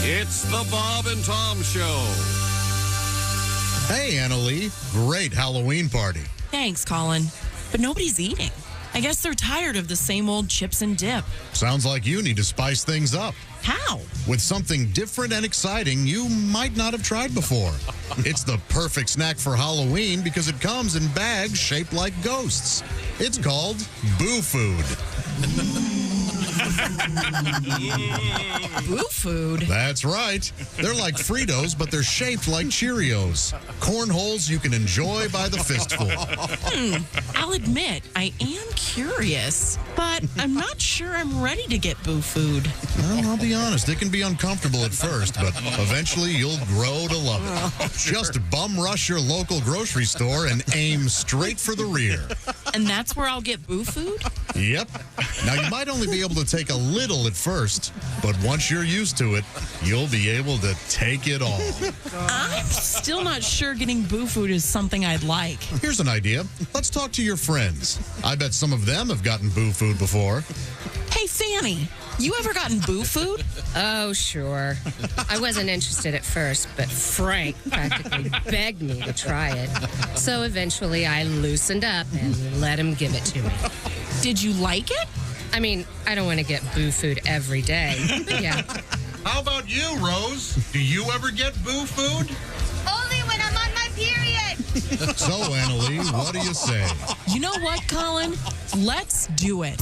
It's the Bob and Tom Show. Hey, Annalee. Great Halloween party. Thanks, Colin. But nobody's eating. I guess they're tired of the same old chips and dip. Sounds like you need to spice things up. How? With something different and exciting you might not have tried before. It's the perfect snack for Halloween because it comes in bags shaped like ghosts. It's called Boo Food. Boo Food? That's right. They're like Fritos, but they're shaped like Cheerios. Cornholes you can enjoy by the fistful. I'll admit, I am curious, but I'm not sure I'm ready to get Boo Food. Well, I'll be honest, it can be uncomfortable at first, but eventually you'll grow to love it. Just bum rush your local grocery store and aim straight for the rear. And that's where I'll get Boo Food? Yep. Now, you might only be able to take a little at first, but once you're used to it, you'll be able to take it all. I'm still not sure getting Boo Food is something I'd like. Here's an idea. Let's talk to your friends. I bet some of them have gotten Boo Food before. Hey, Fanny, you ever gotten Boo Food? Oh, sure. I wasn't interested at first, but Frank practically begged me to try it. So eventually I loosened up and let him give it to me. Did you like it? I mean, I don't want to get Boo Food every day, but yeah. How about you, Rose? Do you ever get Boo Food? Only when I'm on my period. So, Annalee, what do you say? You know what, Colin? Let's do it.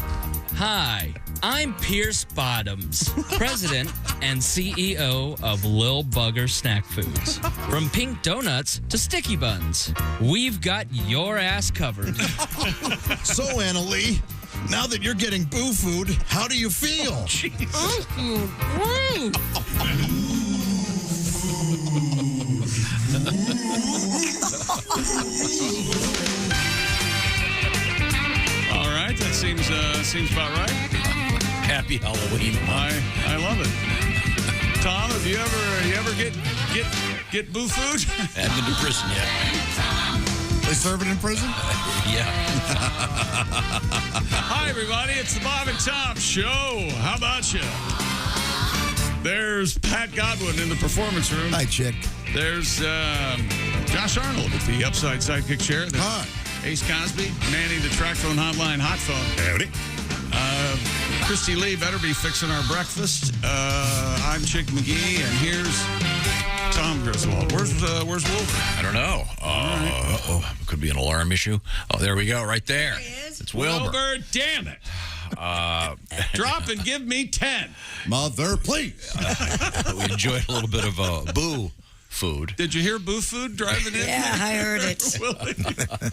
Hi, I'm Pierce Bottoms, President and CEO of Lil Bugger Snack Foods. From pink donuts to sticky buns, we've got your ass covered. So, Annalee, now that you're getting Boo Food, how do you feel? All right, that seems about right. Happy Halloween. I love it. Tom, have you ever get Boo Food? Haven't been to prison yet. They serve it in prison? Yeah. Hi, everybody. It's the Bob and Tom Show. How about you? There's Pat Godwin in the performance room. Hi, chick. There's Josh Arnold at the Upside Sidekick chair. There's Hi. Ace Cosby manning the track phone hotline hot phone. Howdy. Christy Lee better be fixing our breakfast. I'm Chick McGee, and here's Tom Griswold. Where's Wolf? I don't know. Uh-oh. Could be an alarm issue. Oh, there we go. Right there. It's Wilbur. Wilbur, damn it. Drop and give me 10. Mother, please. We enjoyed a little bit of Boo Food. Did you hear Boo Food driving in? Yeah, I heard it.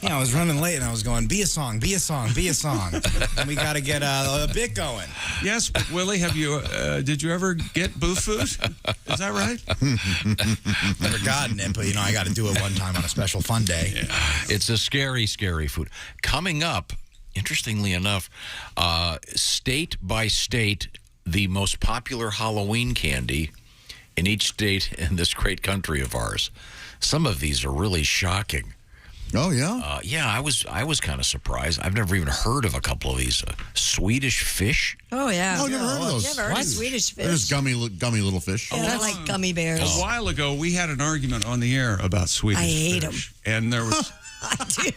Yeah, I was running late and I was going, be a song, be a song, be a song. And we got to get a bit going. Yes, but Willie, did you ever get Boo Food? Is that right? Never gotten it, but, I got to do it one time on a special fun day. Yeah. It's a scary, scary food. Coming up, interestingly enough, state by state, the most popular Halloween candy in each state in this great country of ours. Some of these are really shocking. Oh, yeah? Yeah, I was kind of surprised. I've never even heard of a couple of these. Swedish fish. Oh, yeah. Oh, never heard of those. Never heard of Swedish fish. There's gummy little fish. Yeah, I like gummy bears. A while ago, we had an argument on the air about Swedish I hate fish. And there was... I do.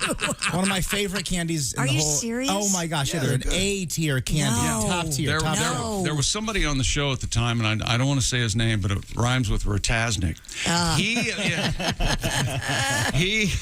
One of my favorite candies in Are the you whole... serious? Oh, my gosh. Yeah, they're an A-tier candy. No. Top tier. Top tier. No. There was somebody on the show at the time, and I don't want to say his name, but it rhymes with Ratasnik. He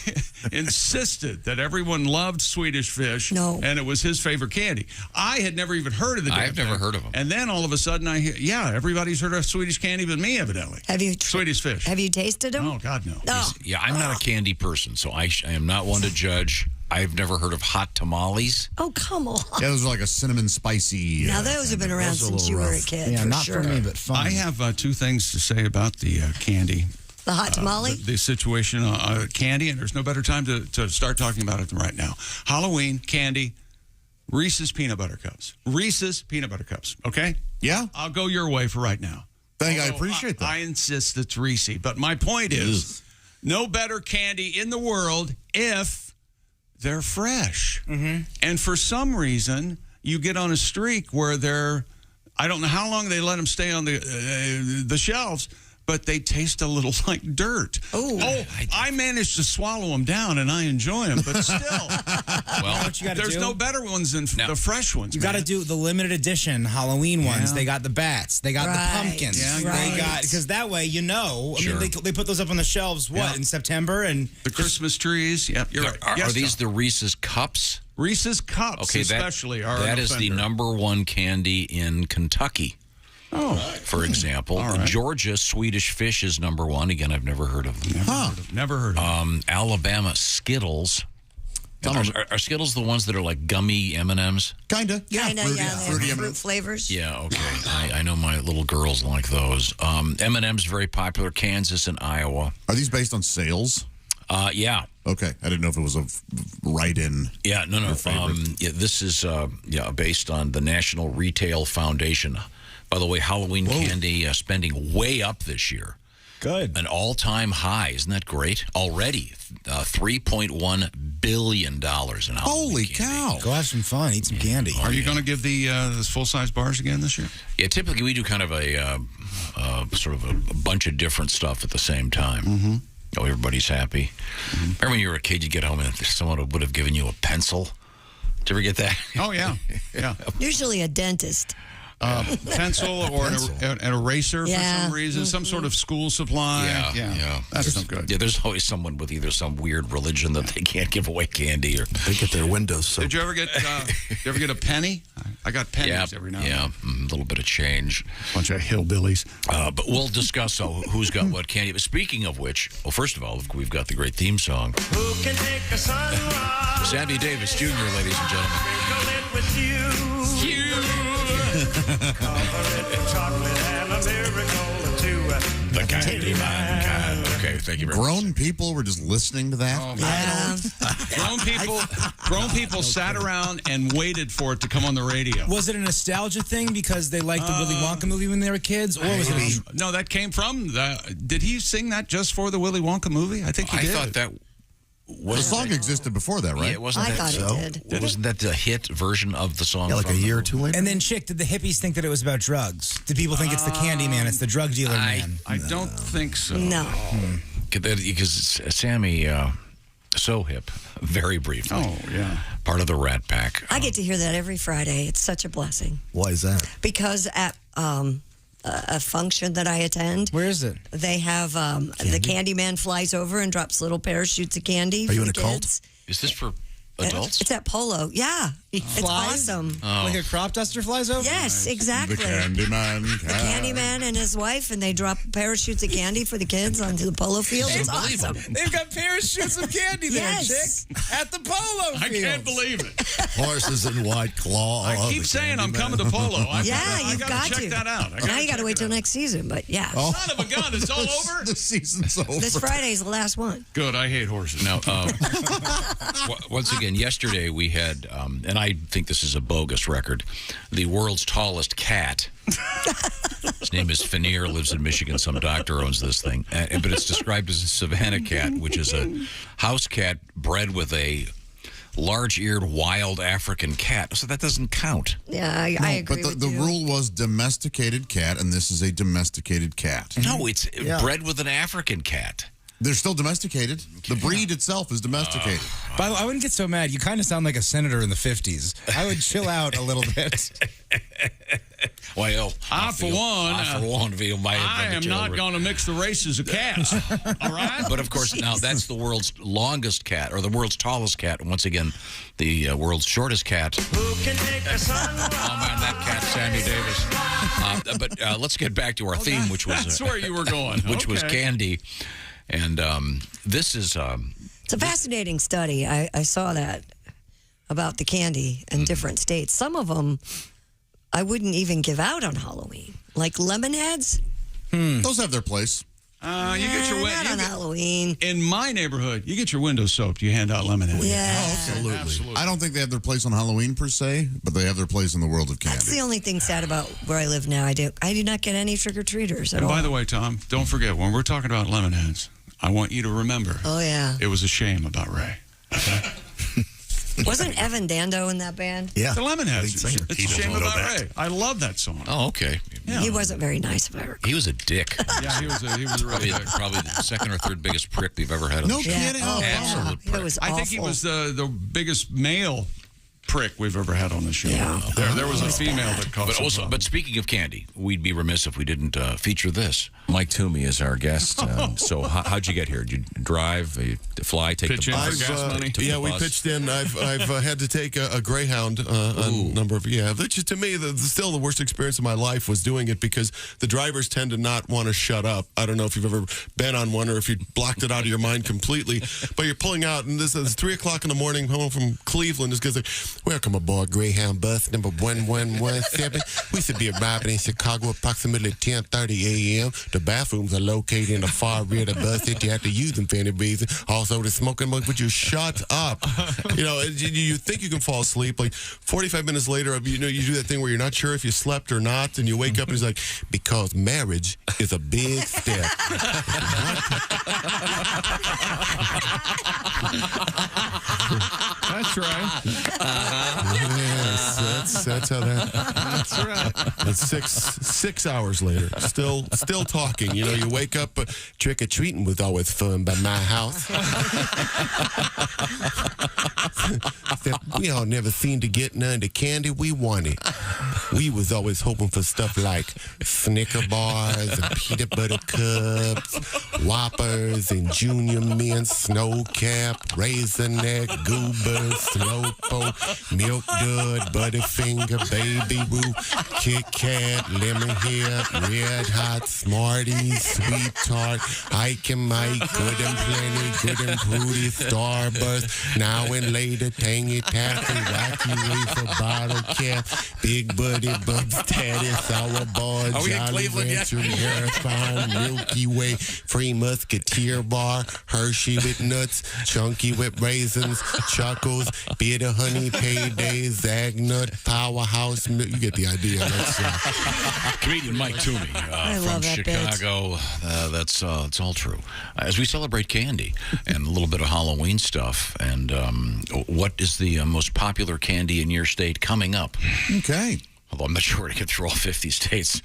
insisted that everyone loved Swedish fish, No. and it was his favorite candy. I had never even heard of the damn I've never thing. heard of them. And then all of a sudden I hear, everybody's heard of Swedish candy but me, evidently. Have you Swedish fish. Have you tasted them? Oh, God, no. No. Yeah, I'm not a candy person, so I am not one to judge. I've never heard of hot tamales. Oh, come on. Yeah, those are like a cinnamon spicy. Now, those have been around those are a since you little were a rough. kid. Yeah, for not sure. for me, but fun. I have two things to say about the candy. The hot tamale? The situation, candy, and there's no better time to start talking about it than right now. Halloween, candy, Reese's Peanut Butter Cups. Reese's Peanut Butter Cups, okay? Yeah? I'll go your way for right now. I appreciate that. I insist it's Reese. But my point is, no better candy in the world if they're fresh. Mm-hmm. And for some reason, you get on a streak where they're I don't know how long they let them stay on the shelves, but they taste a little like dirt. Oh, I managed to swallow them down, and I enjoy them, but still, Well, what you gotta there's do? no better ones than the fresh ones. You got to do the limited edition Halloween ones. Yeah. They got the bats. They got the Right. pumpkins. Yeah, They got because that way you know. Sure. I mean, they put those up on the shelves. What in September and the Christmas trees. Yep, you're right. Are Yes, these Tom. the Reese's Cups? Reese's Cups? Okay, especially are that an is the offender. #1 candy in Kentucky. Oh, For example, All right. Georgia Swedish Fish is #1. Again, I've never heard of them. never heard of them. Alabama Skittles. Are Skittles the ones that are like gummy M&Ms? Kinda. Kinda, Fruity, yeah. They fruity have fruit M&Ms. flavors. Yeah, okay. I know my little girls like those. M&M's very popular. Kansas and Iowa. Are these based on sales? Yeah. Okay, I didn't know if it was a write-in. Yeah, no. Your favorite. This is based on the National Retail Foundation. By the way, Halloween candy spending way up this year. good. An all-time high. Isn't that great? Already, $3.1 billion in Halloween Holy candy. cow! Go have some fun. Eat some candy. Are you going to give the full-size bars again this year? Yeah, typically we do kind of a sort of a bunch of different stuff at the same time. Mm-hmm. Oh, everybody's happy. Mm-hmm. Remember when you were a kid, you'd get home and someone would have given you a pencil? Did you ever get that? Oh, yeah. Yeah. Usually a dentist. Pencil or an eraser for Yeah. some reason, some sort of school supply. Yeah. That's no good. Yeah, there's always someone with either some weird religion that they can't give away candy or. They get their windows so Did you ever get a penny? I got pennies every now and then. A little bit of change. Bunch of hillbillies. But we'll discuss who's got what candy. But speaking of which, well, first of all, we've got the great theme song. Who can take a sunrise? Sammy Davis Jr., ladies and gentlemen. Sprinkle it with you. Cover it with chocolate and a miracle or two. The Candyman can. Okay, thank you very much. Grown people were just listening to that. Oh, Yeah. Grown people sat around and waited for it to come on the radio. Was it a nostalgia thing because they liked the Willy Wonka movie when they were kids, or was it? No, that came from did he sing that just for the Willy Wonka movie? I think he I did. thought that The song existed before that, right? Yeah, wasn't I that thought so? it did. Wasn't that the hit version of the song? yeah, like a from year the- or two later. And then, Chick, did the hippies think that it was about drugs? Did people think it's the candy man? It's the drug dealer man? I don't think so. No. Because Sammy, so hip, very briefly. Oh, yeah. Part of the Rat Pack. I get to hear that every Friday. It's such a blessing. Why is that? Because at a function that I attend, Where is it? they have the candy man flies over and drops little parachutes of candy. Are you for in the a cult? kids. Is this for adults? It's at Polo. Yeah. It's flies? awesome. Like a crop duster flies over? Yes, exactly. The Candyman. The Candyman and his wife, and they drop parachutes of candy for the kids onto the polo field. It's awesome. They've got parachutes of candy there, Yes. Chick, at the polo I field. can't believe it. Horses in white claw. I keep saying I'm coming to Polo. Yeah, you've got got to check to. that out. Now you got to wait till next season, but yeah. Son of a gun, it's all over. The season's over. This Friday's the last one. Good, I hate horses. Now, once again, yesterday we had, and I think this is a bogus record, the world's tallest cat. His name is Finier, lives in Michigan. Some doctor owns this thing. But it's described as a Savannah cat, which is a house cat bred with a large-eared wild African cat. So that doesn't count. Yeah, I agree But with the you. rule was domesticated cat, and this is a domesticated cat. No, it's bred with an African cat. They're still domesticated. The breed itself is domesticated. By the way, I wouldn't get so mad. You kind of sound like a senator in the 50s. I would chill out a little bit. Well, I, for one, feel my I am not going to mix the races of cats. All right? But of course, now that's the world's longest cat, or the world's tallest cat. And once again, the world's shortest cat. Who can take a sunrise? Oh man, that cat, Sammy Davis. But let's get back to our theme, which was That's where you were going. which was Okay. candy. And this is It's a fascinating study. I saw that about the candy in different states. Some of them I wouldn't even give out on Halloween, like lemon heads. Those have their place. You get your Not on Halloween. In my neighborhood, you get your windows soaped. You hand out lemonade. Yeah. Absolutely. I don't think they have their place on Halloween per se, but they have their place in the world of candy. That's the only thing sad about where I live now. I do not get any trick or treaters at And all. by the way, Tom, don't forget, when we're talking about lemonheads, I want you to remember Oh yeah. it was a shame about Ray. Okay? Wasn't Evan Dando in that band? Yeah. The Lemonheads. singer. It's He a doesn't shame know about that. Ray. I love that song. Oh, okay. Yeah. He wasn't very nice, if I recall. He was a dick. Yeah, he was a really Probably the second or third biggest prick we've ever had on No the show. kidding. Oh, Absolute yeah. prick. It was I awful. think he was the biggest male prick we've ever had on the show. Yeah. There was a female that caused But some also, problems. but speaking of candy, we'd be remiss if we didn't feature this. Mike Toomey is our guest. So how'd you get here? Did you drive, fly, take Pitch the in for bus? gas money? Took the Yeah, we bus? pitched in. I've had to take a Greyhound a number of which is, to me, still the worst experience of my life was doing it because the drivers tend to not want to shut up. I don't know if you've ever been on one or if you blocked it out of your mind completely, but you're pulling out, and this is 3 o'clock in the morning, home from Cleveland. This guy's like, "Welcome aboard Greyhound bus number 1117. We should be arriving in Chicago approximately 10:30 a.m. The bathrooms are located in the far rear of the bus if you have to use them for any reason. Also, the smoking mug, would you shut up?" You think you can fall asleep. Like 45 minutes later, you do that thing where you're not sure if you slept or not, and you wake up and he's like, "Because marriage is a big step." That's right. Yes, that's how that. That's right. And 6 hours later, still talking. You wake up. Trick or treating was always fun by my house. Said, we all never seemed to get none of the candy we wanted. We was always hoping for stuff like Snicker bars and peanut butter cups, Whoppers and Junior Mint, Snow Cap, Raisinette, Goober, Slowpoke, Milk Dud, Butterfinger, Baby Ruth, Kit Kat, Lemon Hip, Red Hot, Smarties, Sweet Tart, Ike and Mike, Good and Plenty, Good and Fruity, Starburst, Now and Later, Tangy Taffy, Wacky Wafer, Bottle Cap, Big Buddy, Bubs, Daddy, Sour Bar, Are we in Jolly Cleveland yet? Rancher, Marathon, Milky Way, Free Musketeer Bar, Hershey with nuts, Chunky with raisins, Chuckles, Bitter Honey, Payday, Zagnut, Powerhouse. You get the idea. That's, Comedian Mike Toomey I from love that Chicago. That's it's all true. As we celebrate candy and a little bit of Halloween stuff, and what is the most popular candy in your state coming up? Okay. Although I'm not sure where to get through all 50 states.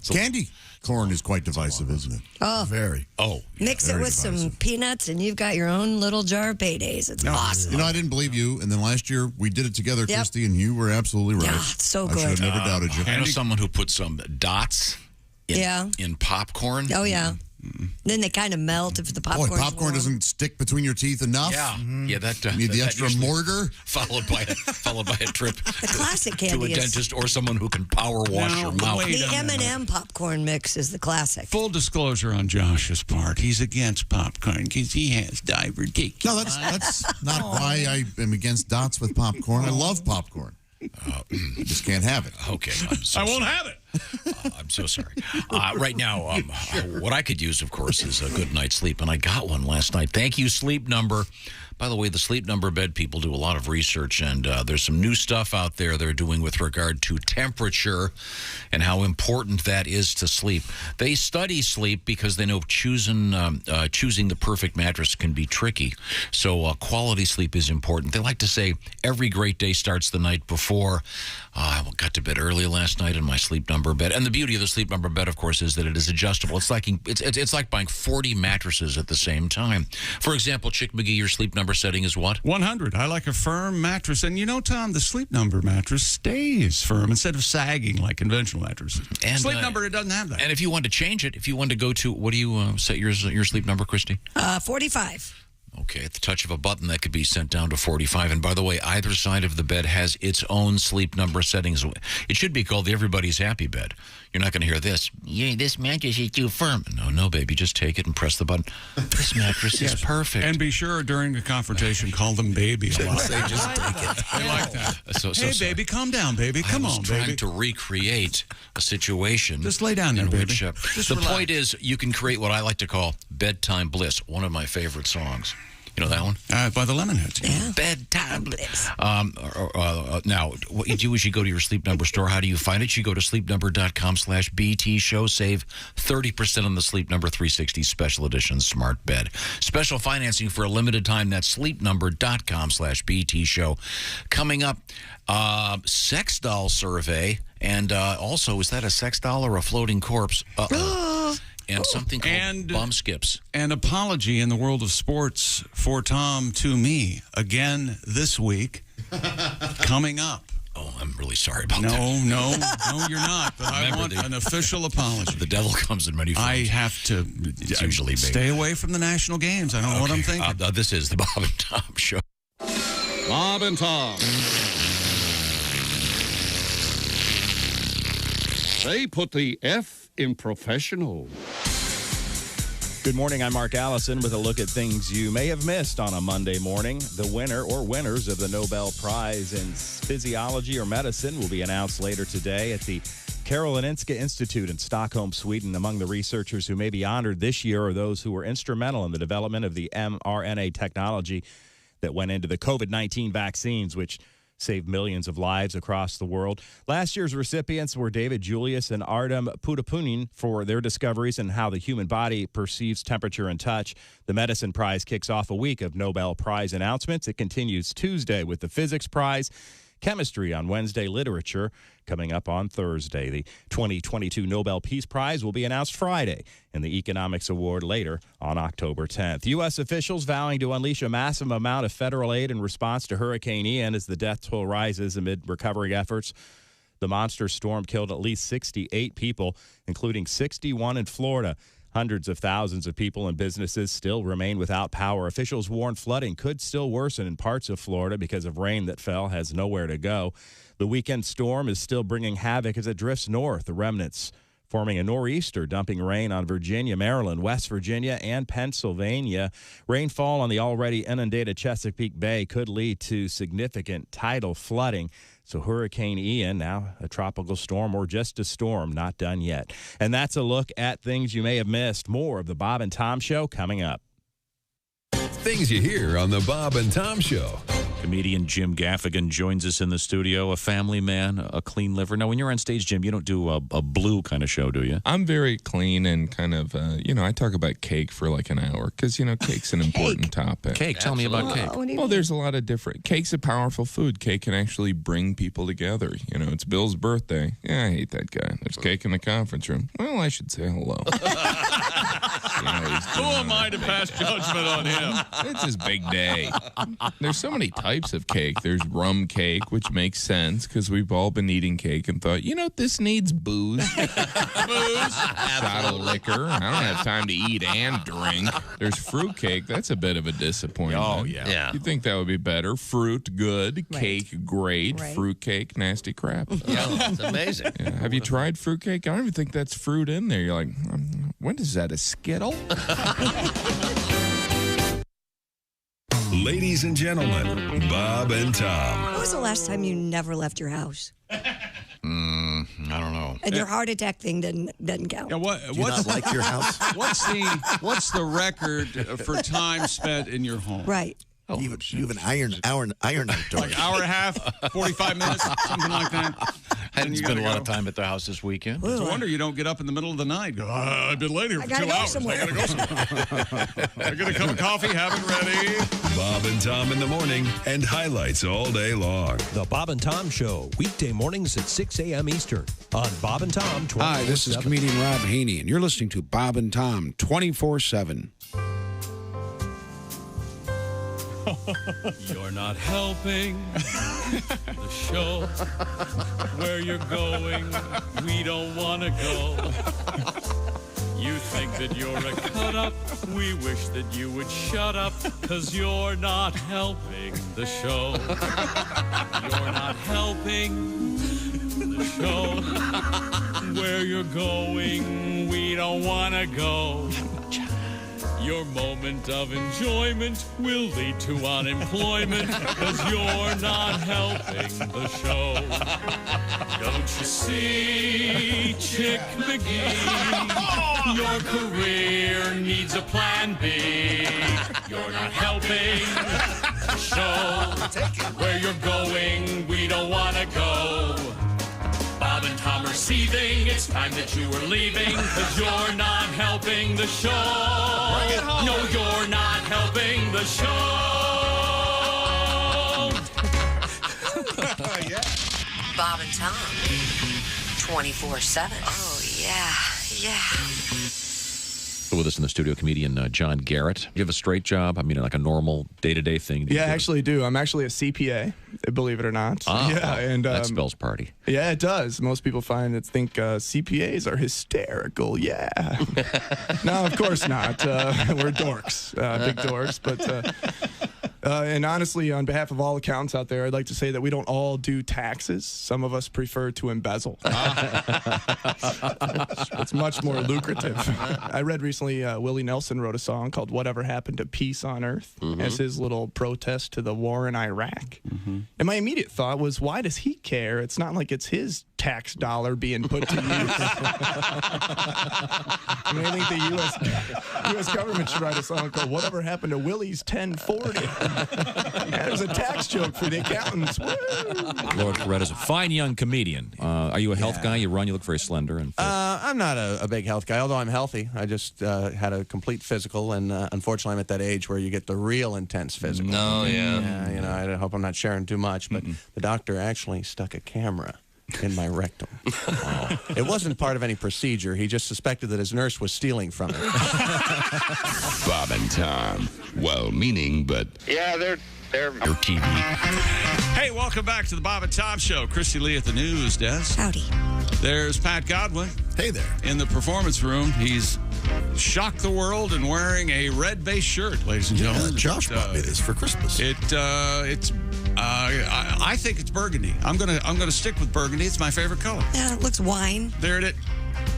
Candy corn is quite divisive, isn't it? Oh. Very. Oh, Mix it very with some divisive. peanuts, and you've got your own little jar of paydays. It's awesome. I didn't believe you, and then last year we did it together, Yep. Christy, and you were absolutely right. Yeah, it's so I should have good. never doubted you. I know someone who put some dots in popcorn. Oh, yeah. Then they kind of melt if the popcorn. Boy, popcorn doesn't stick between your teeth enough. Yeah, that You need the that extra usually mortar. followed by a trip The classic to a candy is dentist or someone who can power wash Now, your mouth. wait the a minute. M&M popcorn mix is the classic. Full disclosure on Josh's part, he's against popcorn because he has diverticulitis. No, that's not why I am against dots with popcorn. I love popcorn. I just can't have it. Okay, I'm so I won't sorry. have it. I'm so sorry. Right now, what I could use, of course, is a good night's sleep, and I got one last night. Thank you, Sleep Number. By the way, the Sleep Number bed people do a lot of research, and there's some new stuff out there they're doing with regard to temperature and how important that is to sleep. They study sleep because they know choosing the perfect mattress can be tricky. So quality sleep is important. They like to say every great day starts the night before. I got to bed early last night in my Sleep Number bed, and the beauty of the Sleep Number bed, of course, is that it is adjustable. It's like buying 40 mattresses at the same time. For example, Chick McGee, your Sleep Number setting is what? 100. I like a firm mattress. And Tom, the Sleep Number mattress stays firm instead of sagging like conventional mattresses. And, Sleep Number, it doesn't have that. And if you want to change it, if you want to go to, what do you set your Sleep Number, Christy? 45. Okay, at the touch of a button, that could be sent down to 45. And by the way, either side of the bed has its own Sleep Number settings. It should be called the Everybody's Happy Bed. You're not going to hear this. Yeah, this mattress is too firm. No, baby, just take it and press the button. This mattress is perfect. And be sure during the confrontation, call them baby a lot. just take it. I like that. So Hey, sorry. baby, calm down, baby. Come I was on, trying baby. to recreate a situation. Just lay down there, in baby. which, Just the relax. point is, you can create what I like to call bedtime bliss, one of my favorite songs. You know that one? By the Lemonheads. Yeah. Bedtime. Now, what you do is you go to your Sleep Number store. How do you find it? You go to sleepnumber.com/BT show. Save 30% on the Sleep Number 360 Special Edition Smart Bed. Special financing for a limited time. That's sleepnumber.com/BT show. Coming up, sex doll survey. And also, is that a sex doll or a floating corpse? And something called bum skips. An apology in the world of sports for Tom to me again this week. Coming up. Oh, I'm really sorry about that. No, you're not. But I want an official apology. The devil comes in many forms. I have to usually stay away from the national games. I don't know what I'm thinking. This is the Bob and Tom Show. Bob and Tom. They put the F in professional. Good morning, I'm Mark Allison with a look at things you may have missed on a Monday morning. The winner or winners of the Nobel Prize in Physiology or Medicine will be announced later today at the Karolinska Institute in Stockholm, Sweden. Among the researchers who may be honored this year are those who were instrumental in the development of the mRNA technology that went into the COVID-19 vaccines, which saved millions of lives across the world. Last year's recipients were David Julius and Artem Pudapunin for their discoveries in how the human body perceives temperature and touch. The Medicine Prize kicks off a week of Nobel Prize announcements. It continues Tuesday with the Physics Prize, Chemistry on Wednesday, Literature coming up on Thursday. The 2022 Nobel Peace Prize will be announced Friday, and the Economics Award later on October 10th. U.S. officials vowing to unleash a massive amount of federal aid in response to Hurricane Ian as the death toll rises amid recovery efforts. The monster storm killed at least 68 people, including 61 in Florida. Hundreds of thousands of people and businesses still remain without power. Officials warn flooding could still worsen in parts of Florida because of rain that fell has nowhere to go. The weekend storm is still bringing havoc as it drifts north. The remnants forming a nor'easter, dumping rain on Virginia, Maryland, West Virginia, and Pennsylvania. Rainfall on the already inundated Chesapeake Bay could lead to significant tidal flooding. So Hurricane Ian, now a tropical storm or just a storm, not done yet. And that's a look at things you may have missed. More of the Bob and Tom Show coming up. Things you hear on the Bob and Tom Show. Comedian Jim Gaffigan joins us in the studio, a family man, a clean liver. Now, when you're on stage, Jim, you don't do a blue kind of show, do you? I'm very clean and kind of, I talk about cake for like an hour because, cake's an important topic. Cake, tell me about cake. Well, there's a lot of different. Cake's a powerful food. Cake can actually bring people together. It's Bill's birthday. Yeah, I hate that guy. There's cake in the conference room. Well, I should say hello. Who am I to pass judgment on him? It's his big day. There's so many types of cake. There's rum cake, which makes sense because we've all been eating cake and thought, this needs booze. Shot of liquor. I don't have time to eat and drink. There's fruit cake. That's a bit of a disappointment. Oh, yeah. You'd think that would be better. Fruit, good. Right. Cake, great. Right. Fruit cake, nasty crap. Yeah, it's amazing. Yeah. Have you tried fruit cake? I don't even think that's fruit in there. You're like, what is that, a Skittle? Ladies and gentlemen, Bob and Tom. When was the last time you never left your house? I don't know. And your heart attack thing doesn't count. Yeah, what's not like your house? What's the record for time spent in your home? Right. Oh, you have an iron outdoor. Like hour and a half, 45 minutes, something like that. I didn't spend a lot of time at the house this weekend. It's a wonder you don't get up in the middle of the night. Go, I've been late here for 2 hours. I gotta go somewhere. I get a cup of coffee, have it ready. Bob and Tom in the morning and highlights all day long. The Bob and Tom Show, weekday mornings at 6 a.m. Eastern on Bob and Tom 24/7. Hi, this is comedian Rob Haney, and you're listening to Bob and Tom 24/7. You're not helping the show where you're going. We don't want to go. You think that you're a cut up. We wish that you would shut up, 'cause you're not helping the show. You're not helping the show where you're going. We don't want to go. Your moment of enjoyment will lead to unemployment because you're not helping the show. Don't you see, Chick McGee? Your career needs a plan B. You're not helping the show. Where you're going, we don't want to go. Bob and Tom are seething. It's time that you were leaving because you're not helping the show. No, you're not helping the show. Bob and Tom, 24/7. Oh, yeah. With us in the studio, comedian John Garrett. You have a straight job? I mean, like a normal day-to-day thing? Yeah, I actually do. I'm actually a CPA, believe it or not. Yeah, and that spells party. Yeah, it does. Most people think CPAs are hysterical. Yeah. No, of course not. We're dorks, big dorks. But and honestly, on behalf of all accountants out there, I'd like to say that we don't all do taxes. Some of us prefer to embezzle. It's much more lucrative. I read recently Willie Nelson wrote a song called Whatever Happened to Peace on Earth as his little protest to the war in Iraq. And my immediate thought was, why does he care? It's not like it's his tax dollar being put to use. I mean, I think the U.S. government should write a song called Whatever Happened to Willie's 1040. There's a tax joke for the accountants. Woo! Lord Coretta's a fine young comedian. Are you a health guy? You look very slender. And I'm not a big health guy, although I'm healthy. I just had a complete physical, and unfortunately I'm at that age where you get the real intense physical. No, yeah. You know, I hope I'm not sharing too much, but the doctor actually stuck a camera in my rectum. It wasn't part of any procedure. He just suspected that his nurse was stealing from him. Bob and Tom, well-meaning, but Yeah, they're your TV. Hey, welcome back to the Bob and Tom Show. Christy Lee at the news desk. Howdy. There's Pat Godwin. Hey there. In the performance room, he's shocked the world and wearing a red-based shirt, ladies and gentlemen. Josh bought me this for Christmas. I think it's burgundy. I'm gonna stick with burgundy. It's my favorite color. Yeah, it looks wine. There it is.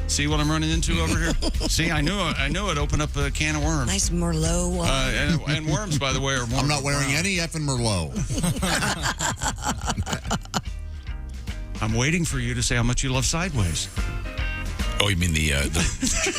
See what I'm running into over here? See, I knew it opened up a can of worms. Nice Merlot wine. And worms, by the way, are more. I'm not wearing any effing Merlot. I'm waiting for you to say how much you love Sideways. Oh, you mean the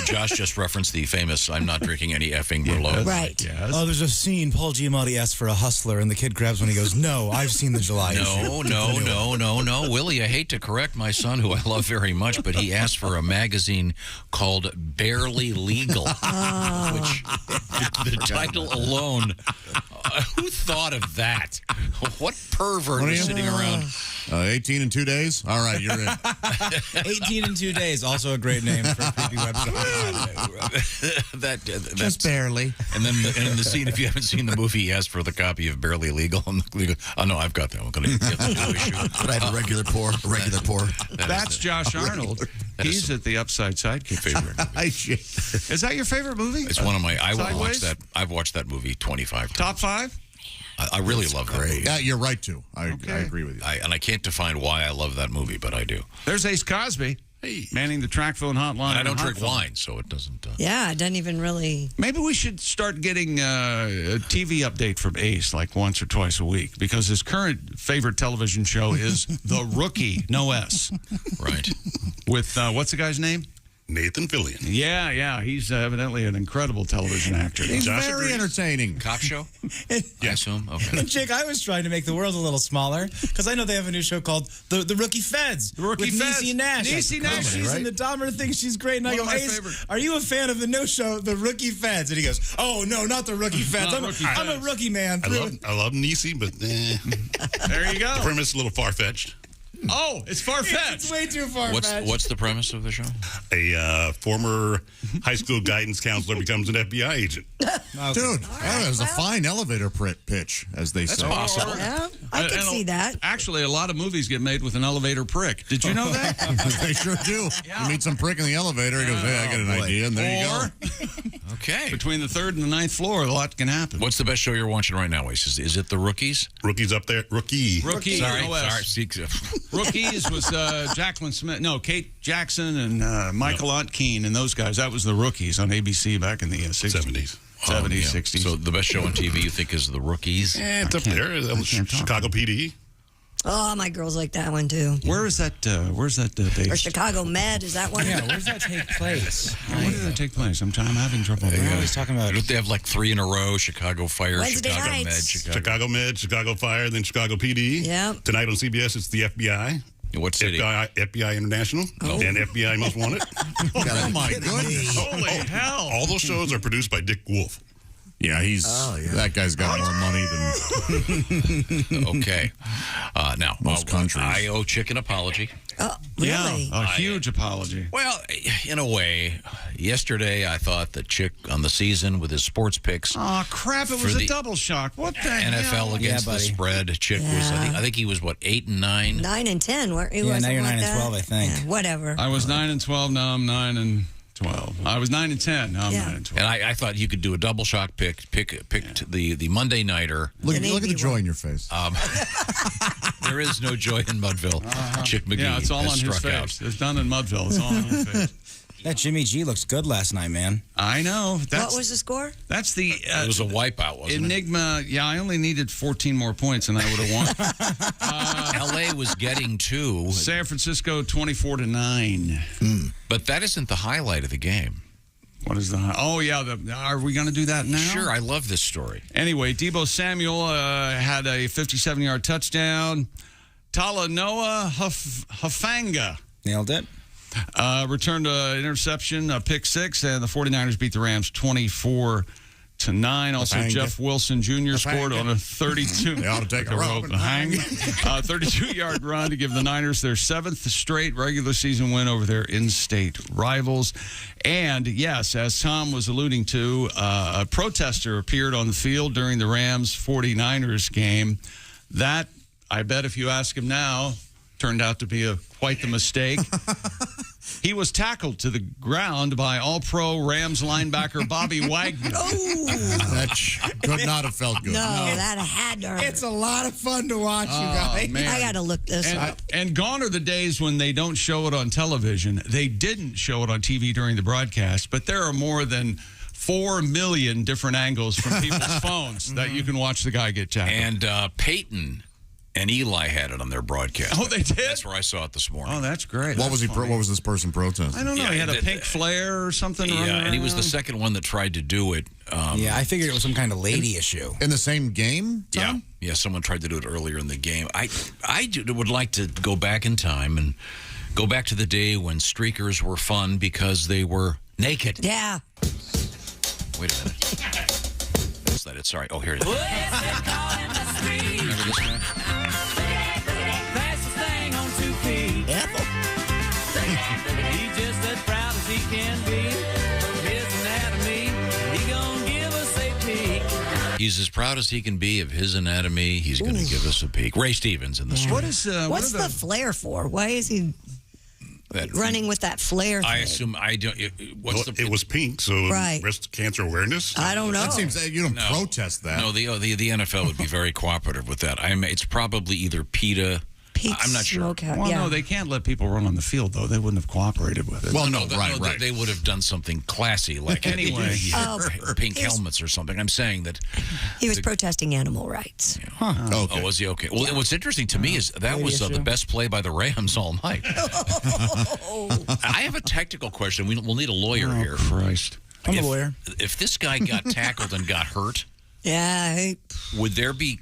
Josh just referenced the famous "I'm not drinking any effing Merlot." Right. Yes. Oh, there's a scene. Paul Giamatti asks for a Hustler, and the kid grabs one. He goes, "No, I've seen the July issue." No, Willie. I hate to correct my son, who I love very much, but he asked for a magazine called "Barely Legal," which the title alone. Who thought of that? What pervert was sitting around? 18 in 2 days? All right, you're in. 18 in 2 days. Also a great name for a creepy website. Just barely. And then in the scene, if you haven't seen the movie, he asked for the copy of Barely Legal. And oh, no, I've got that one. But I have a regular pour. That's Josh Arnold. He's at the Upside Sidekick favorite. Is that your favorite movie? It's one of my. Sideways? I've watched that movie 25 times. Top 5? I really love that movie. Yeah, you're right, too. I agree with you. And I can't define why I love that movie, but I do. There's Ace Cosby. Manning the track phone hotline. And I don't drink wine, so it doesn't. Yeah, it doesn't even really. Maybe we should start getting a TV update from Ace like once or twice a week, because his current favorite television show is The Rookie, no S. Right. With, what's the guy's name? Nathan Fillion. Yeah. He's evidently an incredible television actor. He's very entertaining. Cop show? I assume. Okay. And Jake, I was trying to make the world a little smaller because I know they have a new show called The Rookie Feds. The Rookie with Feds. Niecy Nash. Niecy Nash. She's in the Dahmer thing. She's great. And I go, Ace, are you a fan of the new show, The Rookie Feds? And he goes, oh, no, not The Rookie Feds. I'm a rookie man. I love Niecy, but there you go. The premise is a little far-fetched. Oh, it's far-fetched. It's way too far-fetched. What's the premise of the show? A former high school guidance counselor becomes an FBI agent. Dude, that was a fine elevator pitch, as they say. That's possible. Yeah, I can see that. Actually, a lot of movies get made with an elevator prick. Did you know that? They sure do. You meet some prick in the elevator, he goes, hey, I got an idea, and there you go. Okay. Between the 3rd and the 9th floor, a lot can happen. What's the best show you're watching right now, Ace? Is it The Rookies? Rookies up there. Rookie. Sorry. Rookies was Jacqueline Smith. No, Kate Jackson and Michael Ott Keane and those guys. That was The Rookies on ABC back in the 60s. 70s. 70s, 60s. So the best show on TV you think is The Rookies? It's up there. Chicago PD. Oh, my girls like that one too. Where is that? Where's that based? Or Chicago Med, is that one? Yeah, where does that take place? Where did that take place? I'm having trouble. We're always talking about. Don't they have like 3 in a row? Chicago Fire, Wednesday Chicago nights. Med, Chicago Med, Chicago Fire, then Chicago PD. Yeah. Tonight on CBS, it's the FBI. What city? FBI International and FBI Most Wanted. Oh, my goodness. Holy hell. All those shows are produced by Dick Wolf. Yeah, that guy's got more money than Okay. Now, most countries. I owe Chick an apology. Oh, really? Yeah, a huge apology. Well, in a way, yesterday I thought that Chick on the season with his sports picks. Oh, crap. It was a double shock. What the hell? NFL against the spread. Chick was, I think he was, what, 8 and 9? 9 and 10. Now you're 9 and 12, I think. Yeah, whatever. I was 9 and 12. Now I'm 9 and 12. I was 9 and 10. Now I'm 9 and 12. And I thought you could do a double shock picked the Monday nighter. Look at the joy in your face. There is no joy in Mudville. Chick McGee Yeah, it's all has on his struck face. out. It's done in Mudville. It's all on his face. That Jimmy G looks good last night, man. I know. What was the score? That's the it was a wipeout, wasn't Enigma. Yeah, I only needed 14 more points and I would have won. LA was getting 2. San Francisco 24-9. But that isn't the highlight of the game. What is the? Oh yeah, are we going to do that now? Sure, I love this story. Anyway, Deebo Samuel had a 57-yard touchdown. Talanoa Hufanga nailed it. Returned an interception, a pick 6, and the 49ers beat the Rams 24-9. Also, Jeff Wilson Jr. scored on a 32. They ought to take a rope and hang. 32-yard run to give the Niners their 7th straight regular season win over their in-state rivals. And yes, as Tom was alluding to, a protester appeared on the field during the Rams-49ers game. That, I bet if you ask him now, turned out to be quite the mistake. He was tackled to the ground by All-Pro Rams linebacker Bobby Wagner. Oh, that could not have felt good. No, that had to hurt. It's a lot of fun to watch, you guys. Man. I got to look this up. And gone are the days when they don't show it on television. They didn't show it on TV during the broadcast, but there are more than 4 million different angles from people's phones that you can watch the guy get tackled. And Peyton and Eli had it on their broadcast. Oh, they did? That's where I saw it this morning. Oh, that's great. What That's was what was this person protesting? I don't know. Yeah, he had a pink flare or something. Yeah, and he was the second one that tried to do it. Yeah, I figured it was some kind of lady issue. In the same game, Tom? Yeah, someone tried to do it earlier in the game. I would like to go back in time and go back to the day when streakers were fun because they were naked. Yeah. Wait a minute. Is that it? Sorry. Oh, here it is. Remember this guy? Fastest thing on 2 feet. He's just as proud as he can be. Of his anatomy, he gonna give us a peek. He's as proud as he can be of his anatomy. He's going to give us a peek. Ray Stevens in the story. What is What's the flare for? Why is he running with that flare thing? I assume I don't. It was pink, so Right. breast cancer awareness. I don't know. That seems you don't protest that. No, the NFL would be very cooperative with that. It's probably either PETA. I'm not sure. Well, no, they can't let people run on the field, though. They wouldn't have cooperated with it. Well, right. They would have done something classy, like Anyway. or pink helmets or something. I'm saying that He was protesting animal rights. Oh, was he? Okay. Well, what's interesting to me is that was the best play by the Rams all night. I have a technical question. We'll need a lawyer here. Christ. I'm a lawyer. If this guy got tackled and got hurt, Yeah.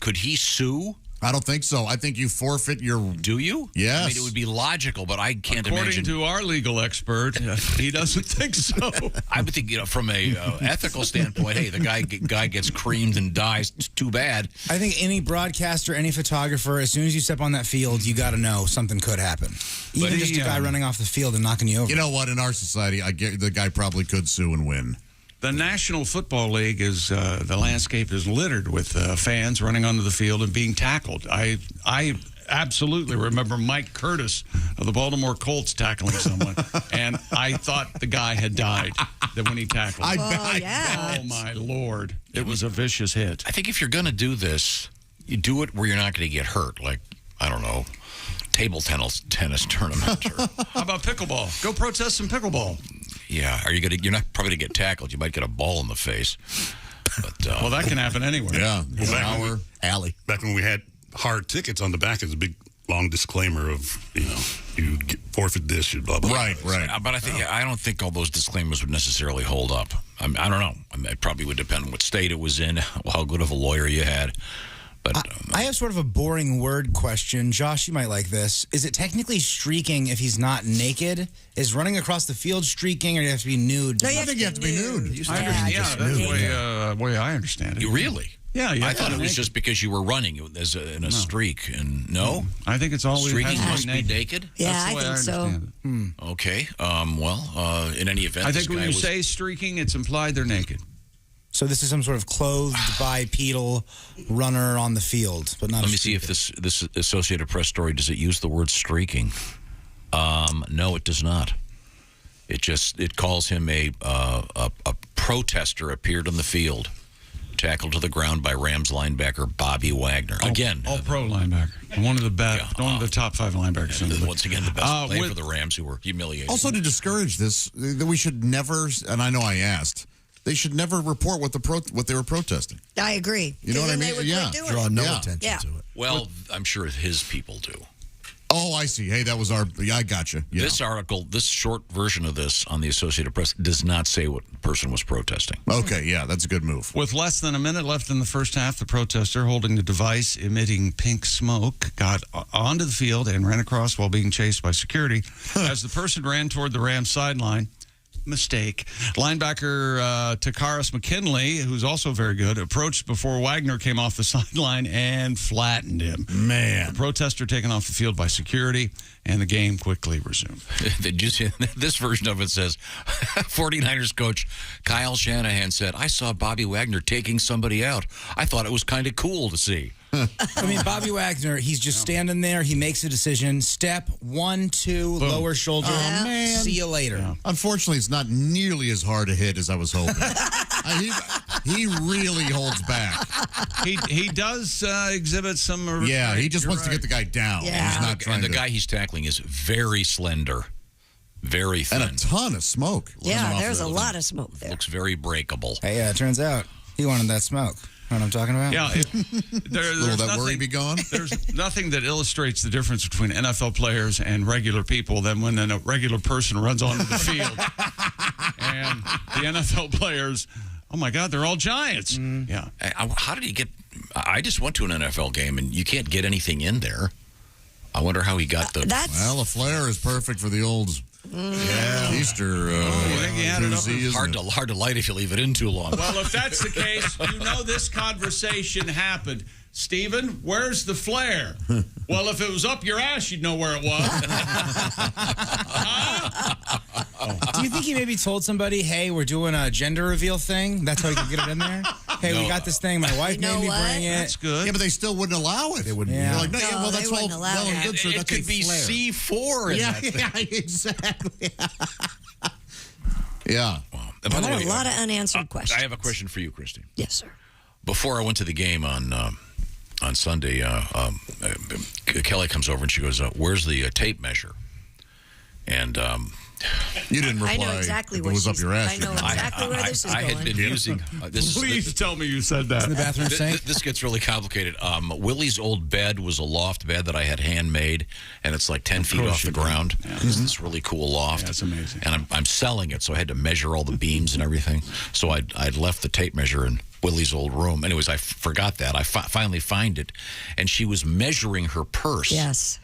could he sue? I don't think so. I think you forfeit your... Do you? Yes. I mean, it would be logical, but I can't According imagine. to our legal expert, he doesn't think so. I would think, from a ethical standpoint, hey, the guy gets creamed and dies. Too bad. I think any broadcaster, any photographer, as soon as you step on that field, you got to know something could happen. Even just a guy running off the field and knocking you over. You know what? In our society, I get the guy probably could sue and win. The National Football League is the landscape is littered with fans running onto the field and being tackled. I absolutely remember Mike Curtis of the Baltimore Colts tackling someone, and I thought the guy had died when he tackled him. Oh my Lord! It was a vicious hit. I think if you're going to do this, you do it where you're not going to get hurt. Like, I don't know, table tennis tournament. Or, how about pickleball? Go protest some pickleball. Yeah, you're not probably going to get tackled. You might get a ball in the face. But, well, that can happen anywhere. Yeah, alley. Back when we had hard tickets on the back, is a big long disclaimer of you forfeit this, you blah blah. Right. But I don't think all those disclaimers would necessarily hold up. I don't know. It probably would depend on what state it was in, how good of a lawyer you had. But I have sort of a boring word question. Josh, you might like this. Is it technically streaking if he's not naked? Is running across the field streaking, or do you have to be nude? No, I think you have to be nude. That's the way I understand it. You really? Yeah, I thought it was just because you were running in a streak. And no? I think it's always streaking has to must be naked? Yeah, That's the I way think so. Okay. Well, in any event, I think when you say streaking, it's implied they're naked. So this is some sort of clothed bipedal runner on the field, but not. Let me see if this Associated Press story, does it use the word streaking? No, it does not. It calls him a protester appeared on the field, tackled to the ground by Rams linebacker Bobby Wagner. Again, all-pro linebacker, one of the best, one of the top 5 linebackers. Once again, the best play for the Rams, who were humiliated. Also, to discourage this, that we should never, and I know I asked, they should never report what they were protesting. I agree. You know what I mean? Yeah. Draw no attention to it. Well, I'm sure his people do. Oh, I see. Hey, that was I got you. Yeah. This article, this short version of this on the Associated Press does not say what person was protesting. Okay, yeah, that's a good move. With less than a minute left in the first half, the protester holding the device emitting pink smoke got onto the field and ran across while being chased by security. As the person ran toward the Rams sideline, mistake. Linebacker Takaris McKinley, who's also very good, approached before Wagner came off the sideline and flattened him. Man. The protester taken off the field by security, and the game quickly resumed. Did you see, this version of it says, 49ers coach Kyle Shanahan said, I saw Bobby Wagner taking somebody out. I thought it was kind of cool to see. I mean, Bobby Wagner, he's just standing there. He makes a decision. Step 1, 2, Boom. lower shoulder. Oh, man. See you later. Yeah. Unfortunately, it's not nearly as hard a hit as I was hoping. He really holds back. He does exhibit some. Yeah, he just wants to get the guy down. Yeah. He's not trying and the guy he's tackling is very slender, very thin. and a ton of smoke. Yeah, there's a lot of smoke there. Looks very breakable. Hey, it turns out he wanted that smoke. Know what I'm talking about? Yeah. Will that worry be gone? There's nothing that illustrates the difference between NFL players and regular people than when a regular person runs onto the field. And the NFL players, oh my God, they're all giants. Yeah. How did he get? I just went to an NFL game, and you can't get anything in there. I wonder how he got the. Well, a flare is perfect for the old. Yeah, Easter koozie, hard to light if you leave it in too long. Well, if that's the case, you know this conversation happened. Stephen, where's the flare? Well, if it was up your ass, you'd know where it was. Do you think he maybe told somebody, hey, we're doing a gender reveal thing? That's how he could get it in there? Hey, we got this thing. My wife made me bring it. That's good. Yeah, but they still wouldn't allow it. They wouldn't. Yeah. Like, well, that's all well and good, sir. It That's could be flare. C4 in that thing. Yeah, exactly. Yeah. And by the way, A lot of unanswered questions. I have a question for you, Christy. Yes, sir. Before I went to the game on Sunday, Kelly comes over and she goes, "Where's the tape measure?" And you didn't reply. I know exactly if where it was up your ass. I know exactly where this is I going. had been using. Please tell me you said that. In the bathroom sink? This gets really complicated. Willie's old bed was a loft bed that I had handmade, and it's like 10 feet off the ground. Yeah. It's this really cool loft. Yeah, it's amazing. And I'm selling it, so I had to measure all the beams and everything. So I'd left the tape measure in Willie's old room. Anyways, I forgot that. I finally find it, and she was measuring her purse. Yes.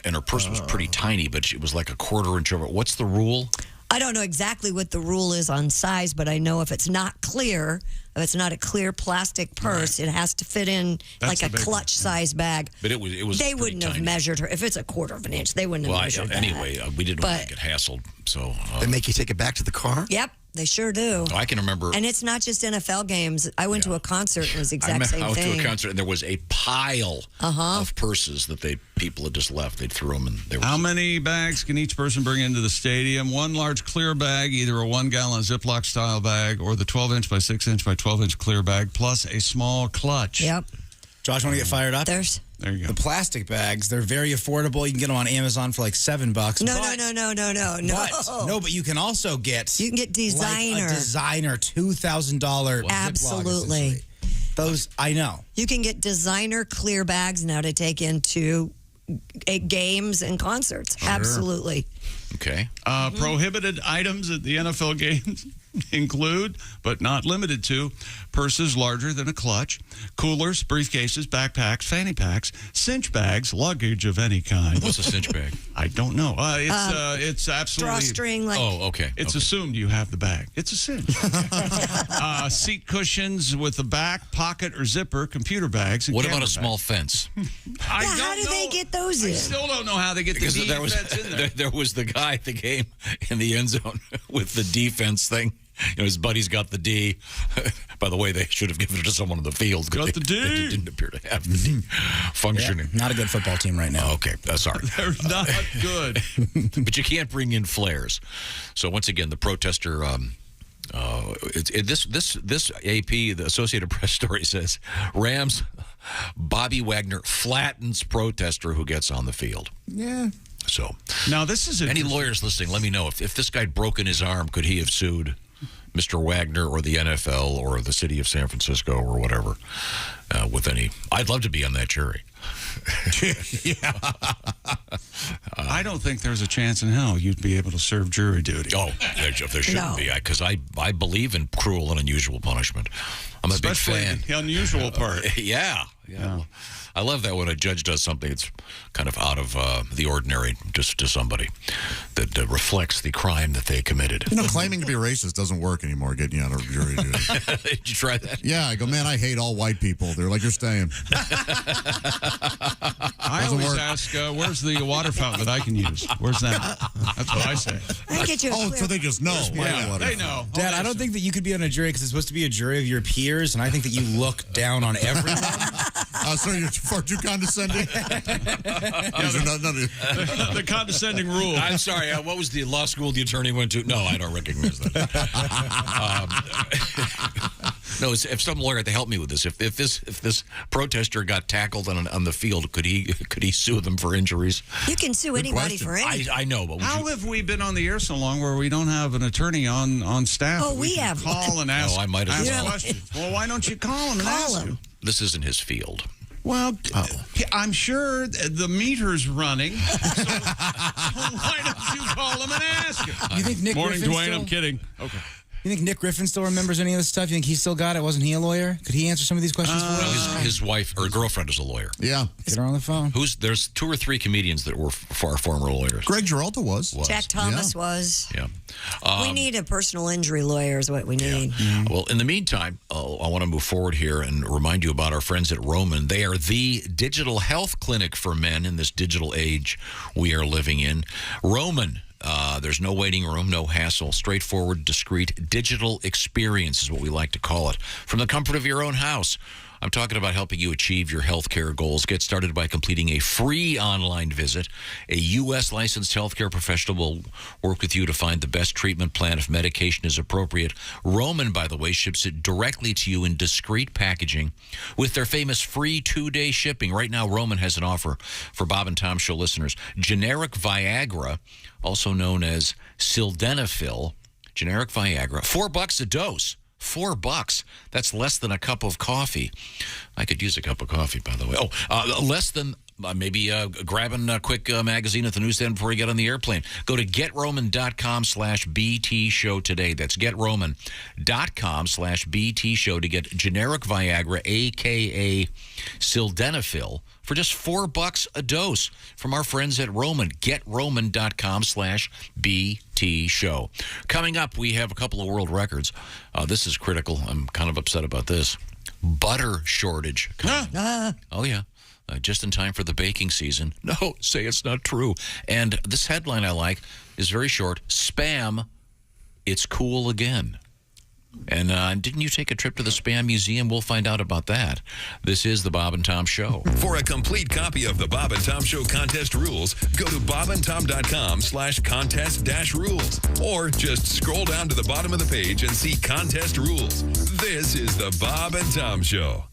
And her purse was pretty tiny, but it was like a quarter inch over. What's the rule? I don't know exactly what the rule is on size, but I know if it's not clear, if it's not a clear plastic purse, it has to fit in like a clutch size bag. But it was. They wouldn't have tiny. measured her. If it's a quarter of an inch, they wouldn't have measured that. Anyway, we didn't want to get hassled. So they make you take it back to the car? Yep. They sure do. I can remember. And it's not just NFL games. I went to a concert and it was the exact same thing. I went to a concert and there was a pile of purses that people had just left. They'd threw them and they were. How many bags can each person bring into the stadium? One large clear bag, either a 1-gallon Ziploc style bag or the 12-inch by 6-inch by 12-inch clear bag, plus a small clutch. Yep. Josh, want to get fired up? There's There you go. The plastic bags, they're very affordable. You can get them on Amazon for like $7. No. But you can also get... You can get designer. Like a designer $2,000 Absolutely. Those, I know. You can get designer clear bags now to take into games and concerts. Sure. Absolutely. Okay. Prohibited items at the NFL games include, but not limited to, purses larger than a clutch, coolers, briefcases, backpacks, fanny packs, cinch bags, luggage of any kind. What's a cinch bag? I don't know. It's absolutely... Drawstring, like... Oh, okay. It's assumed you have the bag. It's a cinch. Seat cushions with a back, pocket, or zipper, computer bags. And What about camera a small bags. fence? How do they get those in? I still don't know how they get Because the there defense in there. there was the guy at the game in the end zone with the defense thing. You know, his buddy's got the D. By the way, they should have given it to someone on the field. Got the D. They didn't appear to have the D functioning. Not a good football team right now. Okay, sorry. They're not good. But you can't bring in flares. So once again, the protester. This AP, the Associated Press story says Rams Bobby Wagner flattens protester who gets on the field. Yeah. So now this is any lawyers listening. Let me know if this guy had broken his arm, could he have sued Mr. Wagner or the NFL or the city of San Francisco or whatever? With any, I'd love to be on that jury. I don't think there's a chance in hell you'd be able to serve jury duty. Oh, there shouldn't be, because I believe in cruel and unusual punishment. I'm Especially a big fan. the unusual part. Yeah. I love that when a judge does something that's kind of out of the ordinary just to somebody that reflects the crime that they committed. You know, claiming to be racist doesn't work anymore, getting you out of jury duty. Did you try that? Yeah, I go, man, I hate all white people. They're like, you're staying. I always ask, where's the water fountain that I can use? Where's that? That's what I say. I get you. So they just know. Yeah, they know. Dad, I don't think that you could be on a jury because it's supposed to be a jury of your peers, and I think that you look down on everyone. So you're far too condescending? The condescending rule. I'm sorry. What was the law school the attorney went to? No, I don't recognize that. No, if some lawyer had to help me with this. If this protester got tackled on the field, could he sue them for injuries? You can sue anybody for anything. I know, but how have we been on the air so long where we don't have an attorney on staff? Oh, we have call and ask. I might as well. Questions. Well, why don't you call him and ask him? This isn't his field. Well, I'm sure the meter's running. So why don't you call him and ask him? You think Nick Morning, Griffin Dwayne. still- I'm kidding. Okay. You think Nick Griffin still remembers any of this stuff? You think he still got it? Wasn't he a lawyer? Could he answer some of these questions for us? His wife or girlfriend is a lawyer. Yeah. Get her on the phone. There's 2 or 3 comedians that were former lawyers. Greg Giraldo was. Jack Thomas was. Yeah. We need a personal injury lawyer is what we need. Well, in the meantime, I want to move forward here and remind you about our friends at Roman. They are the digital health clinic for men in this digital age we are living in. Roman. There's no waiting room, no hassle, straightforward, discreet digital experience is what we like to call it. From the comfort of your own house. I'm talking about helping you achieve your healthcare goals. Get started by completing a free online visit. A U.S. licensed healthcare professional will work with you to find the best treatment plan if medication is appropriate. Roman, by the way, ships it directly to you in discreet packaging with their famous free 2-day shipping. Right now, Roman has an offer for Bob and Tom Show listeners. Generic Viagra, also known as Sildenafil, generic Viagra, $4 a dose. $4. That's less than a cup of coffee. I could use a cup of coffee, by the way. Less than maybe grabbing a quick magazine at the newsstand before you get on the airplane. Go to GetRoman.com/BT show today. That's GetRoman.com/BT show to get generic Viagra, a.k.a. Sildenafil, for just $4 a dose from our friends at Roman. GetRoman.com/BT show. Coming up, we have a couple of world records. This is critical. I'm kind of upset about this. Butter shortage. Oh, yeah. Just in time for the baking season. No, say it's not true. And this headline I like is very short. Spam, it's cool again. And didn't you take a trip to the Spam Museum? We'll find out about that. This is the Bob and Tom Show. For a complete copy of the Bob and Tom Show contest rules, go to bobandtom.com/contest-rules. Or just scroll down to the bottom of the page and see contest rules. This is the Bob and Tom Show.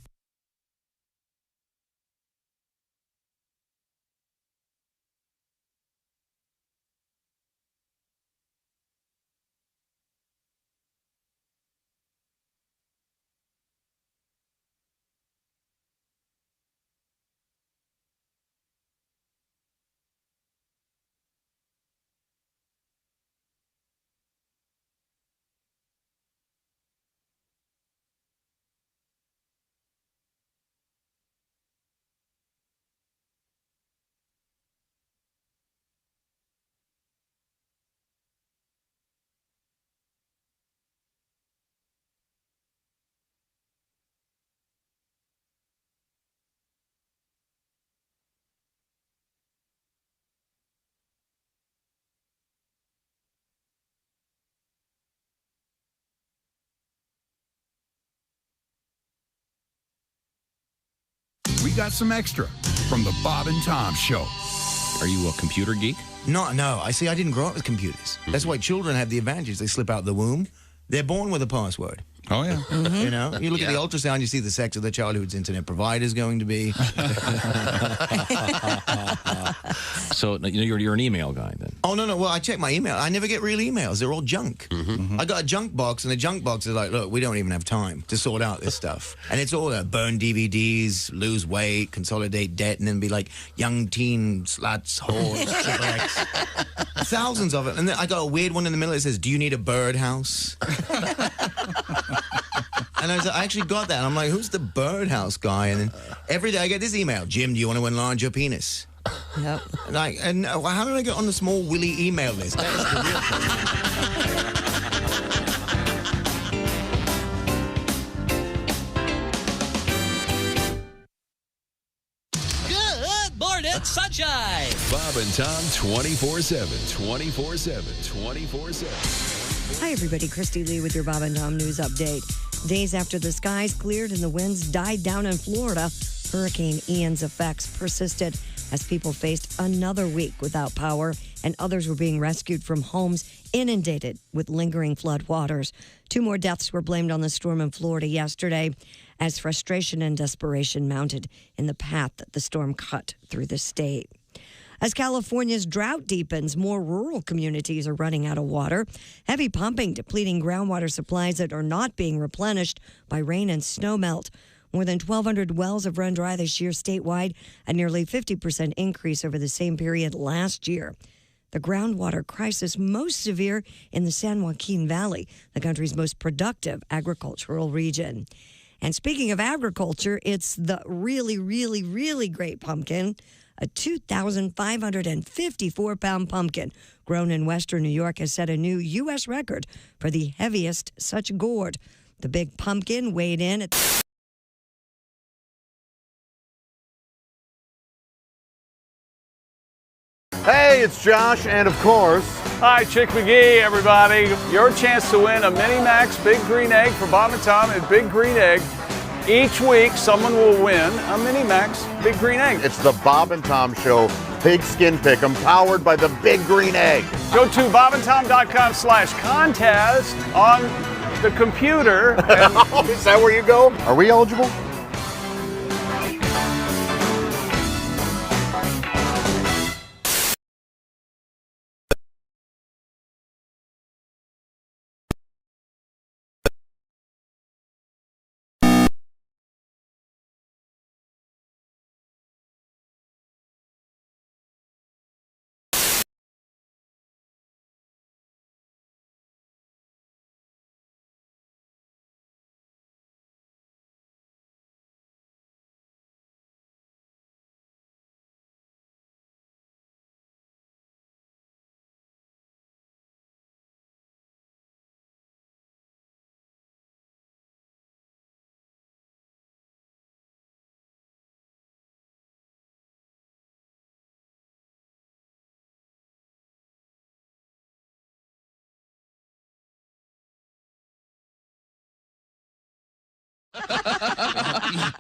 got some extra from the Bob and Tom Show. Are you a computer geek? No. I see. I didn't grow up with computers. That's why children have the advantage. They slip out the womb. They're born with a password. Oh, yeah. You know, you look at the ultrasound, you see the sex of the child whose internet provider is going to be. So you're an email guy then? Oh, no. Well, I check my email. I never get real emails. They're all junk. I got a junk box, and the junk box is like, look, we don't even have time to sort out this stuff. And it's all burn DVDs, lose weight, consolidate debt, and then be like young teen sluts, whores, triple X. Thousands of it. And then I got a weird one in the middle that says, do you need a birdhouse? And I actually got that. And I'm like, who's the birdhouse guy? And then every day I get this email. Jim, do you want to enlarge your penis? Yep. And how did I get on the small Willy email list? That is the real Good morning, sunshine. Bob and Tom 24/7. 24/7. 24/7. Hi, everybody. Christy Lee with your Bob and Tom News Update. Days after the skies cleared and the winds died down in Florida, Hurricane Ian's effects persisted as people faced another week without power and others were being rescued from homes inundated with lingering flood waters. 2 more deaths were blamed on the storm in Florida yesterday as frustration and desperation mounted in the path that the storm cut through the state. As California's drought deepens, more rural communities are running out of water. Heavy pumping depleting groundwater supplies that are not being replenished by rain and snowmelt. More than 1,200 wells have run dry this year statewide, a nearly 50% increase over the same period last year. The groundwater crisis most severe in the San Joaquin Valley, the country's most productive agricultural region. And speaking of agriculture, it's the really, really, really great pumpkin. A 2,554-pound pumpkin grown in western New York has set a new U.S. record for the heaviest such gourd. The big pumpkin weighed in at... Hey, it's Josh, and of course... Hi, Chick McGee, everybody. Your chance to win a Mini Max Big Green Egg for Bob and Tom at Big Green Egg. Each week, someone will win a Mini Max Big Green Egg. It's the Bob and Tom Show Pigskin Pick'em, powered by the Big Green Egg. Go to bobandtom.com/contest on the computer. And is that where you go? Are we eligible?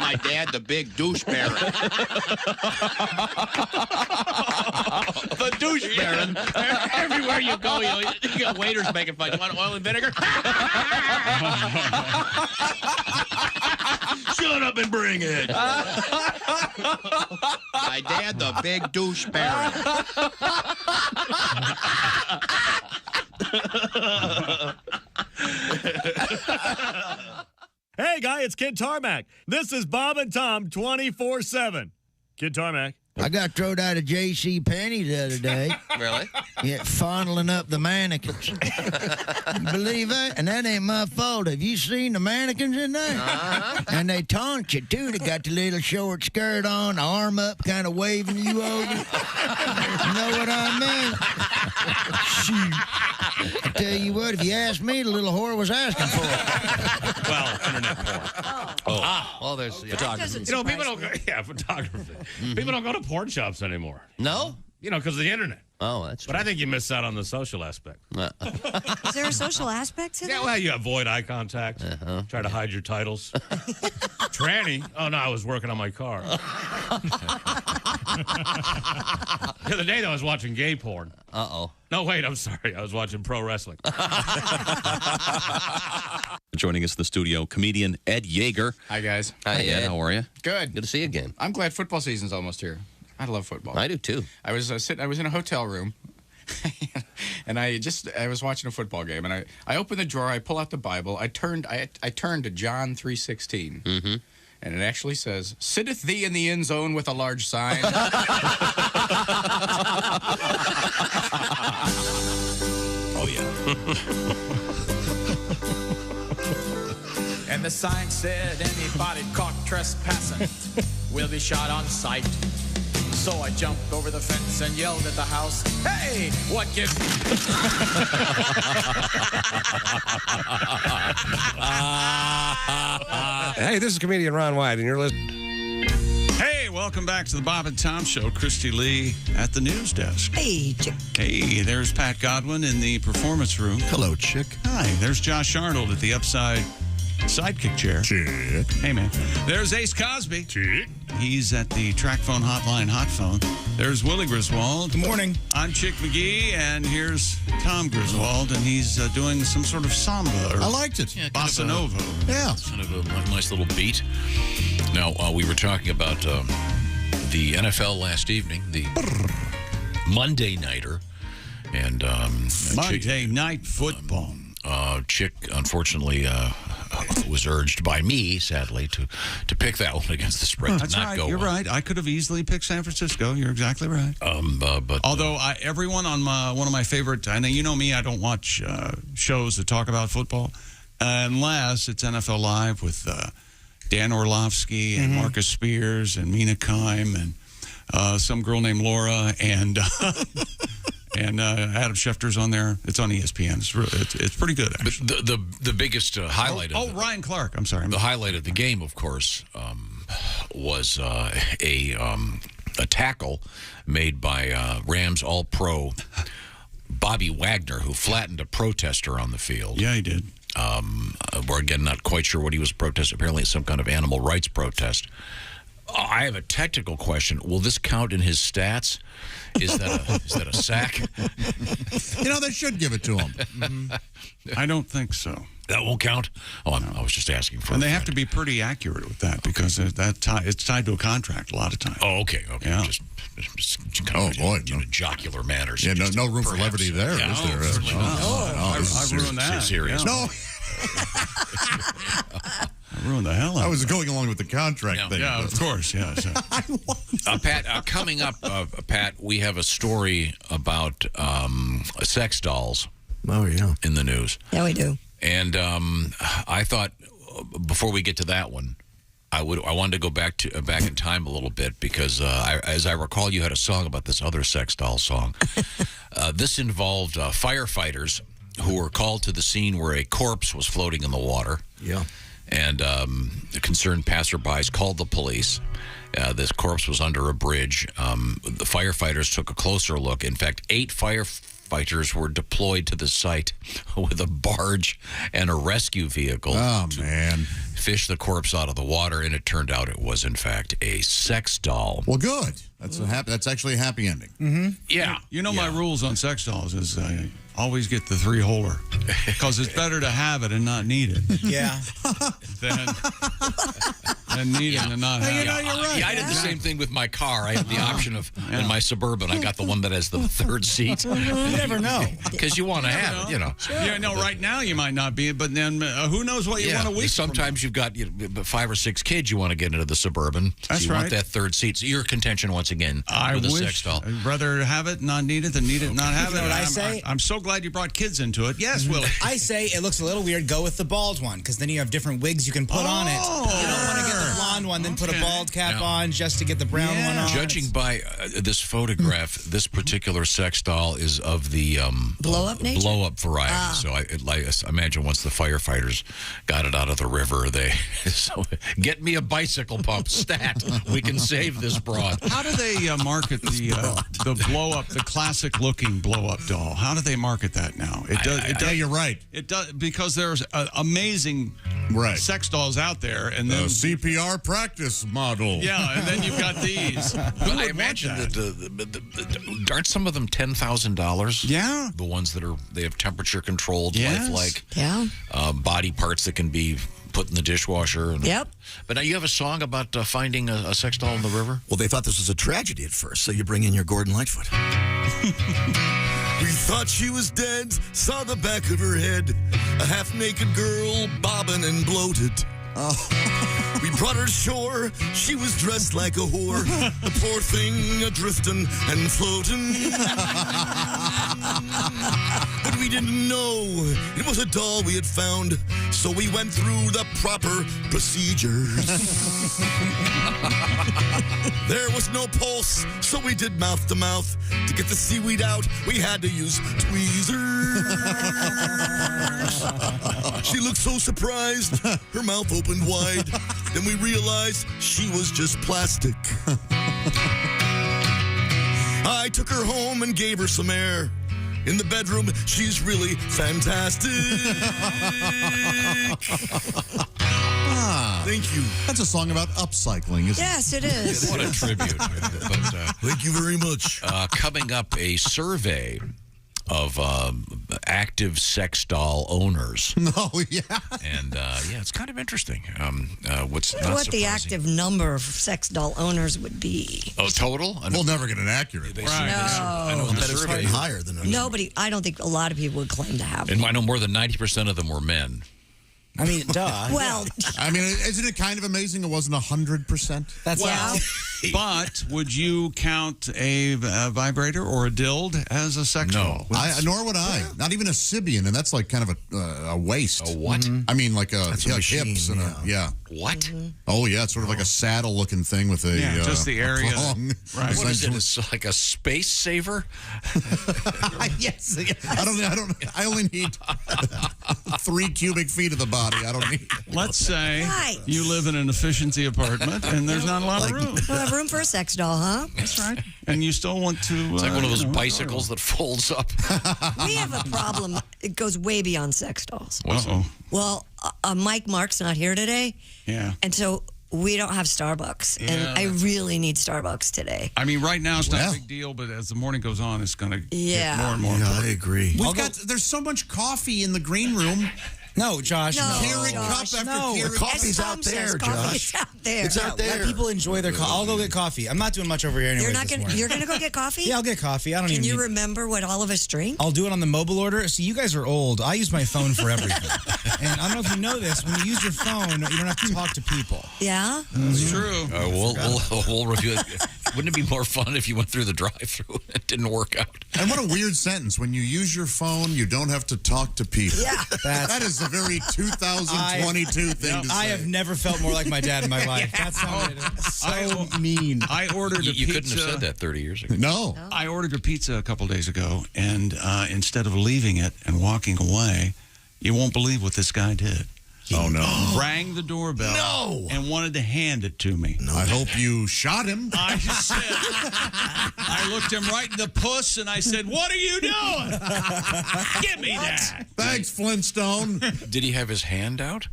My dad, the big douche baron. The douche baron. Everywhere you go, you got waiters making fun. You want oil and vinegar? Shut up and bring it. My dad, the big douche baron. Hey, guy, it's Kid Tarmac. This is Bob and Tom 24/7. Kid Tarmac. I got thrown out of J.C. Penney the other day. Really? Yeah, fondling up the mannequins. You believe that? And that ain't my fault. Have you seen the mannequins in there? Uh-huh. And they taunt you, too. They got the little short skirt on, arm up, kind of waving you over. You know what I mean? Shoot. I tell you what, if you ask me, the little whore was asking for it. Well, internet porn. Well, there's photography. People don't go, photography. People don't go to porn shops anymore. No? Because of the internet. Oh, that's true. But I think you miss out on the social aspect. Is there a social aspect to that? Yeah, well, you avoid eye contact. Try to hide your titles. Tranny? Oh, no, I was working on my car. The other day, though, I was watching gay porn. Uh-oh. No, wait, I'm sorry. I was watching pro wrestling. Joining us in the studio, comedian Ed Yeager. Hi, guys. Hi, Ed. How are you? Good. Good to see you again. I'm glad football season's almost here. I love football. I do, too. I was I was in a hotel room, and I was watching a football game, and I opened the drawer, I pull out the Bible, I turned to John 3:16, and it actually says, "Sitteth thee in the end zone with a large sign." Oh, yeah. And the sign said, anybody caught trespassing will be shot on sight. So I jumped over the fence and yelled at the house, "Hey, what gives..." Hey, this is comedian Ron White, and you're listening. Hey, welcome back to the Bob and Tom Show. Christy Lee at the news desk. Hey, Chick. Hey, there's Pat Godwin in the performance room. Hello, Chick. Hi, there's Josh Arnold at the upside sidekick chair. Chick. Hey, man. There's Ace Cosby. Chick. He's at the track phone hotline hot phone. There's Willie Griswold. Good morning. I'm Chick McGee, and here's Tom Griswold, and he's doing some sort of samba or I liked it. Yeah, bossa nova. Yeah. Kind of a nice little beat. Now, we were talking about the NFL last evening, the Monday Nighter. And Monday Night Football. Chick, unfortunately, was urged by me, sadly, to pick that one against the spread. That's Did not right. go You're well. right. I could have easily picked San Francisco. You're exactly right. But although everyone on one of my favorite, I know you know me, I don't watch shows that talk about football unless it's NFL Live with Dan Orlovsky and Marcus Spears and Mina Kime and some girl named Laura and and Adam Schefter's on there. It's on ESPN. It's pretty good, actually. But the biggest highlight of Ryan Clark. I'm sorry. The highlight of the game, of course, was a tackle made by Rams All-Pro Bobby Wagner, who flattened a protester on the field. Yeah, he did. We're again not quite sure what he was protesting. Apparently, it's some kind of animal rights protest. I have a technical question. Will this count in his stats? Is that a sack? You know, they should give it to him. I don't think so. That won't count? Oh, I was just asking for. And they have to be pretty accurate with that because it's tied to a contract a lot of times. Oh, okay. Yeah. Just kind of in a jocular manner. Yeah, no room for levity there, is there? I ruined that. Serious. Yeah. No. I ruined the hell out of it. I was going along with the contract thing. Yeah, of course, yeah. So. Pat, coming up, Pat, we have a story about sex dolls. Oh, yeah. In the news. Yeah, we do. And I thought before we get to that one, I wanted to go back in time a little bit because as I recall, you had a song about this other sex doll song. This involved firefighters who were called to the scene where a corpse was floating in the water. Yeah. And the concerned passerbys called the police. This corpse was under a bridge. The firefighters took a closer look. In fact, 8 firefighters were deployed to the site with a barge and a rescue vehicle. Oh, man. Fish the corpse out of the water, and it turned out it was, in fact, a sex doll. Well, good. That's actually a happy ending. Mm-hmm. Yeah. You know my rules on sex dolls is always get the 3-holer because it's better to have it and not need it. Yeah. than need it and not have it. You're right. Yeah, I did the same thing with my car. I had the option of, in my Suburban, I got the one that has the third seat. You never know. Because you want to have it, you know. Yeah, no, right now you might not be, but then who knows what you want a week Sometimes you've got 5 or 6 kids you want to get into the Suburban. That's so you want right. that third seat. So your contention, once again, with the sex doll. I'd rather have it, not need it, than need it, not have it. You know what I say? I'm so glad you brought kids into it. Yes, Willie. I say it looks a little weird. Go with the bald one because then you have different wigs you can put on it. You don't want to get the blonde one, then put a bald cap on just to get the brown one on. Judging by this photograph, this particular sex doll is of the blow-up nature? Blow-up variety. So I imagine once the firefighters got it out of the river, they so get me a bicycle pump stat. We can save this broad. How do they market the blow-up, the classic-looking blow-up doll? How do they market that now? It does. Yeah, you're right. It does because there's amazing sex dolls out there, and then CPR practice model. Yeah, and then you've got these. I imagine that aren't some of them $10,000? Yeah, the ones that they have temperature controlled, Yes. lifelike, Yeah. body parts that can be put in the dishwasher. Yep. But now you have a song about finding a sex doll in the river. Well, they thought this was a tragedy at first, so you bring in your Gordon Lightfoot. We thought she was dead, saw the back of her head, a half-naked girl, bobbing and bloated. We brought her to shore, she was dressed like a whore, the poor thing a-drifting and floating. But we didn't know it was a doll we had found, so we went through the proper procedures. There was no pulse, so we did mouth-to-mouth. To get the seaweed out, we had to use tweezers. She looked so surprised, her mouth opened wide. Then we realized she was just plastic. I took her home and gave her some air. In the bedroom, she's really fantastic. Thank you. That's a song about upcycling, isn't Yes, it is. What a tribute. But, thank you very much. Coming up, a survey of active sex doll owners. Oh, yeah. And, it's kind of interesting. What's not What the surprising- active number of sex doll owners would be. Oh, total? We'll never get an accurate. I know bet it's getting higher than others. Nobody, I don't think a lot of people would claim to have And one. I know more than 90% of them were men. I mean, duh. Well, I mean, isn't it kind of amazing it wasn't 100%? That's But would you count a vibrator or a dild as a sex doll? Nor would I. Not even a Sibian, and that's like kind of a waist. A what? I mean, like a That's a machine, hips and What? Oh yeah, it's sort of like a saddle-looking thing with a just the area. prong. Right. What is it? It's like a space saver? Yes. I only need 3 cubic feet of the body. I don't need. Let's say Right. you live in an efficiency apartment and there's not a lot of room. Don't have room for a sex doll, huh? That's right. And you still want to. It's like one of those bicycles that folds up. We have a problem. It goes way beyond sex dolls. Uh-oh. Well, Mike Mark's not here today. Yeah. And so we don't have Starbucks. Yeah. And I really need Starbucks today. I mean, right now it's not a big deal, but as the morning goes on, it's going to Yeah. get more and more. Yeah, I agree. There's so much coffee in the green room. No, Josh. No, Keurig Josh, cup after no. Keurig. The coffee's As Tom out there, says, coffee Josh. is out there. It's out there. Let people enjoy their coffee. I'll go get coffee. I'm not doing much over here anyway. You're gonna go get coffee? Yeah, I'll get coffee. I don't Can even. you need- remember what all of us drink? I'll do it on the mobile order. See, you guys are old. I use my phone for everything. And I don't know if you know this. When you use your phone, you don't have to talk to people. Yeah. That's true. We'll review it. Wouldn't it be more fun if you went through the drive-through? It didn't work out. And what a weird sentence. When you use your phone, you don't have to talk to people. Yeah. That is a very 2022 thing to say. I have never felt more like my dad in my life. That sounded so mean. I ordered a You pizza. couldn't have said that 30 years ago. No. I ordered a pizza a couple days ago, and instead of leaving it and walking away, you won't believe what this guy did. Oh, no. Rang the doorbell and wanted to hand it to me. I hope you shot him. I said, I looked him right in the puss and I said, "What are you doing? Give me that." Thanks, Flintstone. Did he have his hand out?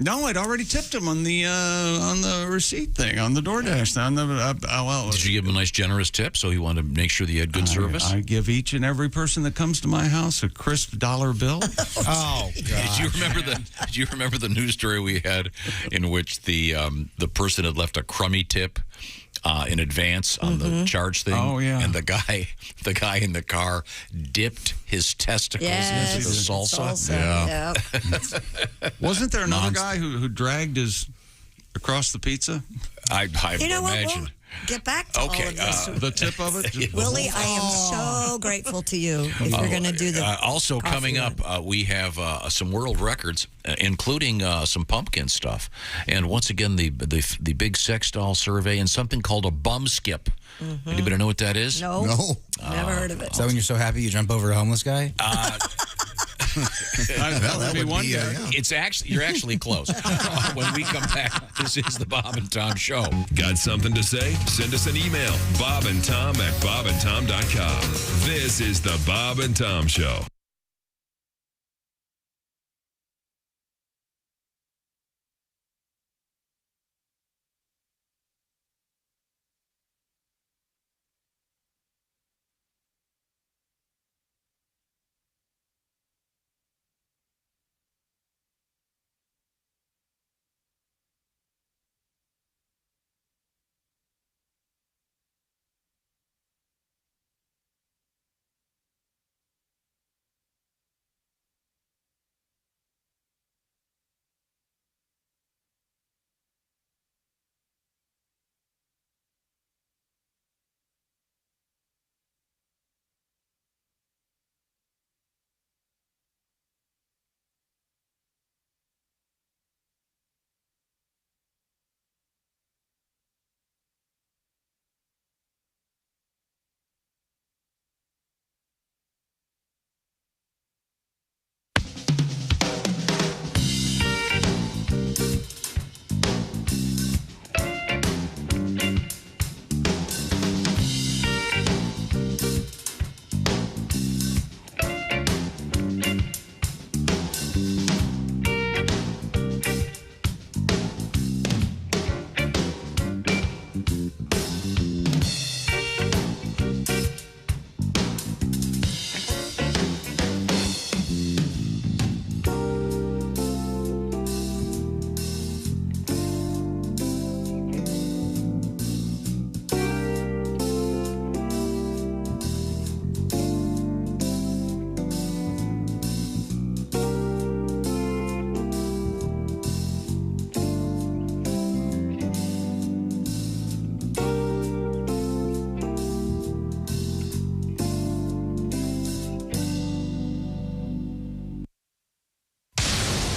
No, I'd already tipped him on the receipt thing, on the DoorDash. On the, Did you give him a nice, generous tip so he wanted to make sure that you had good service? I give each and every person that comes to my house a crisp $1 bill. Oh, God. Did you remember the news story we had in which the person had left a crummy tip in advance on the charge thing? Oh, yeah. And the guy in the car dipped his testicles into the salsa. Yeah. Wasn't there another guy who dragged his across the pizza? I You know what? imagine. get back to all of this. The tip of it? Willie, I am so grateful to you if you're going to do the Also coffee coming run. up, we have some world records, including some pumpkin stuff. And once again, the big sex doll survey and something called a bum skip. Anybody know what that is? No. Never heard of it. Is that when you're so happy you jump over a homeless guy? That would be one day. It's actually you're actually close. When we come back, this is the Bob and Tom Show. Got something to say? Send us an email, bobandtom@bobandtom.com. This is the Bob and Tom Show.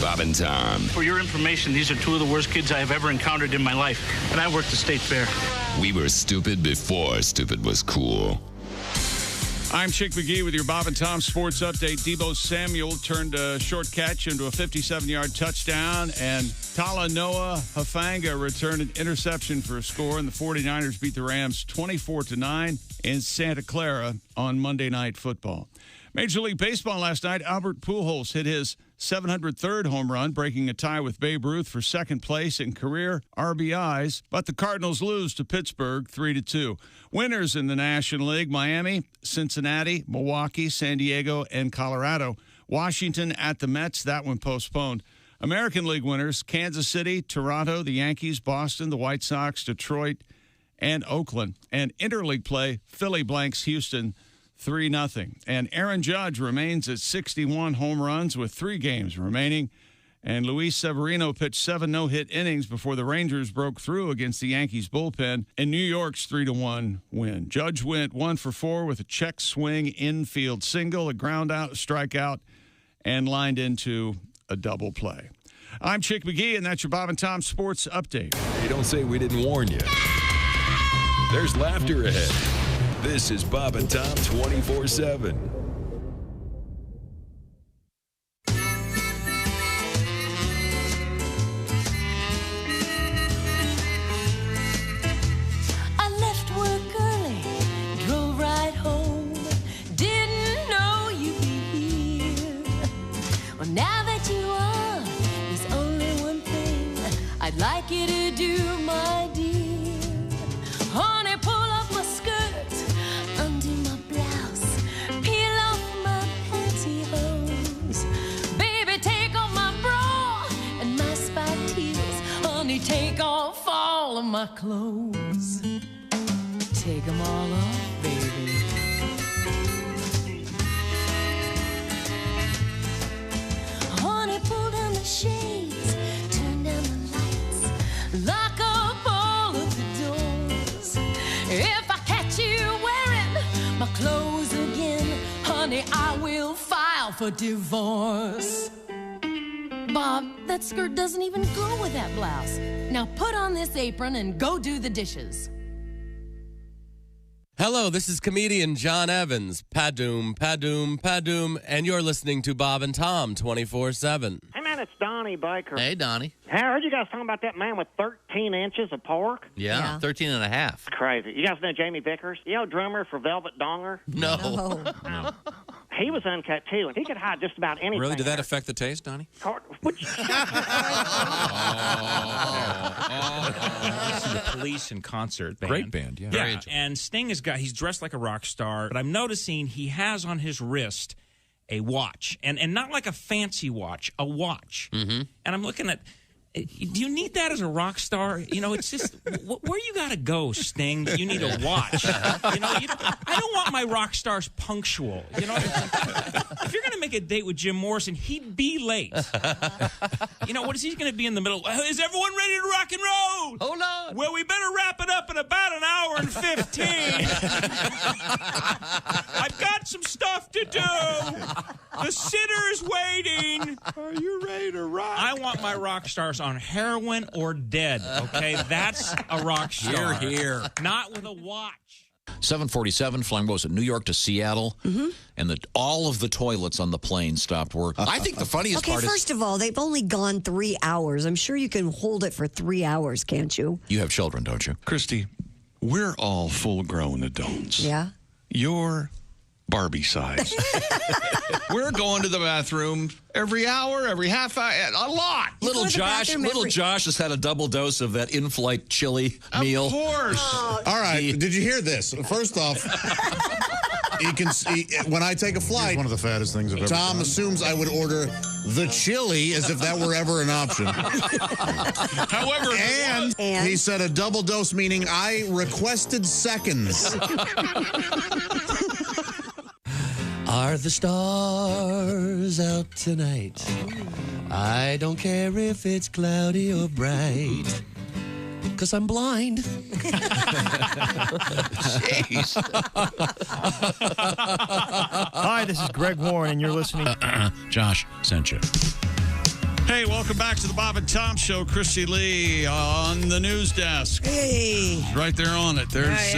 Bob and Tom. For your information, these are two of the worst kids I have ever encountered in my life, and I worked the state fair. We were stupid before stupid was cool. I'm Chick McGee with your Bob and Tom Sports Update. Deebo Samuel turned a short catch into a 57-yard touchdown, and Talanoa Hufanga returned an interception for a score, and the 49ers beat the Rams 24-9 in Santa Clara on Monday Night Football. Major League Baseball last night, Albert Pujols hit his 703rd home run, breaking a tie with Babe Ruth for second place in career RBIs, but the Cardinals lose to Pittsburgh 3-2. Winners in the National League, Miami, Cincinnati, Milwaukee, San Diego, and Colorado. Washington at the Mets, that one postponed. American League winners, Kansas City, Toronto, the Yankees, Boston, the White Sox, Detroit, and Oakland. And interleague play, Philly blanks Houston 3-0. And Aaron Judge remains at 61 home runs with 3 games remaining. And Luis Severino pitched 7 no-hit innings before the Rangers broke through against the Yankees bullpen in New York's 3-1 win. Judge went 1 for 4 with a check swing infield single, a ground out, a strikeout, and lined into a double play. I'm Chick McGee, and that's your Bob and Tom Sports Update. Hey, don't say we didn't warn you. There's laughter ahead. This is Bob and Tom 24/7. I left work early, drove right home. Didn't know you'd be here. Well, now that you are, there's only one thing I'd like you to do, my dear. Honey, pull up my skirt, undo my blouse, peel off my pantyhose. Baby, take off my bra and my spiked heels. Honey, take off all of my clothes. Take them all off, baby. Honey, pull down the shades, turn down the lights, lock up all of the doors. file for divorce. Bob, that skirt doesn't even go with that blouse. Now put on this apron and go do the dishes. Hello, this is comedian John Evans. Padoom, padoom, padoom, and you're listening to Bob and Tom 24/7. Hey, man, it's Donnie Baker. Hey, Donnie. Hey, I heard you guys talking about that man with 13 inches of pork. Yeah, 13 and a half. It's crazy. You guys know Jamie Vickers? You know, drummer for Velvet Donger? No. He was uncut, too, and he could hide just about anything. Really? Did that affect the taste, Donnie? The Police in concert band. Great band, yeah. Yeah, and Sting he's dressed like a rock star, but I'm noticing he has on his wrist a watch, and not like a fancy watch, a watch. Mm-hmm. And I'm looking at, do you need that as a rock star? You know, it's just, where you got to go, Sting, that you need a watch? You know, I don't want my rock stars punctual. You know, if you're going to make a date with Jim Morrison, he'd be late. You know, what is he going to be in the middle? Is everyone ready to rock and roll? Hold on. Well, we better wrap it up in about an hour and 15. I've got some stuff to do. The sitter is waiting. Are you ready to rock? I want my rock stars on heroin or dead, okay? That's a rock star. Here. Not with a watch. 747 flying was it New York to Seattle, and all of the toilets on the plane stopped working. I think the funniest part first of all, they've only gone 3 hours. I'm sure you can hold it for 3 hours, can't you? You have children, don't you? Christy, we're all full-grown adults. Yeah. You're Barbie size. We're going to the bathroom every hour, every half hour, a lot. Little Josh has had a double dose of that in-flight chili meal. Of course. All right. Did you hear this? First off, you can see when I take a flight. One of the fattest things I've ever Tom done. assumes I would order the chili as if that were ever an option. However, and he said a double dose, meaning I requested seconds. Are the stars out tonight? I don't care if it's cloudy or bright, 'cause I'm blind. Jeez. Hi, this is Greg Warren, and you're listening. Josh sent you. Hey, welcome back to the Bob and Tom Show. Christy Lee on the news desk. Hey. Right there on it. There's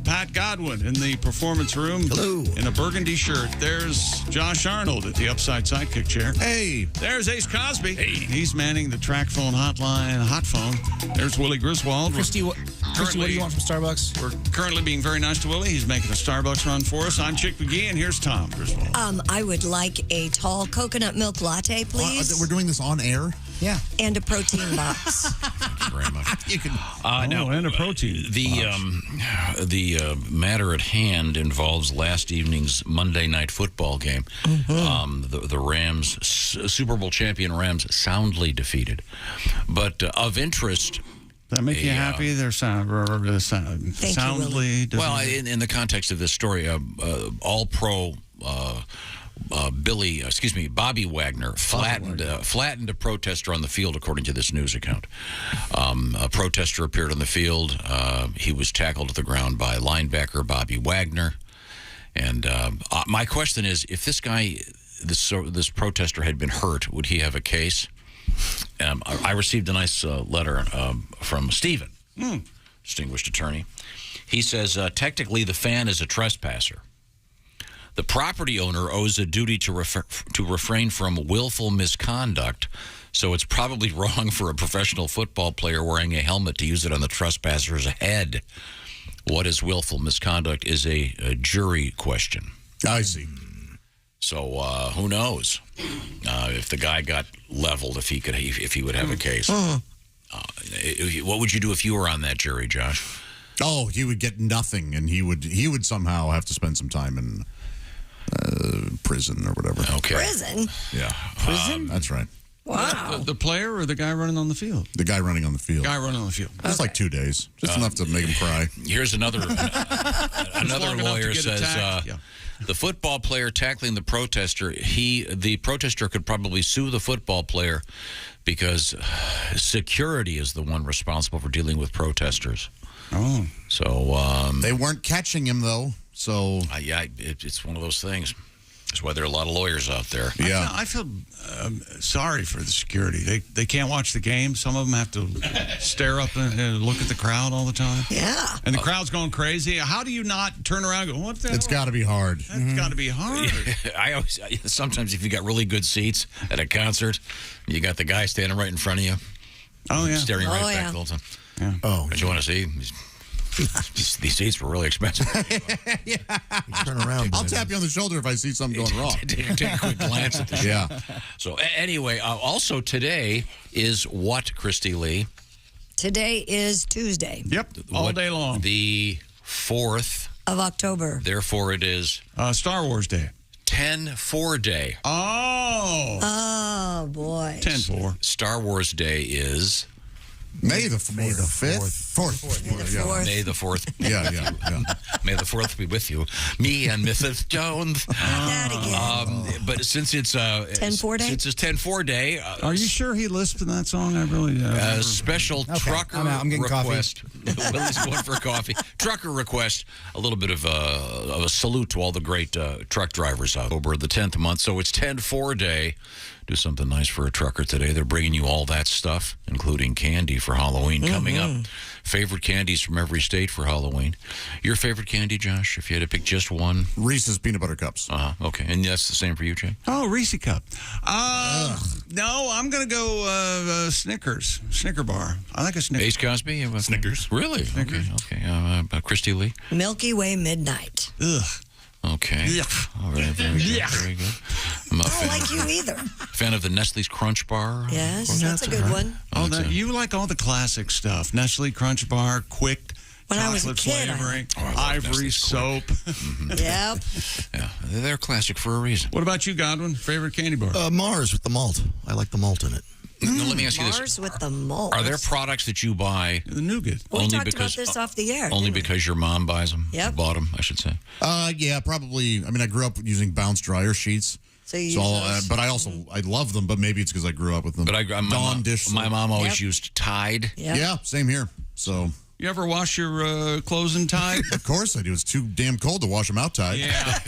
Pat Godwin in the performance room. Hello. In a burgundy shirt. There's Josh Arnold at the upside sidekick chair. Hey. There's Ace Cosby. Hey. He's manning the track phone hotline, hot phone. There's Willie Griswold. Christy, what do you want from Starbucks? We're currently being very nice to Willie. He's making a Starbucks run for us. I'm Chick McGee, and here's Tom Griswold. I would like a tall coconut milk latte, please. We're doing this on air? Yeah. And a protein box. Thank you very much. You can. And a protein. The matter at hand involves last evening's Monday night football game. The Rams, Super Bowl champion Rams, soundly defeated. But of interest. Does that make you happy? They're soundly defeated. Well, in the context of this story, All-Pro Bobby Wagner flattened a protester on the field, according to this news account. A protester appeared on the field. He was tackled to the ground by linebacker Bobby Wagner. And my question is, if this protester had been hurt, would he have a case? I received a nice letter from Stephen, distinguished attorney. He says, technically, the fan is a trespasser. The property owner owes a duty to refrain from willful misconduct, so it's probably wrong for a professional football player wearing a helmet to use it on the trespasser's head. What is willful misconduct is a jury question. I see. So who knows if the guy got leveled, if he would have a case. What would you do if you were on that jury, Josh? Oh, he would get nothing, and he would somehow have to spend some time in prison or whatever. Okay. Prison? Yeah. Prison? That's right. Wow. The player or the guy running on the field? The guy running on the field. Just like 2 days. Just enough to make him cry. Here's another lawyer says the football player tackling the protester, the protester could probably sue the football player because security is the one responsible for dealing with protesters. Oh. So they weren't catching him, though. So it's one of those things. That's why there are a lot of lawyers out there. Yeah. I feel sorry for the security. They can't watch the game. Some of them have to stare up and look at the crowd all the time. Yeah. And the crowd's going crazy. How do you not turn around and go, what the hell? It's got to be hard. That's got to be hard. I always sometimes if you got really good seats at a concert, you got the guy standing right in front of you. Oh, yeah. Staring right back the whole time. Yeah. Oh, what you want to see? These seats were really expensive. Turn around. I'll tap you on the shoulder if I see something going wrong. Take a quick glance at the show. Yeah. So anyway, also today is what, Christy Lee? Today is Tuesday Yep, all day long. The 4th of October. Therefore, it is Star Wars Day. 10-4 Day. Oh. Oh, boy. 10-4. Star Wars Day is May the 5th. May the 4th. May the 4th. Yeah. May the 4th be with you. Me and Mrs. Jones. But since it's 10-4 Day? Since it's 10-4 Day. Are you sure he lisped in that song? I really special trucker I'm out. I'm getting request. Willie's going for coffee. Trucker request. A little bit of a salute to all the great truck drivers out over the 10th month. So it's 10-4 Day. Do something nice for a trucker today. They're bringing you all that stuff, including candy for Halloween coming up. Favorite candies from every state for Halloween. Your favorite candy, Josh, if you had to pick just one? Reese's Peanut Butter Cups. Okay. And that's the same for you, Jay? Oh, Reese Cup. No, I'm going to go Snickers. Snicker bar. I like a Snickers. Ace Cosby? Snickers. Really? Snickers. Okay. Christy Lee? Milky Way Midnight. Ugh. Okay. Yeah. All right. Very good. I'm a I don't like you either. fan of the Nestle's Crunch Bar. Yes, that's a good one. Oh, you like all the classic stuff. Nestle Crunch Bar, Quick, When I was a chocolate kid, I flavoring, love Ivory Nestle's soap. Yep. Yeah, they're classic for a reason. What about you, Godwin? Favorite candy bar? Mars with the malt. I like the malt in it. Now, let me ask you this. Mars with the malt. Are there products that you buy The nougat. We talked about this off the air. only didn't we? because your mom buys them? Yep. Bought them, I should say. Yeah, probably. I mean, I grew up using bounce dryer sheets. So you use those? But I also I love them. But maybe it's because I grew up with them. But Dawn dish. my mom always Yep. used Tide. Yep. Yeah, same here. So You ever wash your clothes in Tide? of course I do. It's too damn cold to wash them out Tide. Yeah.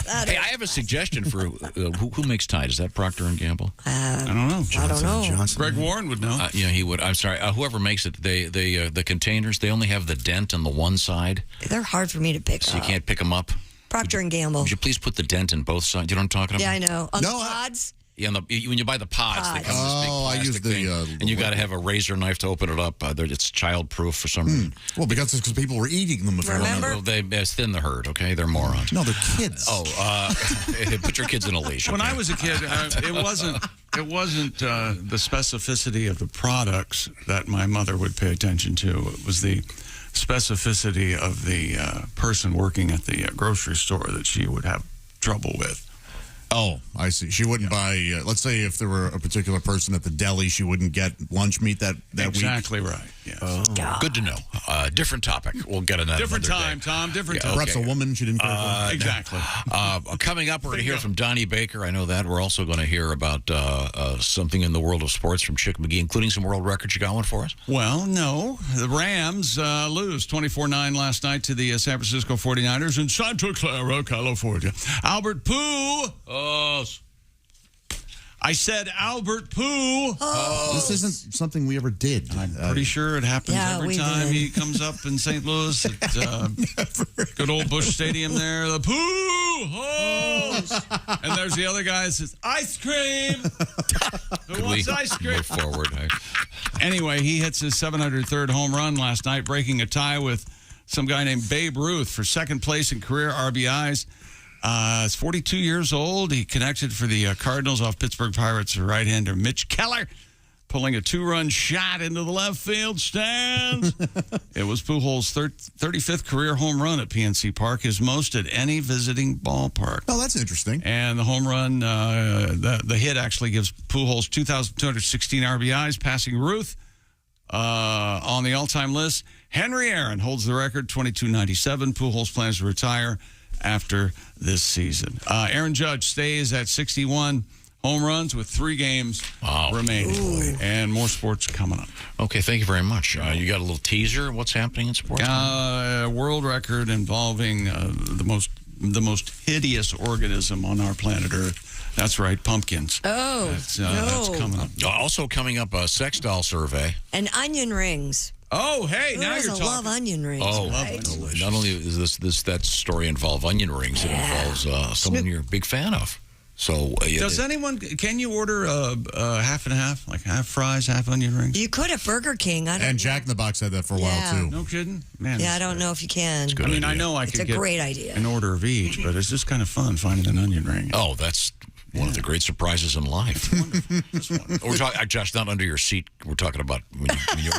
Hey, I have a suggestion for who makes Tide. Is that Procter & Gamble? I don't know. I don't know. Johnson. Greg Warren would know. Yeah, he would. I'm sorry. Whoever makes it, the containers, they only have the dent on the one side, They're hard for me to pick so you up. can't pick them up. Procter & Gamble. Would you please put the dent in both sides? You know what I'm talking about? Yeah, I know. On No, the pods? Yeah, when you buy the pods, they come in this big Oh, I plastic use the, thing, and you got to have a razor knife to open it up. It's child-proof for some reason. Well, because people were eating them. If I Remember? Well, it's thin the herd, okay? They're morons. No, they're kids. Oh, put your kids in a leash. When okay? I was a kid, it wasn't the specificity of the products that my mother would pay attention to. It was the specificity of the person working at the grocery store that she would have trouble with. Oh, I see. She wouldn't buy. Let's say if there were a particular person at the deli, she wouldn't get lunch meat that week. Exactly right. Yes. Good to know. Different topic. We'll get in that Different another time, day. Tom. Different Yeah, time. Perhaps a woman she didn't care for. Exactly. Coming up, we're going to hear from Donnie Baker. I know that. We're also going to hear about something in the world of sports from Chick McGee, including some world records. You got one for us? Well, no. The Rams lose 24-9 last night to the San Francisco 49ers in Santa Clara, California. Albert Pooh. I said Albert Poo. This isn't something we ever did. I'm pretty sure it happens every time he comes up in St. Louis at good old Busch Stadium there. The Pooh. And there's the other guy that says, ice cream. Who wants ice cream? Move forward. Anyway, he hits his 703rd home run last night, breaking a tie with some guy named Babe Ruth for second place in career RBIs. He's 42 years old. He connected for the Cardinals off Pittsburgh Pirates right-hander Mitch Keller, pulling a two-run shot into the left field stands. It was Pujols' 35th career home run at PNC Park, his most at any visiting ballpark. Oh, that's interesting. And the home run, the hit actually gives Pujols 2,216 RBIs, passing Ruth on the all-time list. Henry Aaron holds the record, 2,297. Pujols plans to retire after this season. Aaron Judge stays at 61 home runs with 3 games remaining. Ooh. And more sports coming up. Okay, thank you very much. You got a little teaser? What's happening in sports? World record involving the most the most hideous organism on our planet Earth. That's right, pumpkins. Oh, That's coming up. Also coming up, a sex doll survey. And onion rings. Oh, hey, Who now doesn't you're talking. love onion rings? Oh, right? not only is that story involve onion rings, it involves someone you're a big fan of. So, can you order half and half, like half fries, half onion rings? You could at Burger King. I don't And Jack in the Box had that for a while, too. No kidding? Man, Yeah, I don't know if you can. I mean, I know I It's could a get great idea. an order of each, but it's just kind of fun finding an onion ring. Oh, that's one of the great surprises in life. We're talking, Josh, not under your seat. We're talking about when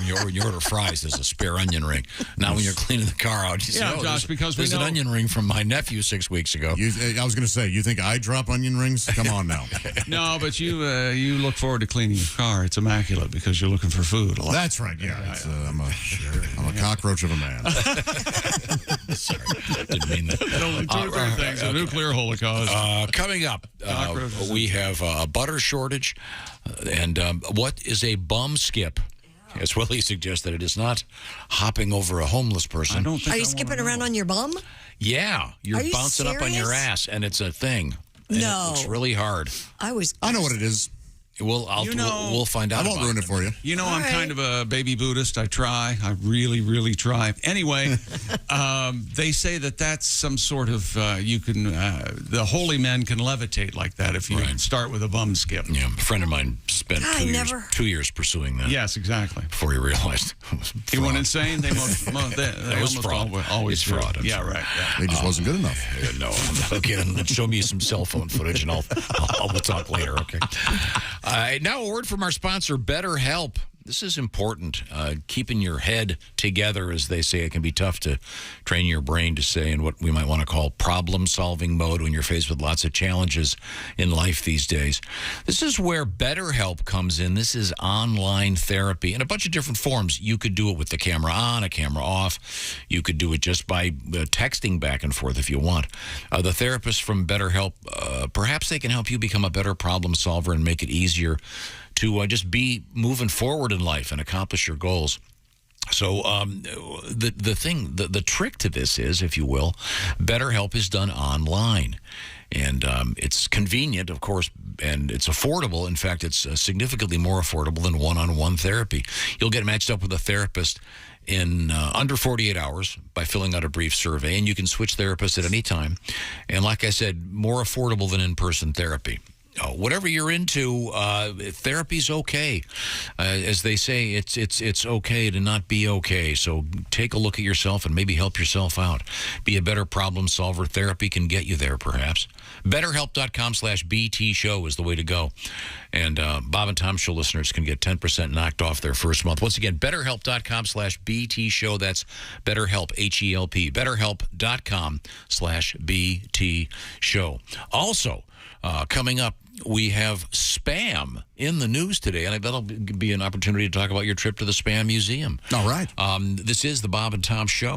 you order fries, there's a spare onion ring. Now, when you're cleaning the car out, you say, Josh, because we there's an know- onion ring from my nephew 6 weeks ago. I was going to say, you think I drop onion rings? Come on now. No, but you look forward to cleaning your car. It's immaculate because you're looking for food a lot. That's right, yeah. I'm a cockroach of a man. Sorry, didn't mean that. Only two or three things, a nuclear holocaust. Coming up, we have a butter shortage. And what is a bum skip? As Willie suggested, it is not hopping over a homeless person. I don't think Are you skipping around on your bum? Yeah, you're Are you bouncing up on your serious? ass, and it's a thing. And No. It's really hard. I know what it is. We'll find out. I won't ruin it for you. You know, I'm kind of a baby Buddhist. I try. I really, really try. Anyway, they say that's some sort of, the holy men can levitate like that if you start with a bum skip. Yeah, a friend of mine spent God, 2 years pursuing that. Yes, exactly. Before he realized it was He went fraud. insane. They was almost fraud. always It's fraud. I'm Yeah, sorry. right. Yeah. It just wasn't good enough. No, okay, then show me some cell phone footage, and we'll talk later. Okay. Now a word from our sponsor, BetterHelp. This is important. Keeping your head together, as they say, it can be tough to train your brain to stay in what we might want to call problem-solving mode when you're faced with lots of challenges in life these days. This is where BetterHelp comes in. This is online therapy in a bunch of different forms. You could do it with the camera on, a camera off. You could do it just by texting back and forth if you want. The therapists from BetterHelp, perhaps they can help you become a better problem solver and make it easier to just be moving forward in life and accomplish your goals. So the trick to this is, if you will, BetterHelp is done online. And it's convenient, of course, and it's affordable. In fact, it's significantly more affordable than one-on-one therapy. You'll get matched up with a therapist in under 48 hours by filling out a brief survey, and you can switch therapists at any time. And like I said, more affordable than in-person therapy. Whatever you're into, therapy's okay. As they say, it's okay to not be okay. So take a look at yourself and maybe help yourself out. Be a better problem solver. Therapy can get you there, perhaps. BetterHelp.com/BT Show is the way to go. And Bob and Tom Show listeners can get 10% knocked off their first month. Once again, BetterHelp.com/BT Show. That's BetterHelp, H-E-L-P. BetterHelp.com/BT Show. Also, coming up, we have spam in the news today, and that'll be an opportunity to talk about your trip to the Spam Museum. All right. This is the Bob and Tom Show.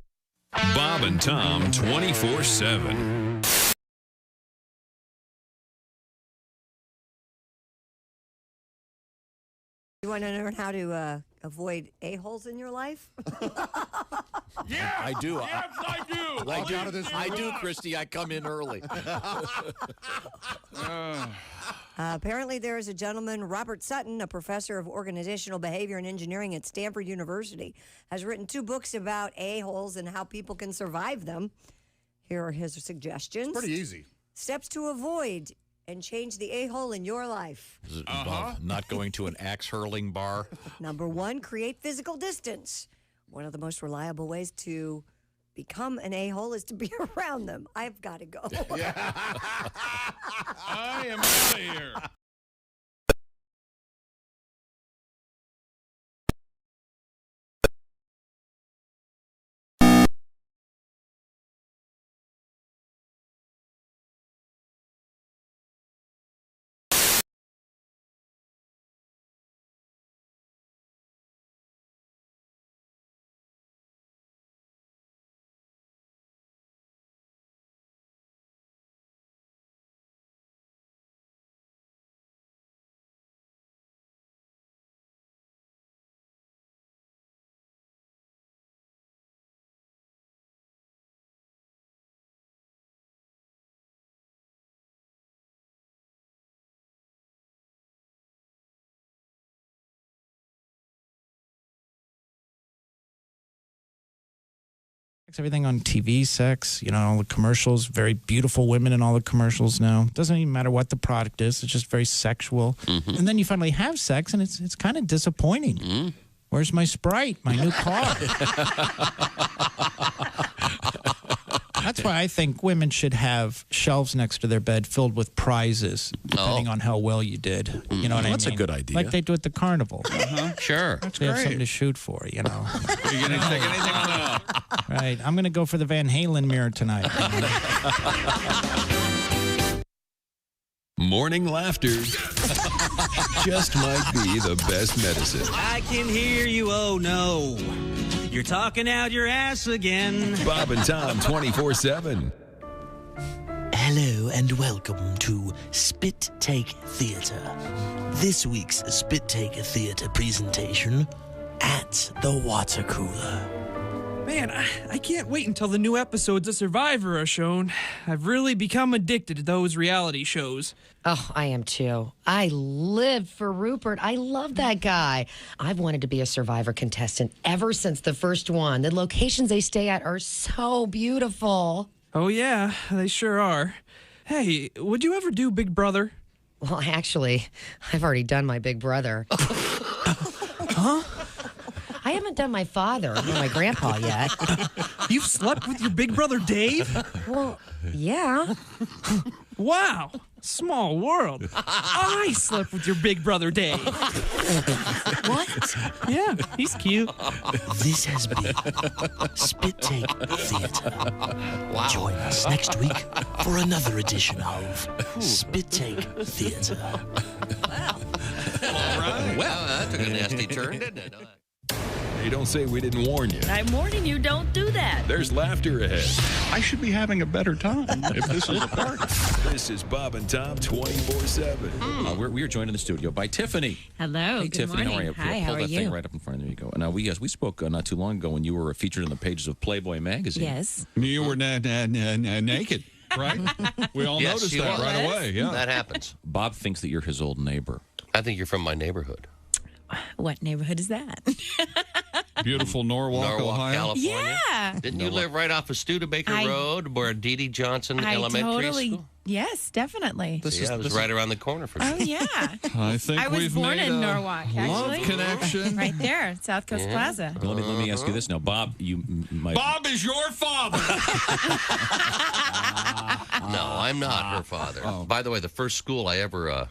Bob and Tom 24/7. You want to learn how to avoid a-holes in your life? Yeah, I do. Yes, I do. Walk out of this. I do, Christy. I come in early. Apparently, there is a gentleman, Robert Sutton, a professor of organizational behavior and engineering at Stanford University, has written 2 books about a-holes and how people can survive them. Here are his suggestions. Pretty easy. Steps to avoid and change the a-hole in your life. Does it involve not going to an axe hurling bar? Number 1, create physical distance. One of the most reliable ways to become an a-hole is to be around them. I've got to go. I am out of here. Everything on TV, sex, all the commercials, very beautiful women in all the commercials now. Doesn't even matter what the product is. It's just very sexual. And then you finally have sex, and it's kind of disappointing. Where's my Sprite, my new car? That's why I think women should have shelves next to their bed filled with prizes, depending on how well you did. You know what I mean? That's a good idea. Like they do at the carnival. Sure. They have something to shoot for, Are you going to take anything on that? Right. I'm going to go for the Van Halen mirror tonight. Morning laughter just might be the best medicine. I can hear you, oh no. You're talking out your ass again. Bob and Tom 24/7. Hello and welcome to Spit Take Theater. This week's Spit Take Theater presentation at the water cooler. Man, I can't wait until the new episodes of Survivor are shown. I've really become addicted to those reality shows. Oh, I am too. I live for Rupert. I love that guy. I've wanted to be a Survivor contestant ever since the first one. The locations they stay at are so beautiful. Oh, yeah, they sure are. Hey, would you ever do Big Brother? Well, actually, I've already done my Big Brother. Huh? I haven't done my father or my grandpa yet. You've slept with your big brother Dave? Well, yeah. Wow, small world. I slept with your big brother Dave. What? Yeah, he's cute. This has been Spit Take Theater. Wow. Join us next week for another edition of Spit Take Theater. All right. Well, that took a nasty turn, didn't it? Hey, don't say we didn't warn you. I'm warning you, don't do that. There's laughter ahead. I should be having a better time if this is a party. This is Bob and Tom 24/7. We are joined in the studio by Tiffany. Hello. Hey, good Tiffany, morning. how are you? Hi, how Pull are that you? thing right up in front of you. Go. Now, we spoke not too long ago when you were featured in the pages of Playboy magazine. Yes. You were naked, right? We all Yes, noticed you that are. right away. Yeah. That happens. Bob thinks that you're his old neighbor. I think you're from my neighborhood. What neighborhood is that? Beautiful Norwalk, Ohio. California. Yeah. Didn't you live right off of Studebaker Road where Dee Dee Johnson Elementary School? Yes, definitely. I was right around the corner from you. Oh, yeah. I think I was we've born made in a Norwalk, love actually. connection. Right there, South Coast Plaza. Let me ask you this now, Bob. You might. Bob is your father. No, I'm not her father. By the way, the first school I ever,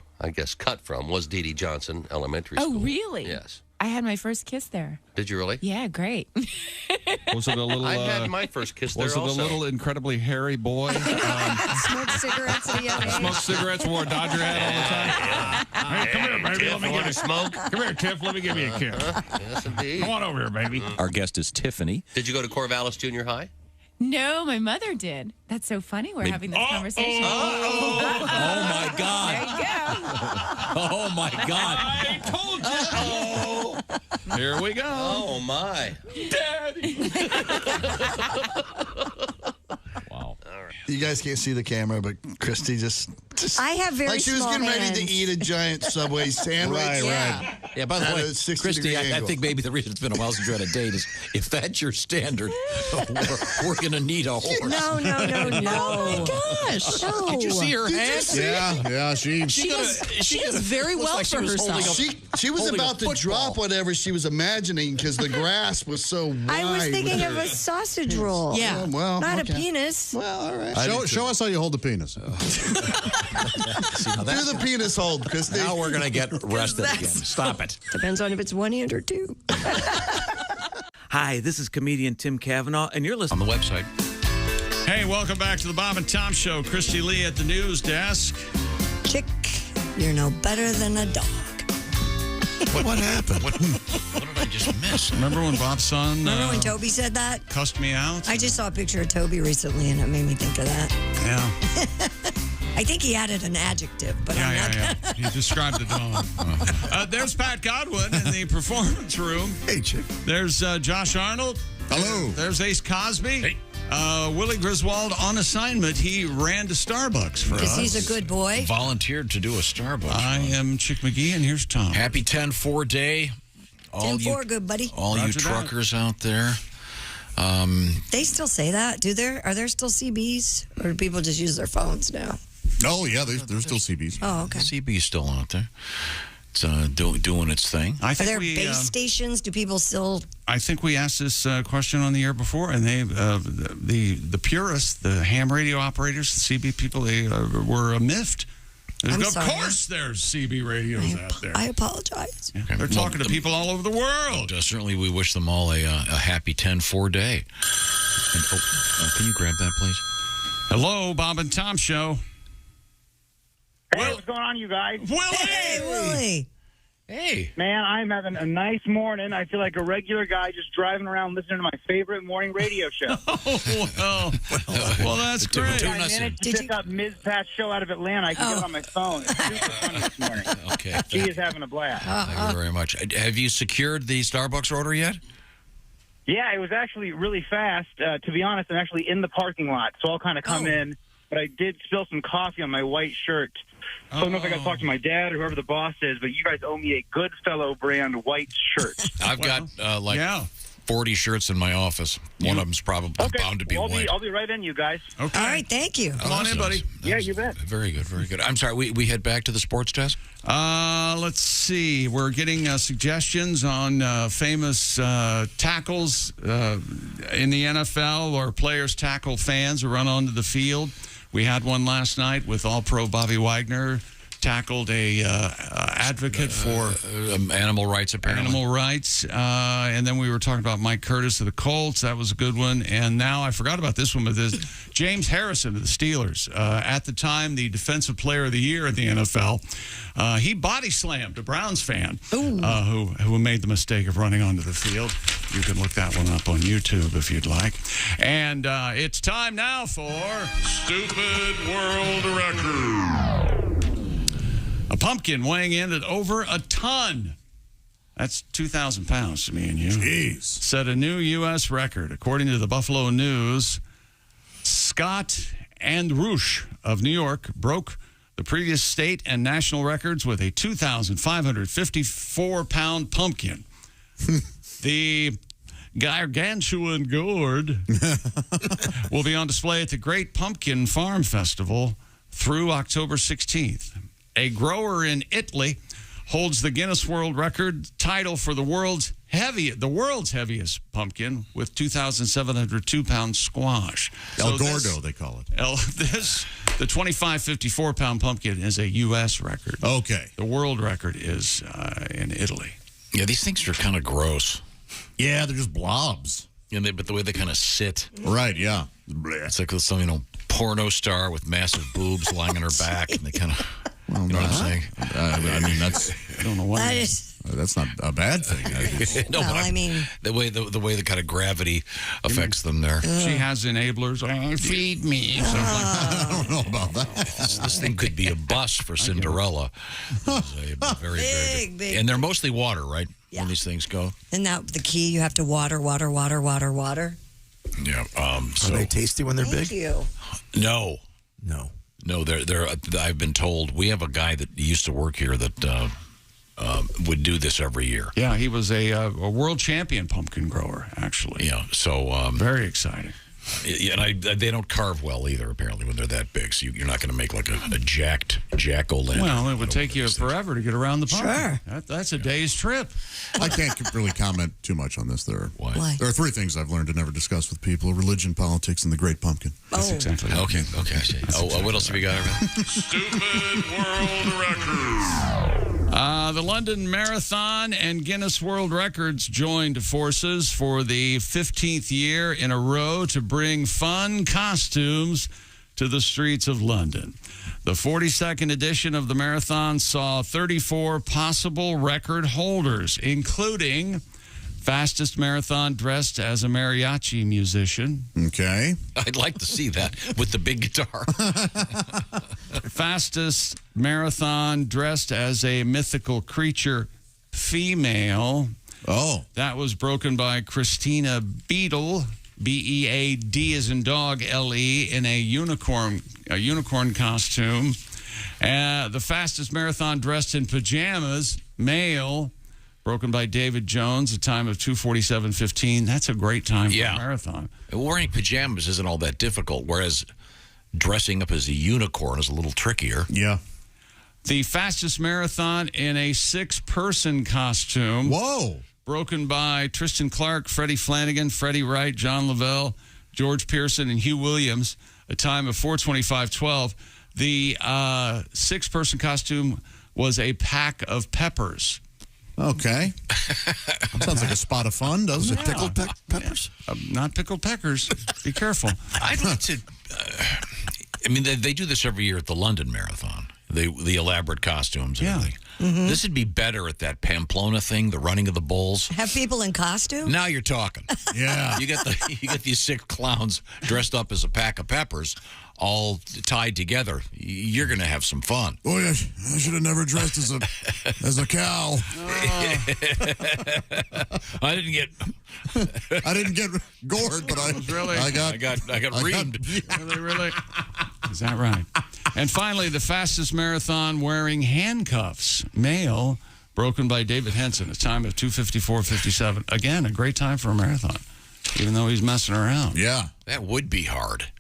cut from was Dee Dee Johnson Elementary School. Oh, really? Yes. I had my first kiss there. Did you really? Yeah, great. Was it a little? I had my first kiss there Was it also. a little incredibly hairy boy? Smoked cigarettes at a young age. Smoked cigarettes, wore a Dodger hat all the time. Hey, come here, baby. Tiff, Let me want give to you smoke? Come here, Tiff. Let me give you a kiss. Yes, indeed. Come on over here, baby. Our guest is Tiffany. Did you go to Corvallis Junior High? No, my mother did. That's so funny. We're having this conversation. Oh my God! There you go. Oh my God! I told you. Here we go. Oh my, Daddy. Wow. You guys can't see the camera, but Christy just I have very like she was small getting ready to hands. eat a giant Subway sandwich. Right. Yeah, by the At way, a 60 Christy, degree I angle. think maybe the reason it's been a while since you had a date is if that's your standard, we're going to need a horse. No. Oh my gosh. No. Did you see her hands? Yeah, she does very well for herself. She was about to drop whatever she was imagining because the grasp was so wide. I was thinking with of her- a sausage roll. Yeah. Well, Not okay. a penis. Well, all right. Show us how you hold the penis. Do the penis hold, Christy. Now we're going to get arrested again. Stop it. Depends on if it's one hand or two. Hi, this is comedian Tim Cavanaugh, and you're listening On the website. Hey, welcome back to the Bob and Tom Show. Christy Lee at the news desk. Chick, you're no better than a dog. What happened? What did I just miss? Remember when Bob's son Remember when Toby said that? cussed me out? I just saw a picture of Toby recently, and it made me think of that. Yeah. I think he added an adjective, but I'm not. Yeah. He described the dog. There's Pat Godwin in the performance room. Hey, chick. There's Josh Arnold. Hello. There's Ace Cosby. Hey. Willie Griswold on assignment. He ran to Starbucks for us. Because he's a good boy. Volunteered to do a Starbucks. I am Chick McGee, and here's Tom. Happy 10-4 day. 10-4, good buddy. All you Roger that. truckers out there. They still say that? Are there still CBs? Or do people just use their phones now? Oh, yeah, there's still CBs. Oh, okay. CB's still out there. It's doing its thing. Are there base stations? Do people still... I think we asked this question on the air before, and they, the purists, the ham radio operators, the CB people, they were miffed. I'm of sorry. course there's CB radios out there. I apologize. Yeah, they're talking to people all over the world. Certainly, we wish them all a happy 10-4 day. And, can you grab that, please? Hello, Bob and Tom Show. Hey, what's going on, you guys? Willie! Hey, Willie! Hey. Man, I'm having a nice morning. I feel like a regular guy just driving around listening to my favorite morning radio show. Well, that's great. I managed to pick up Ms. Pat's show out of Atlanta. I can get it on my phone. It's super funny this morning. Okay. She is having a blast. Thank you very much. Have you secured the Starbucks order yet? Yeah, it was actually really fast. To be honest, I'm actually in the parking lot, so I'll kind of come in. But I did spill some coffee on my white shirt. So I don't know if I got to talk to my dad or whoever the boss is, but you guys owe me a Goodfellow brand white shirt. I've got 40 shirts in my office. One of them's probably bound to be white. I'll be right in, you guys. Okay. All right, thank you. Come on in, buddy. Yeah, you bet. Very good, very good. I'm sorry, we head back to the sports desk? Let's see. We're getting suggestions on famous tackles in the NFL or players tackle fans who run onto the field. We had one last night with All-Pro Bobby Wagner, tackled a advocate for animal rights, apparently. Animal rights. And then we were talking about Mike Curtis of the Colts. That was a good one. And now I forgot about this one, but this James Harrison of the Steelers. At the time, the Defensive Player of the Year in the NFL. He body slammed a Browns fan who made the mistake of running onto the field. You can look that one up on YouTube if you'd like. And it's time now for Stupid World Record. A pumpkin weighing in at over a ton. That's 2,000 pounds to me and you. Jeez. Set a new U.S. record. According to the Buffalo News, Scott Andrush of New York broke the previous state and national records with a 2,554-pound pumpkin. The gargantuan gourd will be on display at the Great Pumpkin Farm Festival through October 16th. A grower in Italy holds the Guinness World Record title for the world's heaviest pumpkin with 2,702-pound squash. El Gordo, they call it. The 2,554-pound pumpkin is a U.S. record. Okay. The world record is in Italy. Yeah, these things are kind of gross. Yeah, they're just blobs. But the way they kind of sit. Right, yeah. It's like some, porno star with massive boobs lying on her back, and they kind of... Well, you know what I'm saying? I mean, that's... I don't know why. That's not a bad thing. No, well, but I mean... The way the kind of gravity affects them there. She has enablers. Feed me. I don't know about that. This thing could be a bust for Cinderella. Very, very big. And they're mostly water, right? Yeah. When these things go. Isn't that the key? You have to water. Yeah. Are they tasty when they're Thank big? you. No. No, they're. I've been told we have a guy that used to work here that would do this every year. Yeah, he was a world champion pumpkin grower, actually. Yeah, so very exciting. Yeah, and they don't carve well either. Apparently, when they're that big, so you're not going to make like a jacked jack-o'-lantern. Well, it would take you forever to get around the pumpkin. Sure. That's a day's trip. I can't really comment too much on this. Why? There are three things I've learned to never discuss with people: religion, politics, and the Great Pumpkin. That's exactly it. Okay. I see. What else have you got, Irvin? Stupid World Records. The London Marathon and Guinness World Records joined forces for the 15th year in a row to bring fun costumes to the streets of London. The 42nd edition of the marathon saw 34 possible record holders, including fastest marathon dressed as a mariachi musician. Okay. I'd like to see that with the big guitar. Fastest marathon dressed as a mythical creature female. Oh. That was broken by Christina Beadle, B-E-A-D as in dog, L-E, in a unicorn costume. The fastest marathon dressed in pajamas, male, broken by David Jones, a time of 2:47:15. That's a great time for a marathon. Wearing pajamas isn't all that difficult, whereas dressing up as a unicorn is a little trickier. Yeah. The fastest marathon in a 6-person costume. Whoa. Broken by Tristan Clark, Freddie Flanagan, Freddie Wright, John Lavelle, George Pearson, and Hugh Williams, a time of 4:25:12. The 6-person costume was a pack of peppers. Okay. Sounds like a spot of fun, doesn't it? Pickled peppers? Not pickled peckers. Be careful. I'd like to. I mean, they do this every year at the London Marathon. The elaborate costumes and everything. Mhm. This would be better at that Pamplona thing, the running of the bulls. Have people in costume? Now you're talking. Yeah. You get these 6 clowns dressed up as a pack of peppers, all tied together. You're going to have some fun. Boy, I should have never dressed as a cow. I didn't get gored, but I got reamed. Really? Is that right? And finally, the fastest marathon wearing handcuffs, male, broken by David Henson, a time of 2:54:57. Again, a great time for a marathon, even though he's messing around. Yeah. That would be hard.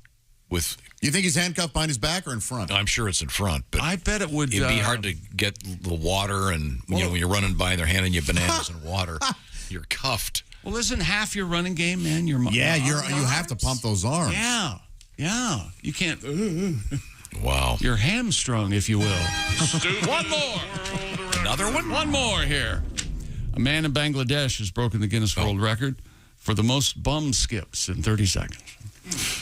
You think he's handcuffed behind his back or in front? I'm sure it's in front, but I bet it would. It'd be hard to get the water, and when you're running by, they're handing you bananas and water. You're cuffed. Well, isn't half your running game, man? You have to pump those arms. Yeah. You can't. Wow. You're hamstrung, if you will. One more. Another one? One more here. A man in Bangladesh has broken the Guinness World Record for the most bum skips in 30 seconds.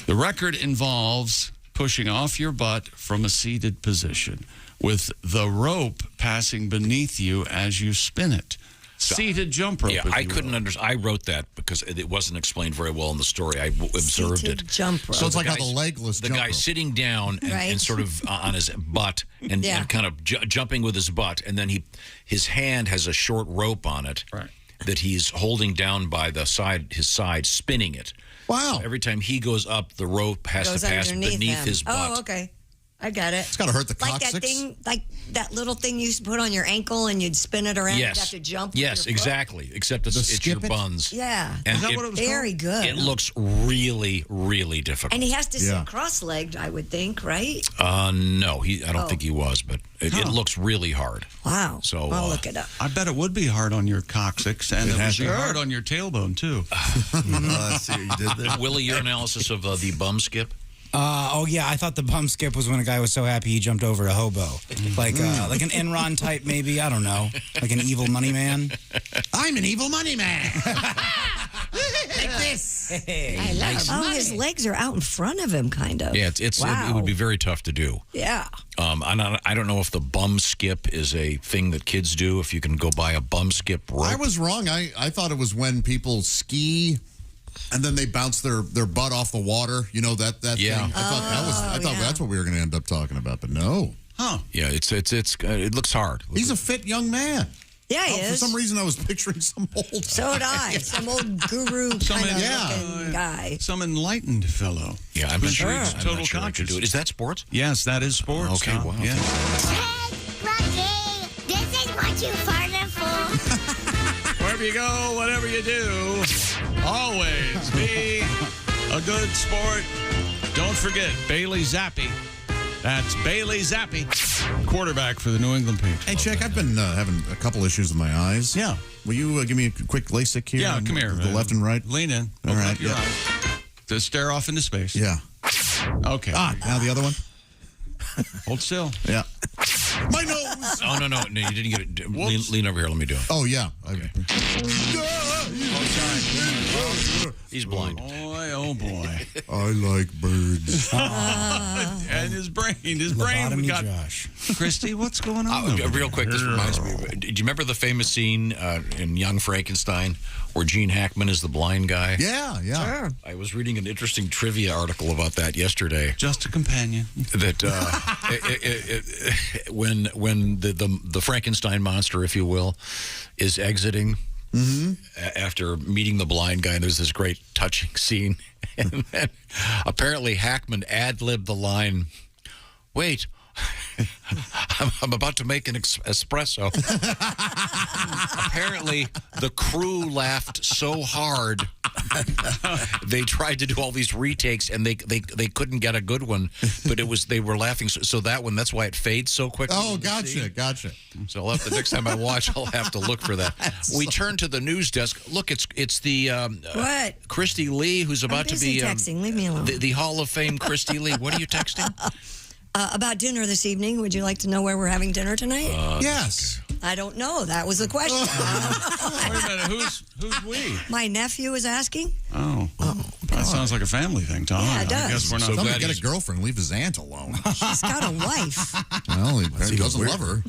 The record involves pushing off your butt from a seated position with the rope passing beneath you as you spin it. Seated jump rope. Yeah, I couldn't understand. I wrote that because it wasn't explained very well in the story. I observed Seated it. jump rope. So it's like the legless The jump guy rope. sitting down and sort of on his butt and kind of jumping with his butt, and then his hand has a short rope on it that he's holding down by his side, spinning it. Wow. So every time he goes up, the rope has to pass beneath his butt. Oh, okay. I got it. It's got to hurt the like coccyx. that thing, like that little thing you used to put on your ankle and you'd spin it around. Yes. You'd have to jump. with Yes, your foot. exactly. Except it's your buns. Yeah. And Is that what it was Very good. It looks really, really difficult. And he has to sit cross-legged, I would think, right? No, I don't think he was, but it looks really hard. Wow. So I'll look it up. I bet it would be hard on your coccyx, and it would be hard on your tailbone, too. I see what you did there. Willie, your analysis of the bum skip? I thought the bum skip was when a guy was so happy he jumped over a hobo. Like an Enron type, maybe. I don't know. Like an evil money man. I'm an evil money man. Like this. I love it. Oh, his legs are out in front of him, kind of. Yeah, wow. it would be very tough to do. Yeah. I don't know if the bum skip is a thing that kids do, if you can go buy a bum skip rope. I was wrong. I thought it was when people ski and then they bounce their butt off the water. You know, that thing. I thought that's what we were going to end up talking about, but no. Huh. Yeah, it looks hard. He's a fit young man. Yeah, he is. For some reason, I was picturing some old. So did I. Some old guru kind of looking guy. Some enlightened fellow. Yeah, I'm not sure. Who's I'm total not sure I could do it. Is that sports? Yes, that is sports. Okay, Tom. wow. Yeah. Lucky, this is what you farted for. Wherever you go, whatever you do, always be a good sport. Don't forget Bailey Zappi. That's Bailey Zappi, quarterback for the New England Patriots. Hey, Chick, I've been having a couple issues with my eyes. Yeah. Will you give me a quick LASIK here? Yeah, come here. The left and right? Lean in. All Open right. up your eyes. To stare off into space. Yeah. Okay. Now the other one? Hold still. Yeah. My nose! Oh, no, you didn't get it. Lean over here. Let me do it. Oh, yeah. Okay. He's blind. Boy, oh boy. I like birds. And his brain. We got Josh. Christy, what's going on? Real quick, this reminds me. Do you remember the famous scene in Young Frankenstein where Gene Hackman is the blind guy? Yeah. Sure. I was reading an interesting trivia article about that yesterday. Just a companion. That when the Frankenstein monster, if you will, is exiting after meeting the blind guy, and there's this great touching scene, and then apparently Hackman ad-libbed the line, "Wait, I'm about to make an espresso. Apparently, the crew laughed so hard. They tried to do all these retakes, and they couldn't get a good one. But they were laughing. So that one, that's why it fades so quickly. Oh, gotcha. So the next time I watch, I'll have to look for that. We turn to the news desk. Look, it's the what? Christy Lee, who's about to be texting. Leave me alone. The Hall of Fame Christy Lee. What are you texting? About dinner this evening. Would you like to know where we're having dinner tonight? Yes. I don't know. That was the question. Wait a minute. Who's we? My nephew is asking. Oh. That sounds like a family thing, Tom. Yeah, it I does. guess we're not. Somebody get a girlfriend. Leave his aunt alone. She's got a wife. Well, he doesn't love her.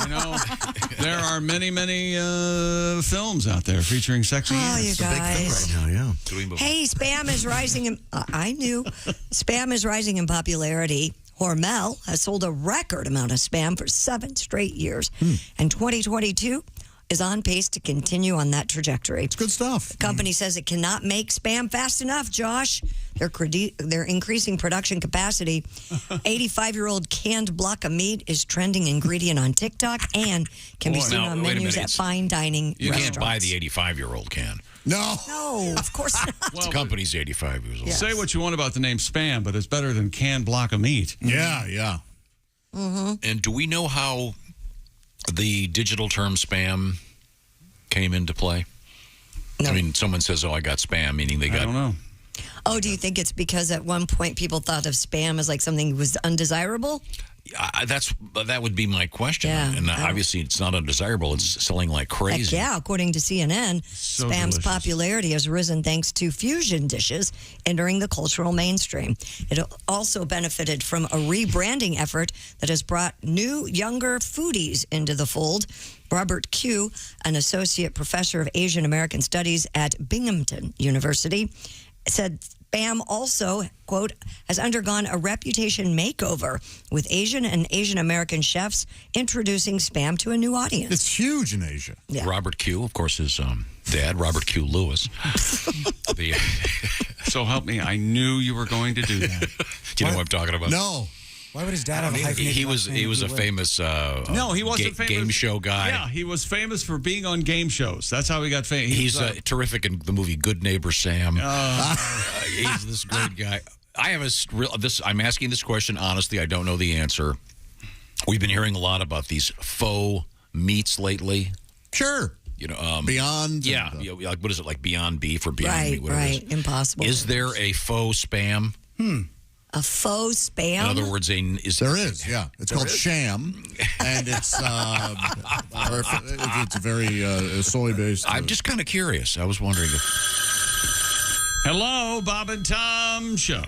You know, there are many films out there featuring sexy Oh, aunts. you guys. Right now, yeah. Hey, spam is rising in. I knew. Spam is rising in popularity. Hormel has sold a record amount of spam for 7 straight years, and 2022 is on pace to continue on that trajectory. It's good stuff. The company says it cannot make spam fast enough, Josh. They're increasing production capacity. 85-year-old canned block of meat is trending ingredient on TikTok and can be seen on menus at fine dining You restaurants. can't buy the 85-year-old can. No, of course not. The company's 85 years old. Say what you want about the name spam, but it's better than canned block of meat. Yeah. And do we know how the digital term spam came into play? No. I mean, someone says, "Oh, I got spam," meaning they got. I don't know. Oh, do you think it's because at one point people thought of spam as like something that was undesirable? That would be my question. Yeah, and obviously, it's not undesirable. It's selling like Heck crazy. yeah, according to CNN, So spam's delicious. popularity has risen thanks to fusion dishes entering the cultural mainstream. It also benefited from a rebranding effort that has brought new, younger foodies into the fold. Robert Q, an associate professor of Asian American Studies at Binghamton University, said spam also, quote, has undergone a reputation makeover with Asian and Asian American chefs introducing spam to a new audience. It's huge in Asia. Yeah. Robert Q, of course, his dad, Robert Q. Lewis. So help me, I knew you were going to do that. Do you know what I'm talking about? No. Why would his dad have a hyphenated He was a famous No, he wasn't famous. game show guy. Yeah, he was famous for being on game shows. That's how he got famous. He's terrific in the movie Good Neighbor Sam. He's this great guy. I have I'm asking this question honestly. I don't know the answer. We've been hearing a lot about these faux meats lately. Sure. You know, Beyond. Yeah, like what is it, like Beyond Beef or Beyond Meat? Whatever it is. Impossible. Is there a faux spam? A faux spam? In other words, there is, yeah. It's called sham, and it's very soy-based. I'm just kind of curious. I was wondering if... Hello, Bob and Tom Show.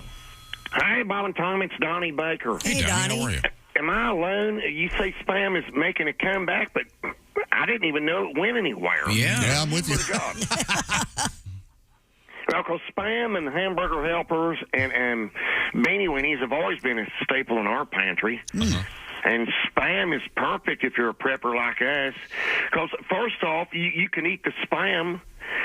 Hey, Bob and Tom, it's Donnie Baker. Hey, Donnie. How are you? Am I alone? You say spam is making a comeback, but I didn't even know it went anywhere. Yeah, I'm with you. Well, because Spam and Hamburger Helpers and Beanie Weenies have always been a staple in our pantry. And Spam is perfect if you're a prepper like us. Because first off, you can eat the Spam,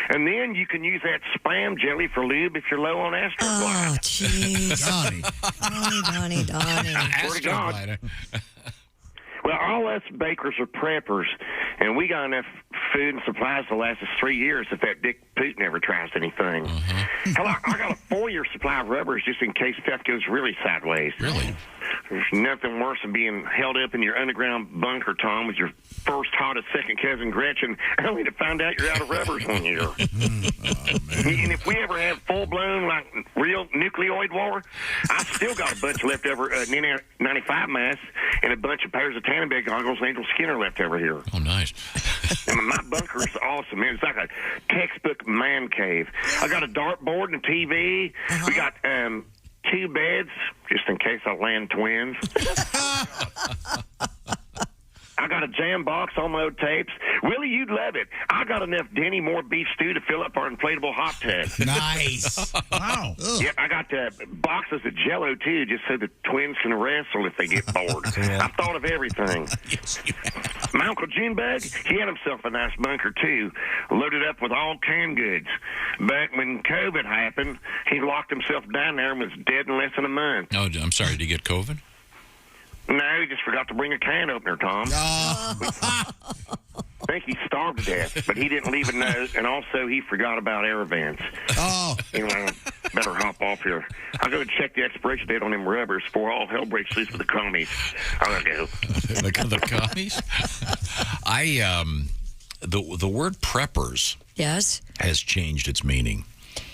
and then you can use that Spam jelly for lube if you're low on astroglide. Oh, jeez. Donnie. Swear to God. Well, all us bakers are preppers, and we got enough food and supplies to last us 3 years if that Dick Putin ever tries anything. Hell, I got a 4-year supply of rubbers just in case stuff goes really sideways. Really? There's nothing worse than being held up in your underground bunker, Tom, with your first hottest second cousin Gretchen, only to find out you're out of rubbers 1 year. And if we ever have full-blown, like, real nucleoid war, I've still got a bunch left over N95 masks and a bunch of pairs of Tannenberg goggles and Angel Skinner left over here. Oh, nice. I mean, my bunker's awesome, man. It's like a textbook man cave. I got a dartboard and a TV. We got 2 beds, just in case I land twins. I got a jam box on my old tapes. Willie, you'd love it. I got enough Denny Moore beef stew to fill up our inflatable hot tub. Nice. Wow. Yeah, I got boxes of Jell-O, too, just so the twins can wrestle if they get bored. I've thought of everything. My Uncle Junebug, he had himself a nice bunker, too, loaded up with all canned goods. But when COVID happened, he locked himself down there and was dead in less than a month. Oh, I'm sorry. Did you get COVID? No, he just forgot to bring a can opener, Tom. I think he starved to death, but he didn't leave a note, and also he forgot about air vents. Oh. Anyway, better hop off here. I'll go check the expiration date on them rubbers before all hell breaks loose with the commies. I'll go. The commies? The word preppers Yes. has changed its meaning.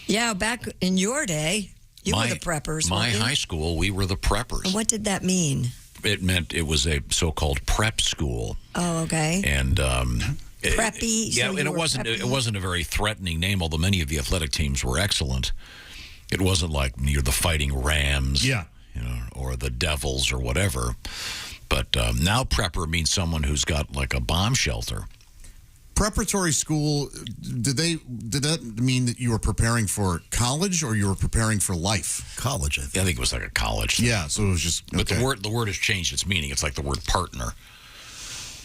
Yeah, back in your day, you were the preppers. My weren't you? high school, we were the preppers. And what did that mean? It meant it was a so-called prep school. Oh, okay. And Preppy. Yeah, so and you it were wasn't preppy. it wasn't a very threatening name, although many of the athletic teams were excellent. It wasn't like you're the Fighting Rams, or the Devils or whatever. But now prepper means someone who's got like a bomb shelter. Preparatory school, did that mean that you were preparing for college or you were preparing for life? College, I think. I think it was like a college thing. Yeah, so it was just. But the word has changed its meaning. It's like the word partner,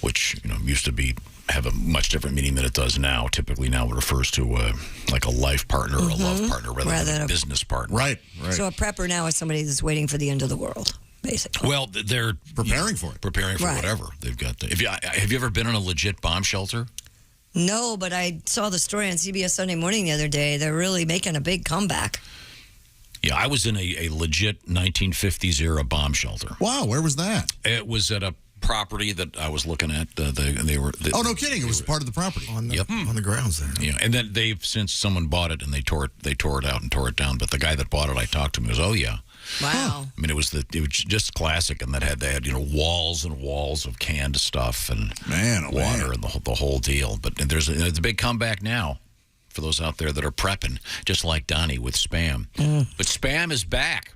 which used to have a much different meaning than it does now. Typically now it refers to like a life partner or a love partner rather than a business partner. Right. So a prepper now is somebody that's waiting for the end of the world, basically. Well, they're preparing for it. Preparing for Right. whatever they've got. Have you ever been in a legit bomb shelter? No, but I saw the story on CBS Sunday Morning the other day. They're really making a big comeback. Yeah, I was in a legit 1950s era bomb shelter. Wow, where was that? It was at a property that I was looking at. No kidding! It was part of the property on the grounds there. Yeah, and then they've since someone bought it and they tore it out and tore it down. But the guy that bought it, I talked to him. He goes, "Oh yeah." Wow. I mean, it was just classic, and they had walls and walls of canned stuff and water and the whole deal. But there's a big comeback now for those out there that are prepping, just like Donnie with Spam. But Spam is back,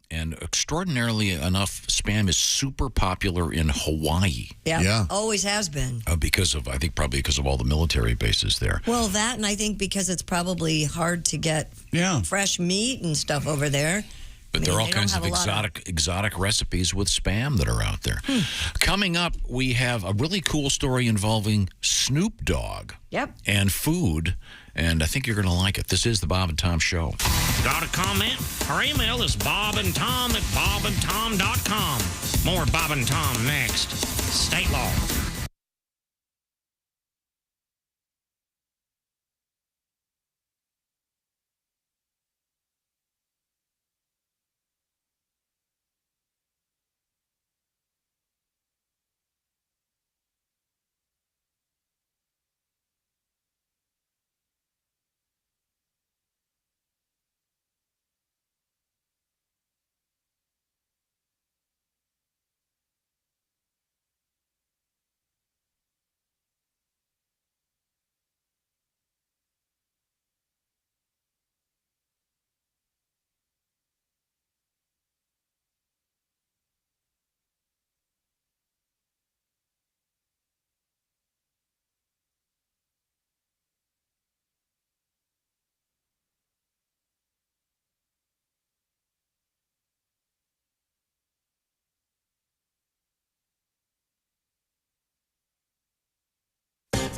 and extraordinarily enough, Spam is super popular in Hawaii. Yeah. Always has been. I think probably because of all the military bases there. Well, that, and I think because it's probably hard to get fresh meat and stuff over there. But there are all kinds of exotic recipes with Spam that are out there. Coming up, we have a really cool story involving Snoop Dogg and food, and I think you're going to like it. This is the Bob and Tom Show. Got a comment? Or email us bobandtom at bobandtom.com. More Bob and Tom next. State law.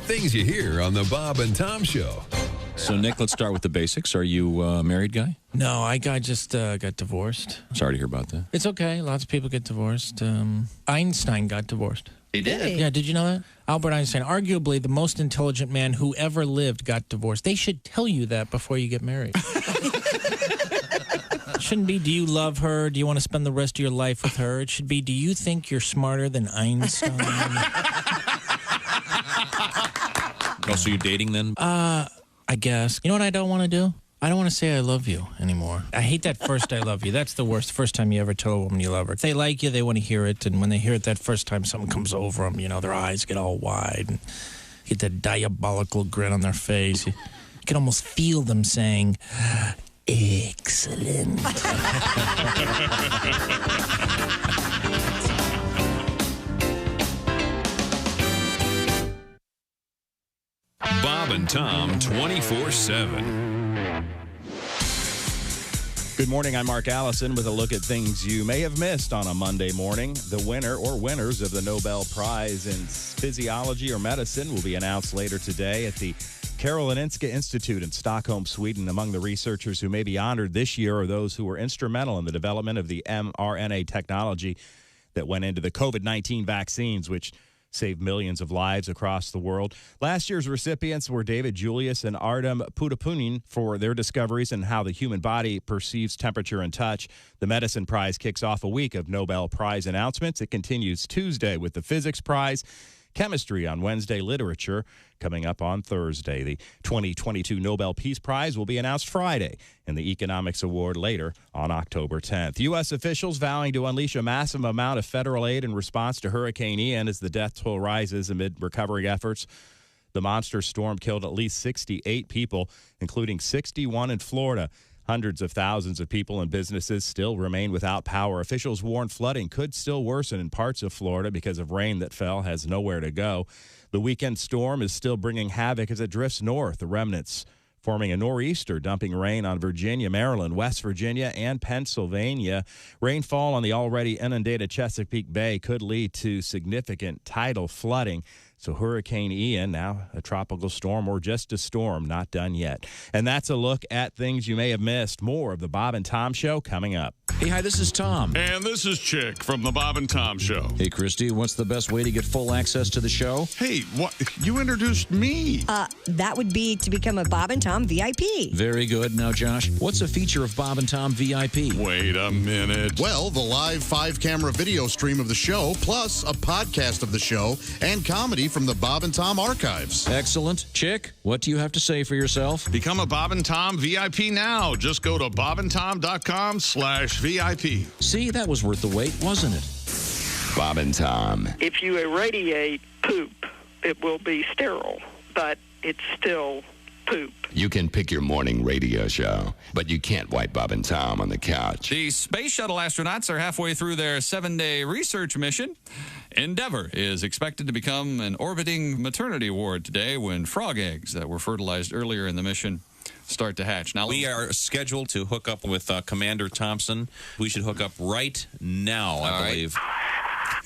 Things you hear on the Bob and Tom Show. So, Nick, let's start with the basics. Are you a married guy? No, I just got divorced. Sorry to hear about that. It's okay. Lots of people get divorced. Einstein got divorced. He did? Yeah, did you know that? Albert Einstein, arguably the most intelligent man who ever lived, got divorced. They should tell you that before you get married. It shouldn't be, do you love her? Do you want to spend the rest of your life with her? It should be, do you think you're smarter than Einstein? Oh, so you're dating then? I guess. You know what I don't want to do? I don't want to say I love you anymore. I hate that first I love you. That's the worst. First time you ever tell a woman you love her. If they like you, they want to hear it. And when they hear it that first time, something comes over them. Their eyes get all wide and get that diabolical grin on their face. You can almost feel them saying, excellent. Bob and Tom 24/7. Good morning, I'm Mark Allison with a look at things you may have missed on a Monday morning. The winner or winners of the Nobel Prize in Physiology or Medicine will be announced later today at the Karolinska Institute in Stockholm, Sweden. Among the researchers who may be honored this year are those who were instrumental in the development of the mRNA technology that went into the COVID-19 vaccines, which saved millions of lives across the world. Last year's recipients were David Julius and Artem Pudapunin for their discoveries in how the human body perceives temperature and touch. The Medicine Prize kicks off a week of Nobel Prize announcements. It continues Tuesday with the Physics Prize, Chemistry on Wednesday, Literature coming up on Thursday. The 2022 Nobel Peace Prize will be announced Friday, and the Economics Award later on October 10th. U.S. officials vowing to unleash a massive amount of federal aid in response to Hurricane Ian as the death toll rises amid recovery efforts. The monster storm killed at least 68 people, including 61 in Florida. Hundreds of thousands of people and businesses still remain without power. Officials warn flooding could still worsen in parts of Florida because of rain that fell has nowhere to go. The weekend storm is still bringing havoc as it drifts north. The remnants forming a nor'easter, dumping rain on Virginia, Maryland, West Virginia, and Pennsylvania. Rainfall on the already inundated Chesapeake Bay could lead to significant tidal flooding. So Hurricane Ian, now a tropical storm or just a storm, not done yet. And that's a look at things you may have missed. More of the Bob and Tom Show coming up. Hey, hi, this is Tom. And this is Chick from the Bob and Tom Show. Hey, Christy, what's the best way to get full access to the show? Hey, what? You introduced me. That would be to become a Bob and Tom VIP. Very good. Now, Josh, what's a feature of Bob and Tom VIP? Wait a minute. Well, the live 5-camera video stream of the show, plus a podcast of the show and comedy from the Bob and Tom archives. Excellent. Chick, what do you have to say for yourself? Become a Bob and Tom VIP now. Just go to bobandtom.com/VIP. See, that was worth the wait, wasn't it? Bob and Tom. If you irradiate poop, it will be sterile, but it's still poop. You can pick your morning radio show, but you can't wipe Bob and Tom on the couch. The Space Shuttle astronauts are halfway through their 7-day research mission. Endeavour is expected to become an orbiting maternity ward today when frog eggs that were fertilized earlier in the mission start to hatch. Now, we are scheduled to hook up with Commander Thompson. We should hook up right now, I believe.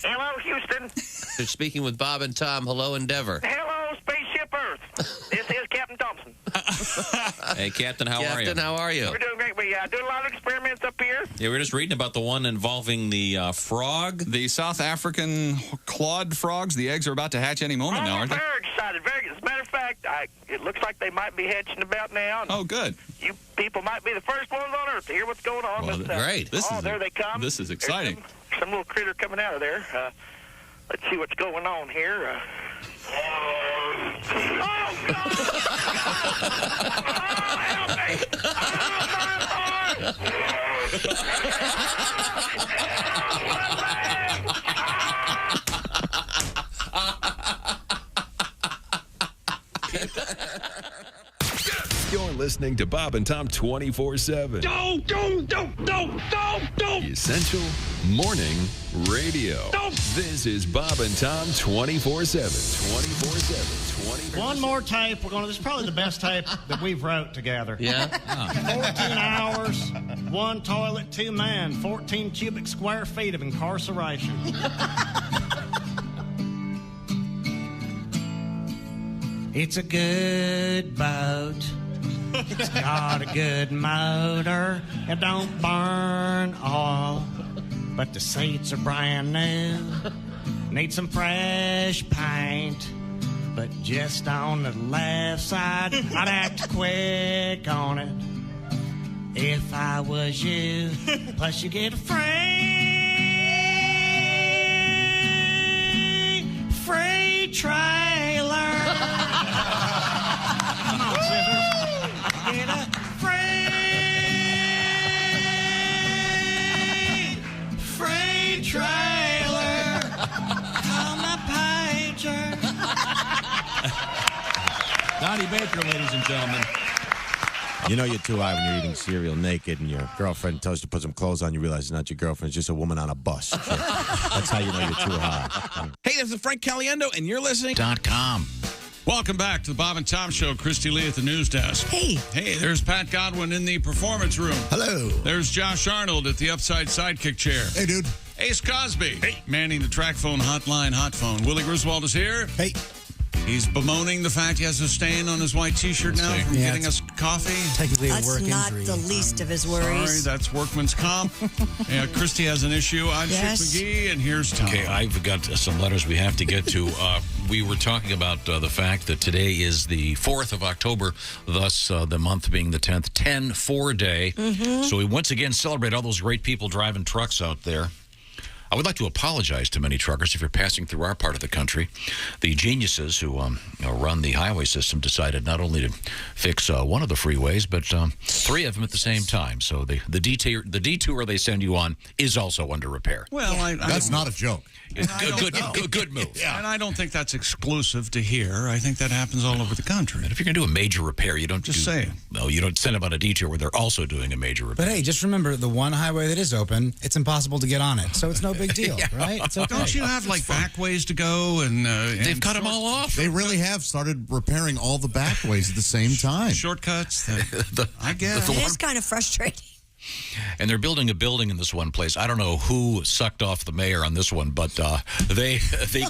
Hello, Houston. They're speaking with Bob and Tom. Hello, Endeavor. Hello, Spaceship Earth. This is Captain Thompson. Hey, Captain, how are you? Captain, how are you? We're doing great. We do a lot of experiments up here. Yeah, we're just reading about the one involving the frog. The South African clawed frogs. The eggs are about to hatch any moment now, aren't they? Very excited. Very. As a matter of fact, it looks like they might be hatching about now. Oh, good. You people might be the first ones on Earth to hear what's going on. Well, great. There they come. This is exciting. Some little critter coming out of there. Let's see what's going on here. Oh, God! Oh, help me! You're listening to Bob and Tom 24/7. Don't! The Essential Morning Radio. This is Bob and Tom 24/7. 24/7. One more tape. This is probably the best tape that we've wrote together. Yeah? 14 hours, one toilet, 2 men, 14 cubic square feet of incarceration. It's a good boat. It's got a good motor. It don't burn oil, but the seats are brand new. Need some fresh paint, but just on the left side. I'd act quick on it if I was you. Plus you get a free trailer. Come on, scissors. Get a free trailer. Call my pager. Donnie Baker, ladies and gentlemen. You know you're too high when you're eating cereal naked and your girlfriend tells you to put some clothes on. You realize it's not your girlfriend. It's just a woman on a bus. That's how you know you're too high. Hey, this is Frank Caliendo, and you're listening. .com. Welcome back to the Bob and Tom Show. Christy Lee at the news desk. Hey. Hey, there's Pat Godwin in the performance room. Hello. There's Josh Arnold at the upside sidekick chair. Hey, dude. Ace Cosby. Hey. Manning the track phone hotline hot phone. Willie Griswold is here. Hey. He's bemoaning the fact he has a stain on his white T-shirt now from getting us coffee. Technically That's not the least of his worries. Sorry, that's workman's comp. Yeah, Christy has an issue. I'm Yes. Chick McGee, and here's Tom. Okay, I've got some letters we have to get to. We were talking about the fact that today is the 4th of October, thus the month being the 10th, 10-4 day. So we once again celebrate all those great people driving trucks out there. I would like to apologize to many truckers if you're passing through our part of the country. The geniuses who run the highway system decided not only to fix one of the freeways, but 3 of them at the same time. So the detour they send you on is also under repair. Well, That's not a joke. Good move. Yeah. And I don't think that's exclusive to here. I think that happens all over the country. And if you're going to do a major repair, you don't Just saying. No, you don't send them on a detour where they're also doing a major repair. But hey, just remember, the one highway that is open, it's impossible to get on it. So it's no big deal, right? It's okay. Don't you have like back ways to go? And they've cut them all off. They really have started repairing all the back ways at the same time. Shortcuts. I guess. It is kind of frustrating. And they're building a building in this one place. I don't know who sucked off the mayor on this one, but they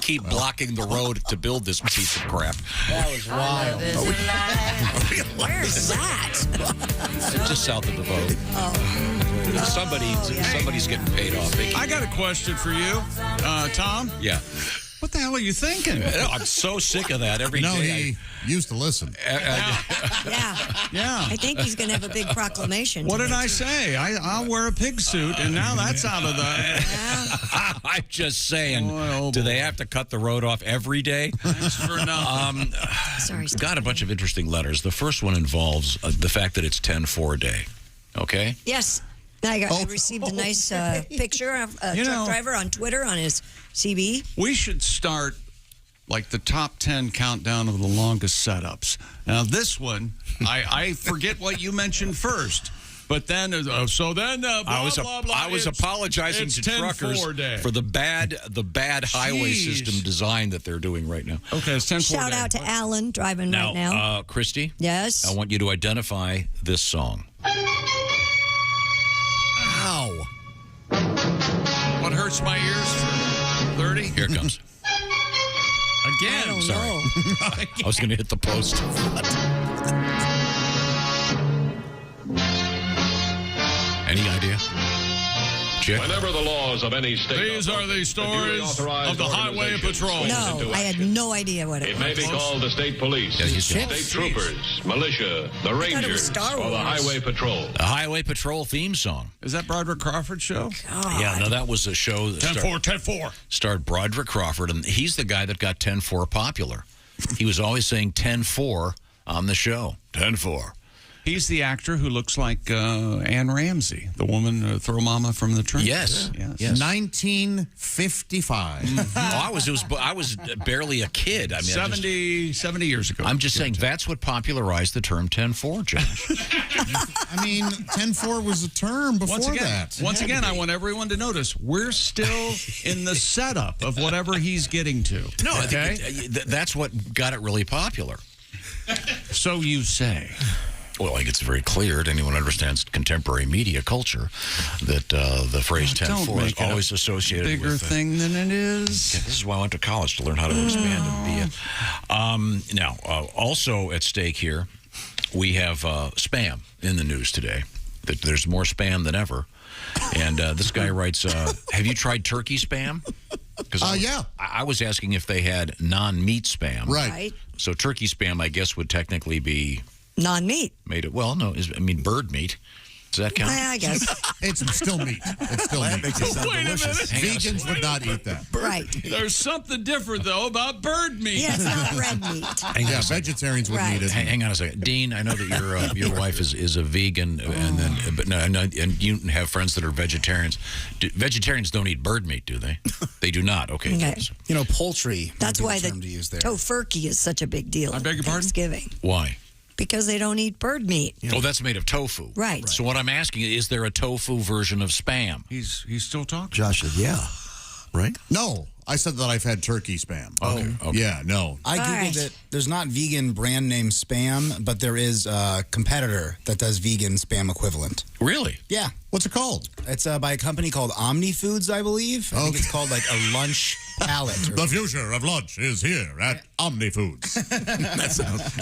keep blocking the road to build this piece of crap. That was wild. Where's that? Just south of the vote. Somebody's getting paid off. I got a question for you, Tom. Yeah. What the hell are you thinking? I'm so sick of that every day. He used to listen. Yeah. Yeah. I think he's going to have a big proclamation. What did today, I too. say? I'll wear a pig suit, and now that's out of the... I'm just saying, Boy, do they have to cut the road off every day? Thanks for nothing. Sorry, Got a bunch of interesting letters. The first one involves the fact that it's 10-4 day. Okay? Yes. I received a nice picture of a truck driver on Twitter on his CB. We should start like the top 10 countdown of the longest setups. Now, this one, I forget what you mentioned first. But then, blah, I was apologizing to truckers for the bad highway system design that they're doing right now. Okay, it's 10-4 Shout out to Alan driving right now. Christy? Yes? I want you to identify this song. Ow. What hurts my ears for 30? Here it comes. Again. Sorry. I was going to hit the post. Any idea? Chick? Whenever the laws of any state... These are the stories of the Highway Patrol. No, I had no idea what it It was. may be called the state police, state troopers, militia, the Rangers, Star or the Wars. Highway Patrol. The Highway Patrol theme song. Is that Broderick Crawford's show? Yeah, no, that was a show that 10-4. starred Broderick Crawford, and he's the guy that got 10-4 popular. He was always saying 10-4 on the show. 10-4. He's the actor who looks like Ann Ramsey, the woman, Throw Mama from the Trenches. Yes. 1955. I was barely a kid. I mean, 70 years ago. I'm just saying that's what popularized the term 10-4, Josh. I mean, 10-4 was a term before that. Once again, I want everyone to notice we're still in the setup of whatever he's getting to. No, I think that's what got it really popular. So you say. Well, I think it's very clear to anyone who understands contemporary media culture that the phrase 10-4 is always associated with... bigger thing than it is. This is why I went to college, to learn how to expand and be it. Now, also at stake here, we have spam in the news today. There's more spam than ever. And this guy writes, have you tried turkey spam? Yeah. I was asking if they had non-meat spam. Right. So turkey spam, I guess, would technically be... non-meat. Bird meat. Does that count? I guess. It's still meat. It's still meat. Makes it sound delicious. Vegans would not eat that. Right. There's something different, though, about bird meat. Yeah, it's not red meat. Yeah, vegetarians would eat it. Hang on a second, Dean. I know that your wife is a vegan, and you have friends that are vegetarians. Vegetarians don't eat bird meat, do they? They do not. Okay. You know, poultry. That's why the term to use there. tofurkey is such a big deal. I beg your pardon? Thanksgiving. Why? Because they don't eat bird meat. Oh, that's made of tofu. Right. So what I'm asking is there a tofu version of spam? He's still talking. Josh said, yeah. Right? No. I said that I've had turkey spam. Okay. Yeah, no. I Googled it. There's not vegan brand name spam, but there is a competitor that does vegan spam equivalent. Really? Yeah. What's it called? It's by a company called Omni Foods, I believe. I think it's called like a lunch palette. The future of lunch is here at Omni Foods. That sounds.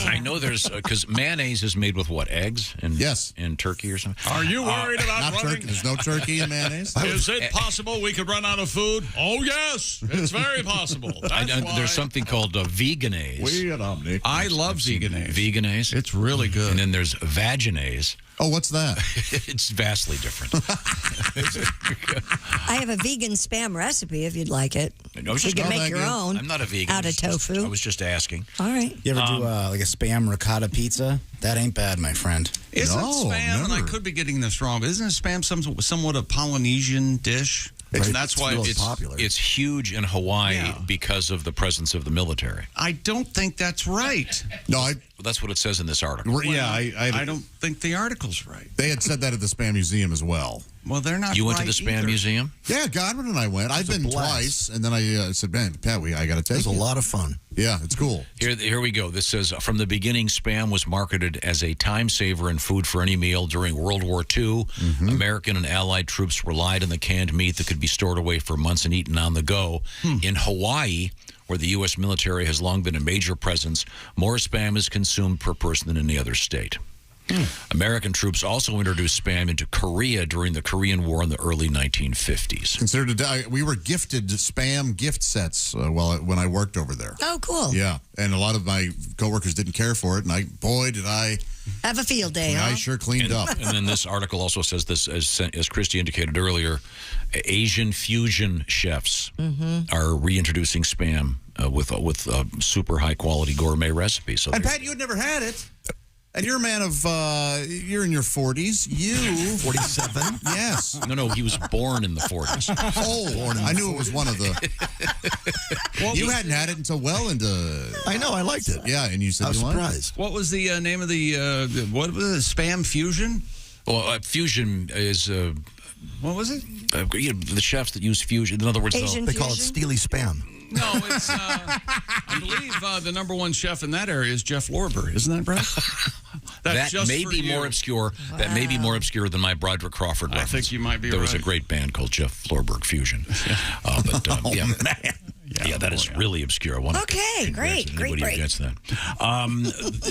I know there's because mayonnaise is made with what, eggs and and turkey or something. Are you worried about not running? turkey? There's no turkey in mayonnaise. Is it possible we could run out of food? Oh yes, it's very possible. That's why. There's something called veganaise. We at Omni. I love veganaise. Veganaise. It's really good. And then there's vaginaise. Oh, what's that? It's vastly different. I have a vegan spam recipe if you'd like it. No, You can make your own. I'm not a vegan. Out of tofu. I was just asking. All right. You ever do like a spam ricotta pizza? That ain't bad, my friend. Isn't spam, and I could be getting this wrong, but isn't spam somewhat a Polynesian dish? And that's why it's popular. It's huge in Hawaii because of the presence of the military. I don't think that's right. No, that's what it says in this article. Yeah, I don't think the article's right. They had said that at the Spam Museum as well. Well, they're not. You went to right the Spam either. Museum? Yeah, Godwin and I went. I've been twice, and then I said, "Man, Pat, I got to take." It's a lot of fun. Yeah, it's cool. Here we go. This says, from the beginning, Spam was marketed as a time saver and food for any meal. During World War II, American and Allied troops relied on the canned meat that could be stored away for months and eaten on the go. In Hawaii, where the U.S. military has long been a major presence, more Spam is consumed per person than any other state. American troops also introduced Spam into Korea during the Korean War in the early 1950s. Considered we were gifted Spam gift sets when I worked over there. Oh, cool. Yeah, and a lot of my coworkers didn't care for it, and boy, did I have a field day. I sure cleaned up. And then this article also says this, as Christy indicated earlier, Asian fusion chefs are reintroducing Spam with super high quality gourmet recipes. So and Pat, you had never had it. And you're a man of, you're in your 40s. You. 47? Yes. No, he was born in the 40s. Oh, I knew it was one of the. You hadn't had it until well into. I know, I liked it. Yeah, and you said I was you liked surprised. What was the name of the, what was it, Spam Fusion? Well, fusion is. What was it? The chefs that use fusion. In other words, they call it Steely Spam. No, it's, I believe the number one chef in that area is Jeff Lorber. Isn't that right? That may be more obscure. Wow. That may be more obscure than my Broderick Crawford reference. I think you might be There right. was a great band called Jeff Lorberg Fusion. Man. Yeah, that is really obscure. I want Okay, great. Anybody who gets that.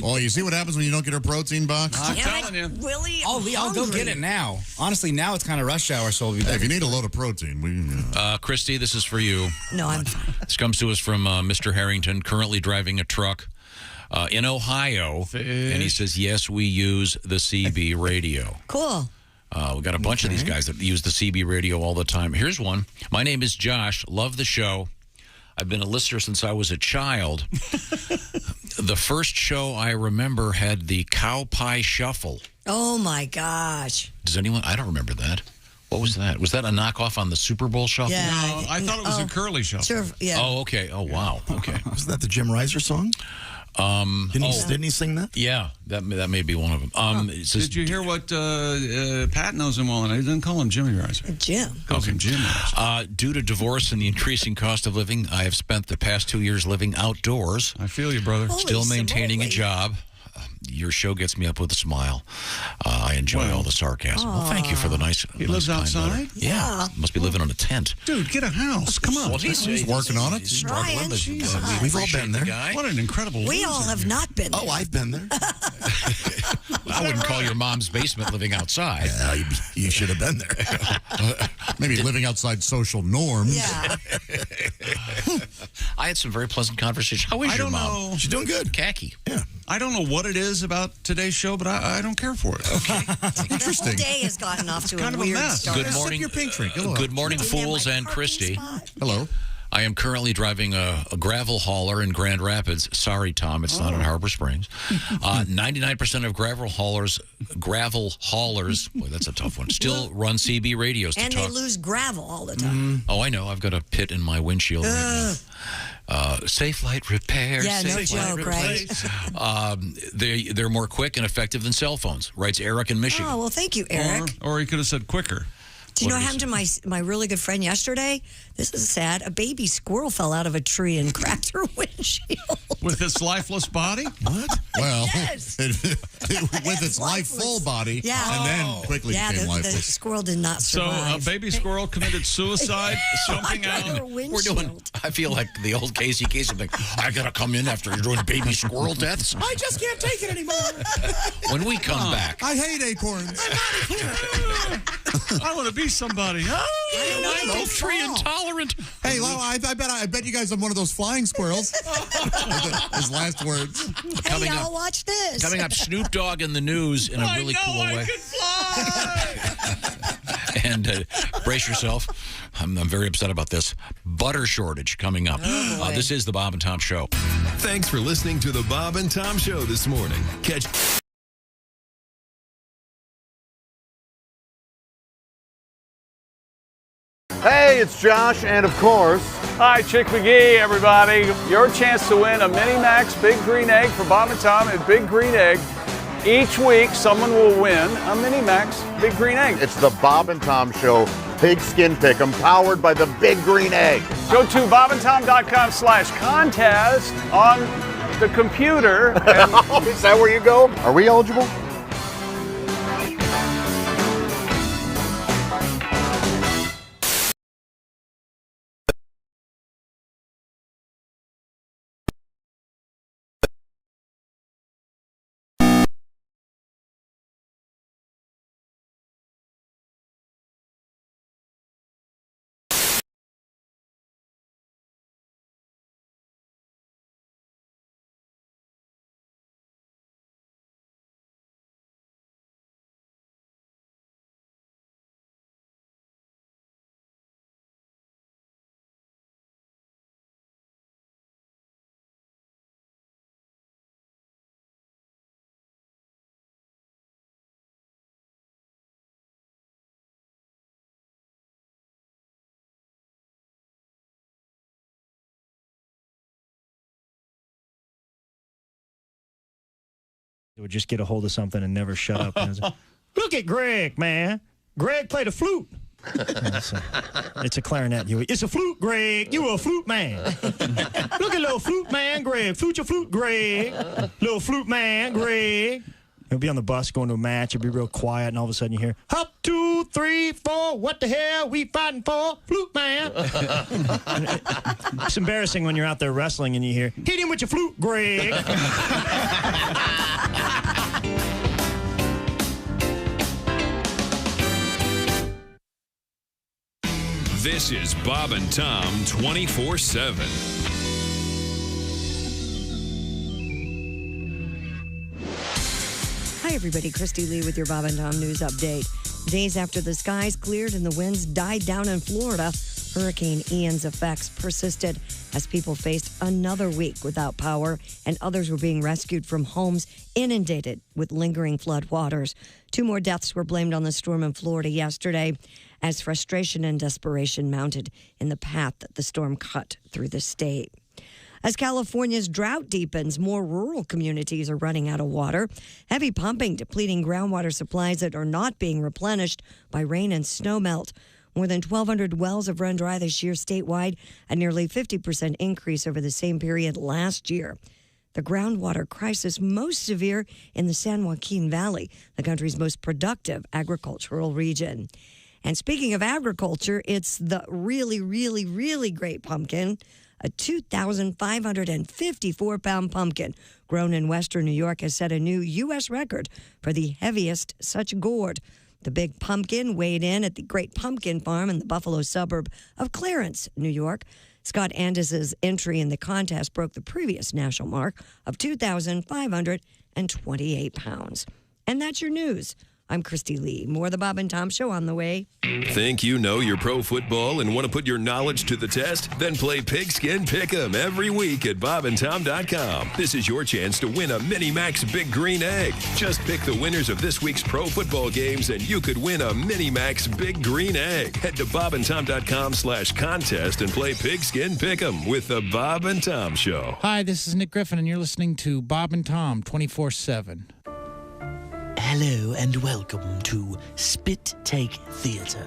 Well, you see what happens when you don't get a protein box? I'm telling you. Willie, I'll go get it now. Honestly, now it's kind of rush hour, so we'll be Hey, if you need a load of protein, Christy, this is for you. No, I'm fine. This comes to us from Mr. Harrington, currently driving a truck in Ohio. And he says, yes, we use the CB radio. Cool. We got a bunch of these guys that use the CB radio all the time. Here's one. My name is Josh. Love the show. I've been a listener since I was a child. The first show I remember had the cow pie shuffle. Oh, my gosh. Does anyone? I don't remember that. What was that? Was that a knockoff on the Super Bowl shuffle? Yeah. No, I thought it was a curly shuffle. Sure, yeah. Oh, okay. Oh, wow. Okay. Wasn't that the Jim Reiser song? Didn't he sing that? Yeah, that may be one of them. It says, Did you hear what Pat knows him well, and he doesn't call him Jimmy Reiser. Jim. Calls him Jim Reiser. Due to divorce and the increasing cost of living, I have spent the past 2 years living outdoors. I feel you, brother. Still maintaining a job. Your show gets me up with a smile. I enjoy all the sarcasm. Well, thank you for the nice. He lives outside? Yeah. Must be living on a tent. Dude, get a house. Come on. Well, he's working on it. He's struggling. but, we We've all appreciate been the there. guy. What an incredible We all loser. have not been there. Oh, I've been there. I wouldn't call your mom's basement living outside. You should have been there. Maybe living outside social norms. Yeah. I had some very pleasant conversations. How is I your don't mom? know. She's doing good. Khaki. Yeah. I don't know what it is about today's show, but I don't care for it. Okay. The whole day has gotten off to kind a of a weird mess. start. Good morning. Your pink drink. Hello. Good morning, Didn't have fools my and parking Christy. spot. Hello. I am currently driving a gravel hauler in Grand Rapids. Sorry, Tom, it's not in Harbor Springs. 99% of gravel haulers, boy, that's a tough one, still run CB radios to And talk. they lose gravel all the time. Oh, I know. I've got a pit in my windshield right now. Safe light repair. Yeah, no safe light joke, right? replace. They're more quick and effective than cell phones, writes Eric in Michigan. Oh, well, thank you, Eric. Or he could have said quicker. Do you know what happened to my really good friend yesterday? This is sad. A baby squirrel fell out of a tree and cracked her windshield. With its lifeless body? What? Well, Yes. it with its life-full body, Yeah. and then quickly became the lifeless. squirrel did not So survive. a baby squirrel committed suicide, jumping out. We're doing. I feel like the old Casey Kasem thing. I gotta come in after you're doing baby squirrel deaths. I just can't take it anymore. When we come back, I hate acorns. I want to be somebody. I'm oak tree intolerant. Hey, Lala, I bet you guys I'm one of those flying squirrels. His last words. Coming Hey, up, y'all watch this. coming up, Snoop Dogg in the news in a really cool way. And brace yourself. I'm very upset about this. Butter shortage coming up. This is the Bob and Tom Show. Thanks for listening to the Bob and Tom Show this morning. Catch. Hey, it's Josh, and of course... Hi, Chick McGee, everybody. Your chance to win a Mini Max Big Green Egg for Bob and Tom and Big Green Egg. Each week, someone will win a Mini Max Big Green Egg. It's the Bob and Tom Show Pigskin Pick'em, powered by the Big Green Egg. Go to bobandtom.com/contest on the computer. And Is that where you go? Are we eligible? They would just get a hold of something and never shut up. And like, look at Greg, man. Greg played a flute. It's a clarinet. It's a flute, Greg. You a flute man. Look at little flute man, Greg. Flute your flute, Greg. Little flute man, Greg. He'll be on the bus going to a match. It'll be real quiet, and all of a sudden you hear, hop, 2, 3, 4. What the hell we fighting for? Flute man. It's embarrassing when you're out there wrestling and you hear, hit him with your flute, Greg. This is Bob and Tom 24/7. Hi, everybody. Christy Lee with your Bob and Tom News Update. Days after the skies cleared and the winds died down in Florida, Hurricane Ian's effects persisted as people faced another week without power and others were being rescued from homes inundated with lingering flood waters. 2 more deaths were blamed on the storm in Florida yesterday as frustration and desperation mounted in the path that the storm cut through the state. As California's drought deepens, more rural communities are running out of water. Heavy pumping depleting groundwater supplies that are not being replenished by rain and snowmelt. More than 1,200 wells have run dry this year statewide, a nearly 50% increase over the same period last year. The groundwater crisis most severe in the San Joaquin Valley, the country's most productive agricultural region. And speaking of agriculture, it's the really, really, really great pumpkin. A 2,554-pound pumpkin grown in western New York has set a new U.S. record for the heaviest such gourd. The big pumpkin weighed in at the Great Pumpkin Farm in the Buffalo suburb of Clarence, New York. Scott Andis's entry in the contest broke the previous national mark of 2,528 pounds. And that's your news. I'm Christy Lee. More of the Bob and Tom Show on the way. Think you know your pro football and want to put your knowledge to the test? Then play Pigskin Pick'em every week at bobandtom.com. This is your chance to win a Mini Max Big Green Egg. Just pick the winners of this week's pro football games and you could win a Mini Max Big Green Egg. Head to bobandtom.com/contest and play Pigskin Pick'em with the Bob and Tom Show. Hi, this is Nick Griffin, and you're listening to Bob and Tom 24/7. Hello and welcome to Spit Take Theatre.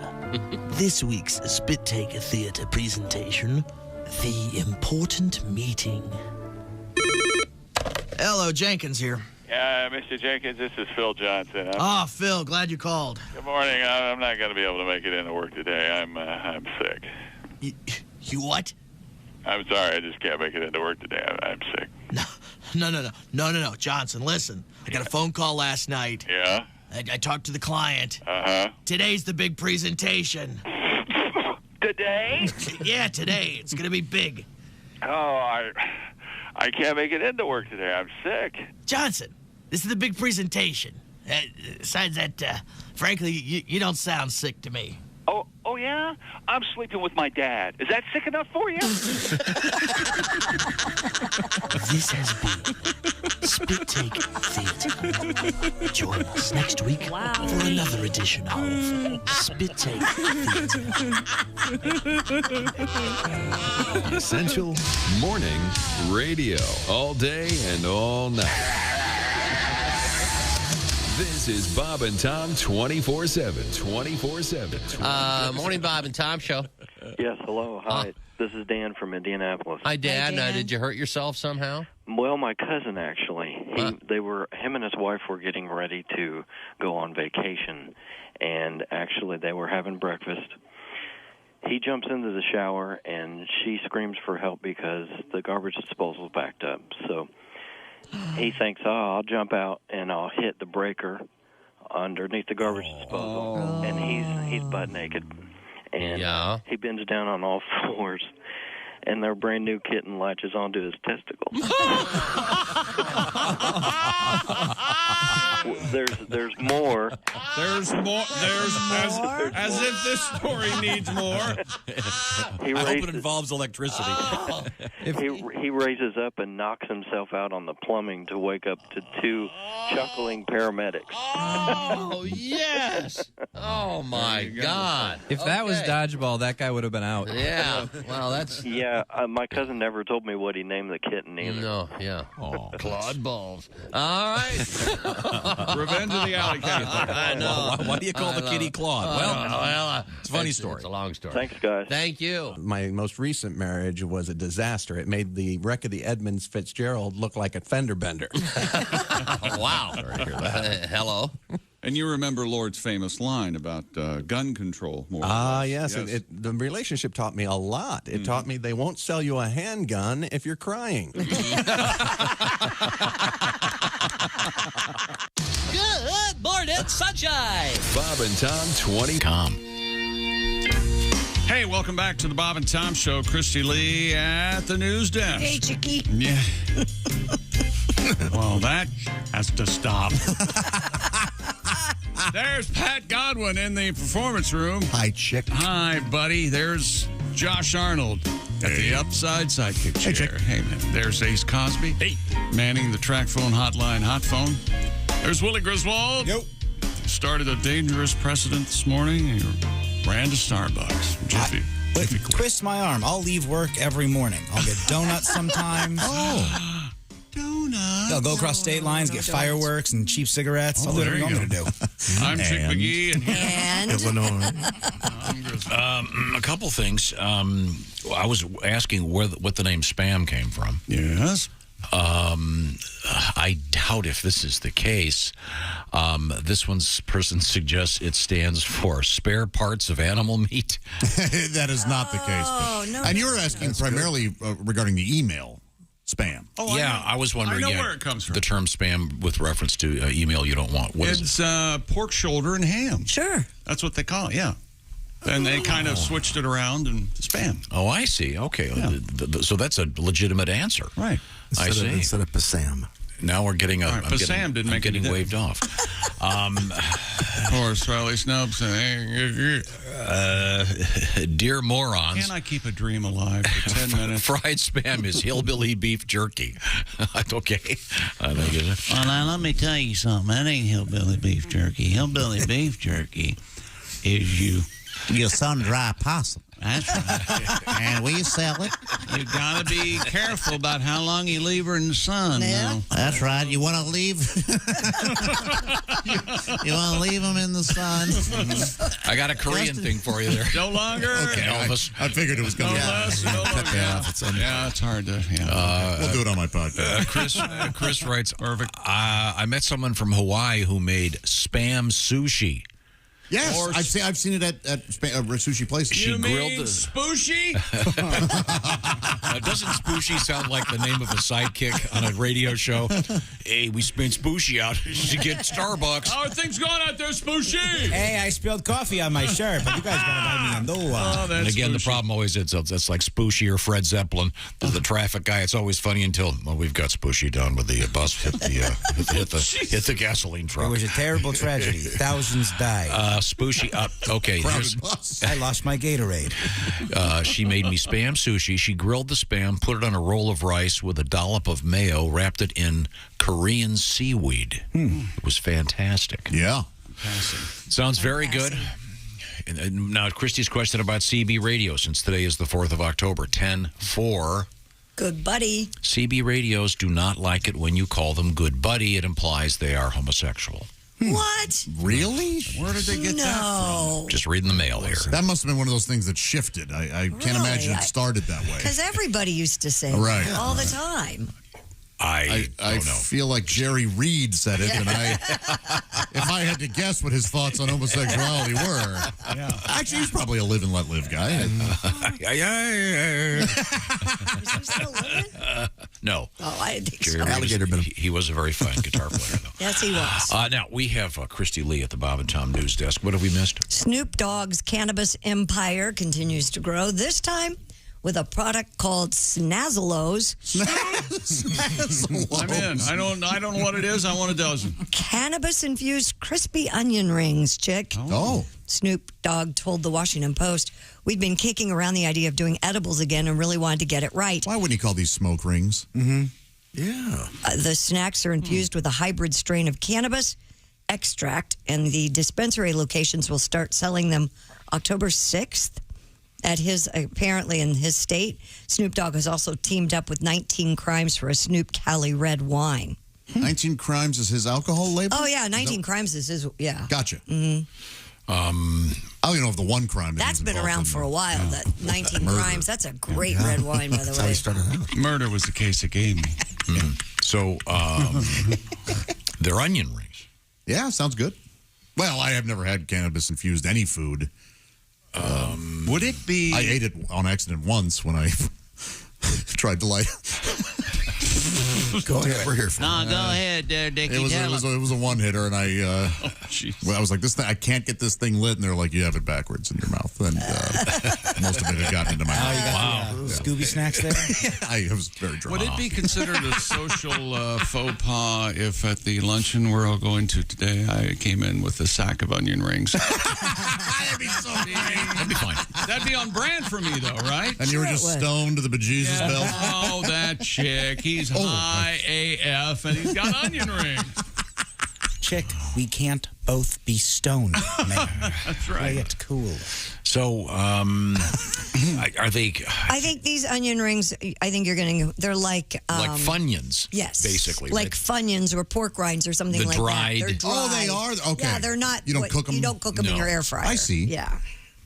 This week's Spit Take Theatre presentation, The Important Meeting. Hello, Jenkins here. Mr. Jenkins, this is Phil Johnson. Phil, glad you called. Good morning. I'm not going to be able to make it into work today. I'm sick. You what? I'm sorry. I just can't make it into work today. I'm sick. No, Johnson, listen. I got a phone call last night. Yeah? I talked to the client. Uh-huh. Today's the big presentation. Today? Yeah, today. It's going to be big. Oh, I can't make it into work today. I'm sick. Johnson, this is the big presentation. Besides that, frankly, you don't sound sick to me. Oh, yeah? I'm sleeping with my dad. Is that sick enough for you? This has been Spit Take Theater. Join us next week for another edition of Spit Take Theater. Essential morning radio. All day and all night. This is Bob and Tom 24/7. 24/7. Morning, Bob and Tom show. Yes, hello. Hi. This is Dan from Indianapolis. Hi, Dan. Did you hurt yourself somehow? Well, my cousin, actually. Him and his wife were getting ready to go on vacation, and actually they were having breakfast. He jumps into the shower, and she screams for help because the garbage disposal's backed up. So he thinks, I'll jump out and I'll hit the breaker underneath the garbage disposal. And he's butt naked. And he bends down on all fours, and their brand new kitten latches onto his testicles. There's more. There's more. As if this story needs more. I hope it involves electricity. He raises up and knocks himself out on the plumbing to wake up to two chuckling paramedics. Oh, yes. Oh, my God. If that was dodgeball, that guy would have been out. Yeah. Well, that's... Yeah, my cousin never told me what he named the kitten either. No, yeah. Oh, Claude Balls. All right. Revenge of the Alley Cat. I know. Why do you call the kitty Claude? It's a funny story. It's a long story. Thanks, guys. Thank you. My most recent marriage was a disaster. It made the wreck of the Edmunds Fitzgerald look like a fender bender. Wow. Hello. And you remember Lord's famous line about gun control. Yes. The relationship taught me a lot. It taught me they won't sell you a handgun if you're crying. Good morning, sunshine. Bob and Tom 20.com. Hey, welcome back to the Bob and Tom Show. Christy Lee at the news desk. Hey, Chicky. Yeah. Well, that has to stop. There's Pat Godwin in the performance room. Hi, chick. Hi, buddy. There's Josh Arnold at the upside sidekick chair. Hey, chick. Hey, man. There's Ace Cosby. Hey. Manning the track phone hotline hot phone. There's Willie Griswold. Yep. Started a dangerous precedent this morning. He ran to Starbucks. Jiffy. Twist my arm. I'll leave work every morning. I'll get donuts sometimes. Donuts. I'll go across state lines, get fireworks and cheap cigarettes. I'll do whatever you want me to do. I'm Chick McGee. And Illinois. A couple things. I was asking what the name Spam came from. Yes. I doubt if this is the case. This person suggests it stands for spare parts of animal meat. That is not the case. no. And you were asking primarily regarding the email spam. Yeah, I was wondering. I know where it comes from. The term spam with reference to email you don't want. What is It's pork shoulder and ham. Sure. That's what they call it, yeah. And they kind of switched it around and spam. Oh, I see. Okay. Yeah. So that's a legitimate answer. Right. I see. Instead of Passam. Now we're getting Right, Passam didn't make getting any waved off. Poor Riley Snubs. Dear morons. Can I keep a dream alive for 10 minutes? Fried spam is hillbilly beef jerky. Okay. I think it is. Well, now, let me tell you something. That ain't hillbilly beef jerky. Hillbilly beef jerky is you Your sun-dry possum. That's right. And we sell it. You got to be careful about how long you leave her in the sun. Yeah. That's right. You want to leave? You want to leave them in the sun? I got a Korean thing for you there. No longer. Okay, Elvis. I figured it was going to be. Yeah, it's hard to. We'll do it on my podcast. Chris writes, perfect. I met someone from Hawaii who made Spam sushi. Yes, I've seen it at sushi places. She grilled the spooshy. Doesn't spooshy sound like the name of a sidekick on a radio show? Hey, we spent spooshy out to get Starbucks. How are things going out there, spooshy? Hey, I spilled coffee on my shirt, but you guys gotta buy me a new one. And again, the problem always is it's like Spooshy or Fred Zeppelin, the traffic guy. It's always funny until we've got Spooshy down with the bus hit the gasoline truck. It was a terrible tragedy. Thousands died. Spooshy up. Okay. I lost my Gatorade. She made me Spam sushi. She grilled the Spam, put it on a roll of rice with a dollop of mayo, wrapped it in Korean seaweed. It was fantastic. Yeah. Sounds very good. And now, Christy's question about CB radio, since today is the 4th of October, 10-4. Good buddy. CB radios do not like it when you call them good buddy. It implies they are homosexual. What? Really? Where did they get that from? Just reading the mail here. That must have been one of those things that shifted. I can't imagine it started that way. Because everybody used to say Right. that all the time. I feel like Jerry Reed said it, and if I had to guess what his thoughts on homosexuality were, actually, he's probably a live and let live guy. Is he still living? No. Oh, I didn't think Jerry so. he was a very fine guitar player, though. Yes, he was. Now, we have Christy Lee at the Bob and Tom News Desk. What have we missed? Snoop Dogg's cannabis empire continues to grow, this time with a product called Snazzalos. I'm in. I don't know what it is. I want a dozen. Cannabis-infused crispy onion rings, chick. Oh. Snoop Dogg told the Washington Post, "We've been kicking around the idea of doing edibles again and really wanted to get it right." Why wouldn't he call these smoke rings? Mm-hmm. Yeah. The snacks are infused with a hybrid strain of cannabis extract, and the dispensary locations will start selling them October 6th. Apparently in his state, Snoop Dogg has also teamed up with 19 Crimes for a Snoop Cali red wine. 19 Crimes is his alcohol label? Oh, yeah, 19 Crimes is his, yeah. Gotcha. Mm-hmm. I don't even know if the one crime That's been around for a while, that 19 Crimes. That's a great red wine, by the way. That's how he started out. Murder was the case that gave me. So, they're onion rings. Yeah, sounds good. Well, I have never had cannabis-infused any food. Would it be... I ate it on accident once when I tried to light... Go ahead. We're here for go ahead there, Dickie. It was a one-hitter, and I was like, this thing, I can't get this thing lit, and they're like, you have it backwards in your mouth. And most of it had gotten into my mouth. You got the, Scooby snacks there? I was very drunk. Would it be considered a social faux pas if at the luncheon we're all going to today, I came in with a sack of onion rings? That'd be so That'd be fine. That'd be on brand for me, though, right? And you were just stoned to the bejesus belt? Oh, that chick. He's high AF, and he's got onion rings. Chick, we can't both be stoned, man. That's right. It's cool. So, are they... I think these onion rings, I think you're going to... They're like... like Funyuns. Yes. Basically. Like Funyuns or pork rinds or something like dried. that. They're dried. Oh, they are? Okay. Yeah, they're not... You don't cook them? You don't cook them in your air fryer. I see. Yeah.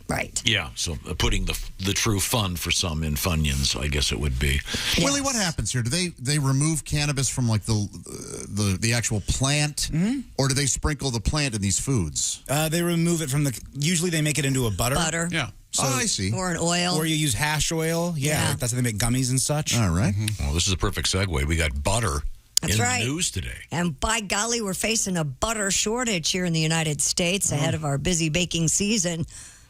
Right. Yeah, so putting the true fun for some in Funyuns, I guess it would be. Yes. Willie, what happens here? Do they remove cannabis from like the actual plant, or do they sprinkle the plant in these foods? They remove it from usually they make it into a butter. Butter. Yeah. So, I see. Or an oil. Or you use hash oil. Yeah. That's how they make gummies and such. All right. Well, this is a perfect segue. We got butter That's in right. the news today. And by golly, we're facing a butter shortage here in the United States ahead of our busy baking season.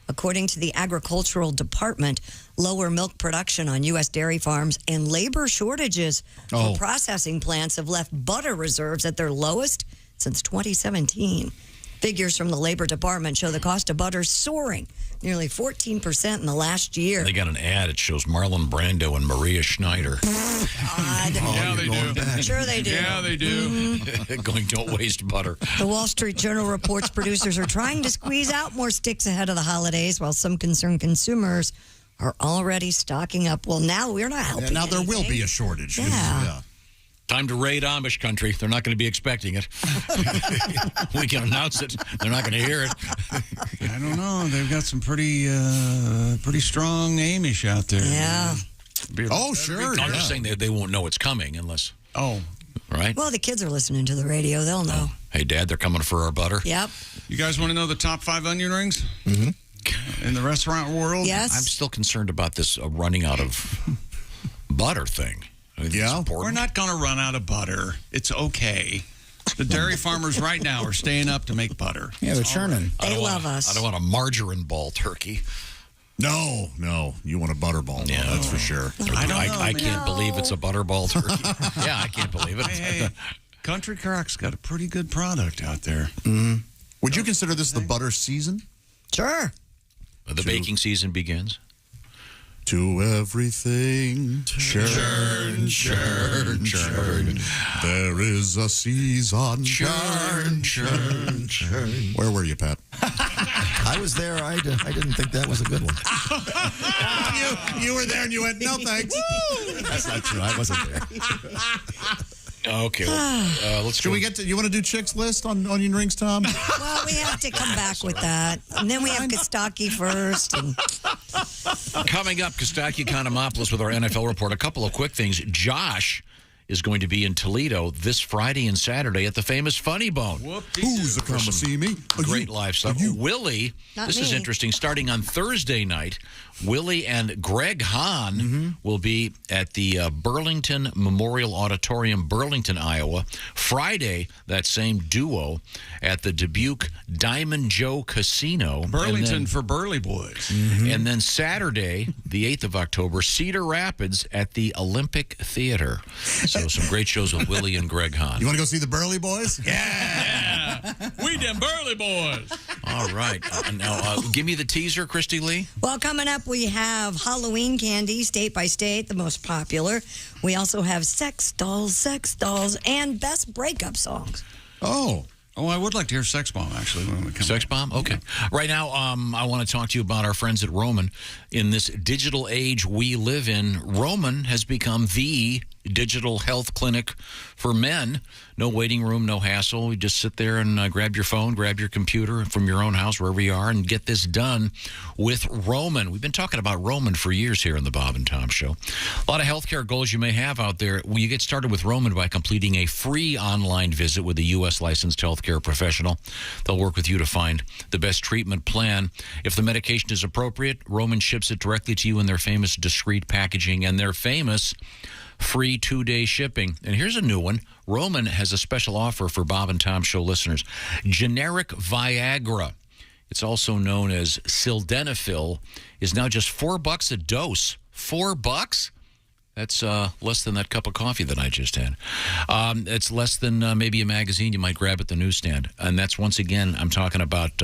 According to the Agricultural Department, lower milk production on U.S. dairy farms and labor shortages for processing plants have left butter reserves at their lowest since 2017. Figures from the Labor Department show the cost of butter soaring nearly 14% in the last year. They got an ad. It shows Marlon Brando and Maria Schneider. Yeah, they do. Sure they do. Yeah, they do. Going, don't waste butter. The Wall Street Journal reports producers are trying to squeeze out more sticks ahead of the holidays, while some concerned consumers are already stocking up. Well, now we're not helping. And now there will be a shortage. Yeah. Time to raid Amish country. They're not going to be expecting it. We can announce it. They're not going to hear it. I don't know. They've got some pretty strong Amish out there. Yeah. Oh, sure. I'm just saying they won't know it's coming unless. Oh. Right? Well, the kids are listening to the radio. They'll know. Hey, Dad, they're coming for our butter. Yep. You guys want to know the top 5 onion rings in the restaurant world? Yes. I'm still concerned about this running out of butter thing. I mean, We're not going to run out of butter. It's okay. The dairy farmers right now are staying up to make butter. Yeah, they're churning. They love us. I don't want a margarine ball turkey. No. You want a butterball. Yeah, that's for sure. I can't believe it's a butterball turkey. Yeah, I can't believe it. Hey, Country Crock's got a pretty good product out there. Would you consider this the butter season? Sure. The baking season begins. To everything, churn. There is a season, churn. Where were you, Pat? I was there. I didn't think that was a good one. you were there and you went, no thanks. That's not true. I wasn't there. Okay, well, let's Should we get to, you want to do Chick's list on onion rings, Tom? Well, we have to come back with that. And then we have Kostaki first. And Coming up, Kostaki Economopoulos with our NFL report. A couple of quick things. Josh is going to be in Toledo this Friday and Saturday at the famous Funny Bone. Who's come to see me? Great live stuff. Willie, Not this is me. interesting. Starting on Thursday night, Willie and Greg Hahn will be at the Burlington Memorial Auditorium, Burlington, Iowa. Friday, that same duo at the Dubuque Diamond Joe Casino. Burlington for Burley Boys. And then Saturday, the 8th of October, Cedar Rapids at the Olympic Theater. So some great shows with Willie and Greg Hahn. You want to go see the Burley Boys? Yeah. We them Burley Boys. All right. Now, give me the teaser, Christy Lee. well, coming up, we have Halloween candy, state by state, the most popular. We also have sex dolls, and best breakup songs. Oh, I would like to hear Sex Bomb, actually. When we come Sex Bomb? Okay. Right now, I want to talk to you about our friends at Roman. In this digital age we live in, Roman has become the digital health clinic for men. No waiting room, no hassle. You just sit there and grab your phone, grab your computer from your own house, wherever you are, and get this done with Roman. We've been talking about Roman for years here on the Bob and Tom Show. A lot of healthcare goals you may have out there. Well, you get started with Roman by completing a free online visit with a U.S. licensed healthcare professional. They'll work with you to find the best treatment plan. If the medication is appropriate, Roman ships it directly to you in their famous discreet packaging and their famous free 2-day shipping. And here's a new one. Roman has a special offer for Bob and Tom Show listeners. Generic Viagra, it's also known as sildenafil, is now just $4 a dose. $4? That's less than that cup of coffee that I just had. It's less than maybe a magazine you might grab at the newsstand. And that's, once again, I'm talking about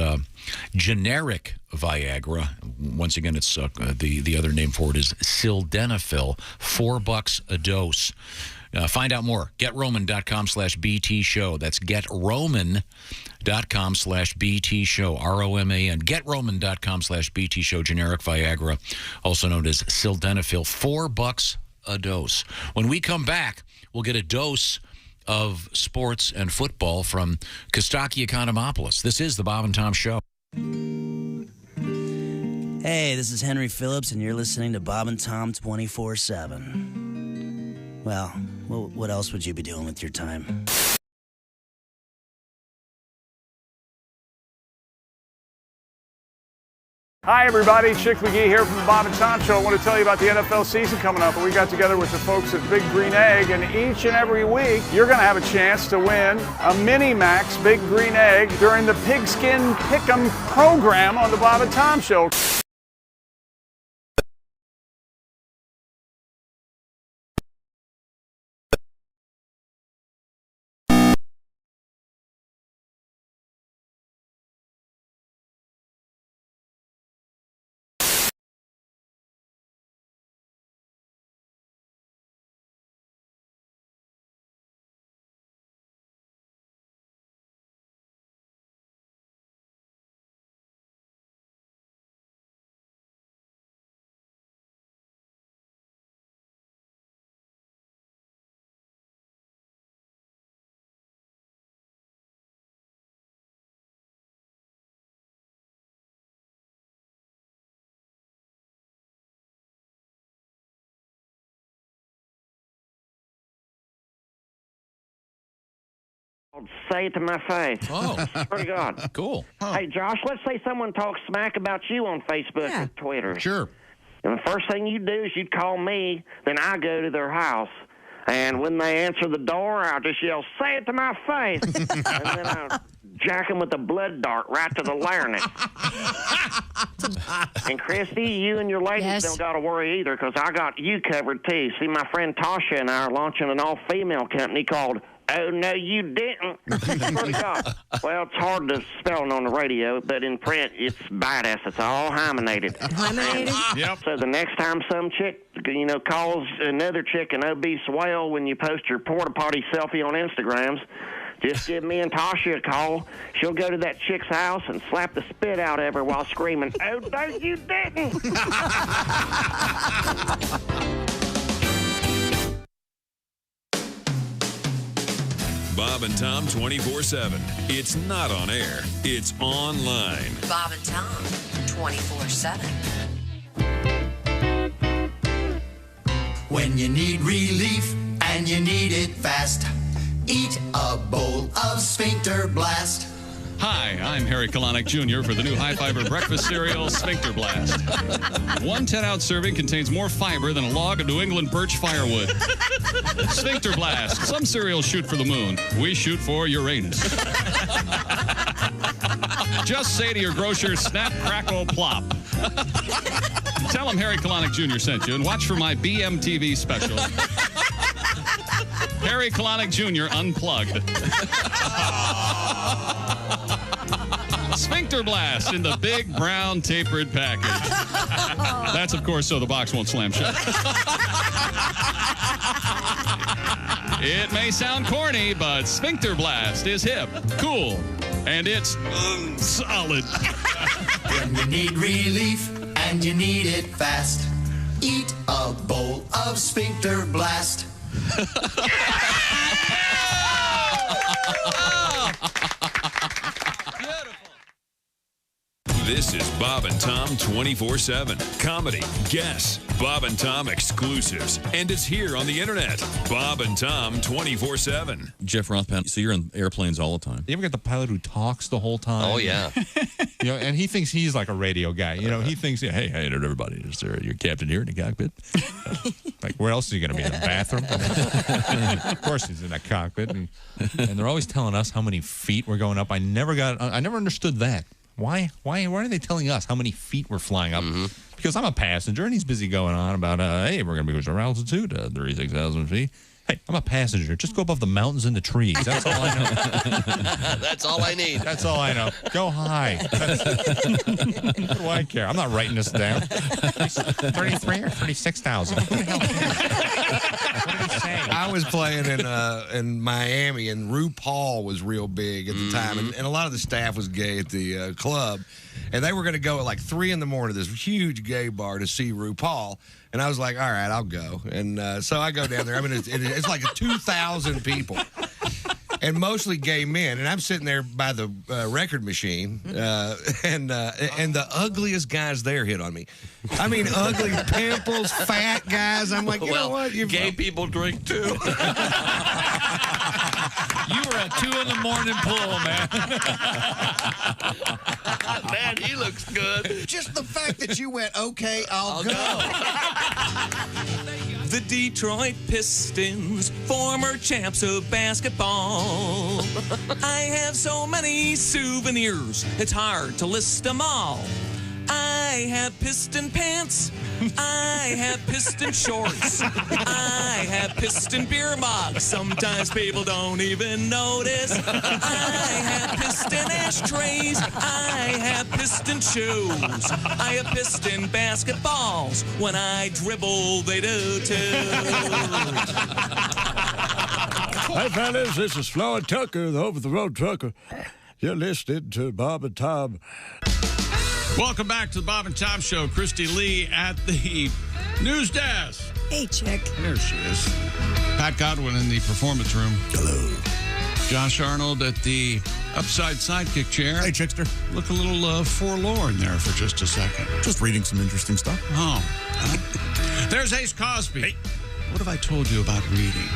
generic Viagra. Once again, it's the other name for it is sildenafil. $4 a dose. Find out more. GetRoman.com/BT show. That's GetRoman.com/BT show. ROMAN. GetRoman.com/BT show. Generic Viagra, also known as sildenafil. $4 a dose. When we come back, we'll get a dose of sports and football from Kostaki Economopoulos. This is the Bob and Tom Show. Hey, this is Henry Phillips, and you're listening to Bob and Tom 24/7. Well, what else would you be doing with your time? Hi, everybody. Chick McGee here from the Bob and Tom Show. I want to tell you about the NFL season coming up. We got together with the folks at Big Green Egg, and each and every week, you're going to have a chance to win a Mini Max Big Green Egg during the Pigskin Pick'em program on the Bob and Tom Show. Say it to my face. Oh. Swear to God. Cool. Hey, Josh, let's say someone talks smack about you on Facebook or Twitter. Sure. And the first thing you do is you call me, then I go to their house. And when they answer the door, I'll just yell, say it to my face. And then I'll jack them with a blood dart right to the larynx. And Christy, you and your ladies don't got to worry either, because I got you covered too. See, my friend Tasha and I are launching an all-female company called Oh, No, You Didn't. Swear to God. Well, it's hard to spell it on the radio, but in print, it's badass. It's all hymenated. Hymenated? Yep. So the next time some chick, calls another chick an obese whale when you post your porta potty selfie on Instagrams, just give me and Tasha a call. She'll go to that chick's house and slap the spit out of her while screaming, oh, no, you didn't. Bob and Tom 24/7. It's not on air. It's online. Bob and Tom 24/7. When you need relief and you need it fast, eat a bowl of Sphincter Blast. Hi, I'm Harry Kalanick Jr. for the new high-fiber breakfast cereal, Sphincter Blast. One 10-ounce serving contains more fiber than a log of New England birch firewood. Sphincter Blast. Some cereals shoot for the moon. We shoot for Uranus. Just say to your grocer, snap, crackle, plop. Tell them Harry Kalanick Jr. sent you, and watch for my BMTV special. Harry Kalanick Jr. Unplugged. Sphincter Blast in the big brown tapered package. That's, of course, so the box won't slam shut. It may sound corny, but Sphincter Blast is hip, cool, and it's solid. When you need relief and you need it fast, eat a bowl of Sphincter Blast. This is Bob and Tom 24/7. Comedy, guests, Bob and Tom exclusives, and it's here on the internet. Bob and Tom 24/7. Jeff Rothpan, so you're in airplanes all the time. You ever get the pilot who talks the whole time? Oh, yeah. And he thinks he's like a radio guy. He thinks, hey, everybody, is there your captain here in the cockpit? Like, where else is he going to be, in the bathroom? Of course he's in the cockpit. And they're always telling us how many feet we're going up. I never understood that. Why are they telling us how many feet we're flying up? Mm-hmm. Because I'm a passenger, and he's busy going on about, hey, we're going to be going to altitude, 36,000 feet. Hey, I'm a passenger. Just go above the mountains and the trees. That's all I know. That's all I need. That's all I know. Go high. What do I care? I'm not writing this down. 33 or 36,000. What the hell? What did he say? I was playing in Miami, and RuPaul was real big at the time, and a lot of the staff was gay at the club, and they were going to go at like 3 in the morning to this huge gay bar to see RuPaul. And I was like, all right, I'll go. And so I go down there. I mean, it's like 2,000 people. And mostly gay men. And I'm sitting there by the record machine. And the ugliest guys there hit on me. I mean, ugly pimples, fat guys. I'm like, you know what? Gay people drink too. You were a 2 in the morning pull, man. Man, he looks good. Just the fact that you went, okay, I'll go. The Detroit Pistons, former champs of basketball. I have so many souvenirs, it's hard to list them all. I have piston pants. I have piston shorts. I have piston beer mugs. Sometimes people don't even notice. I have piston ashtrays. I have piston shoes. I have piston basketballs. When I dribble, they do too. Hi, fellas. This is Floyd Tucker, the over-the-road trucker. You're listening to Bob and Tom. Welcome back to the Bob and Tom Show. Christy Lee at the news desk. Hey, chick. There she is. Pat Godwin in the performance room. Hello. Josh Arnold at the upside sidekick chair. Hey, Chickster. Look a little forlorn there for just a second. Just reading some interesting stuff. Oh. There's Ace Cosby. Hey. What have I told you about reading?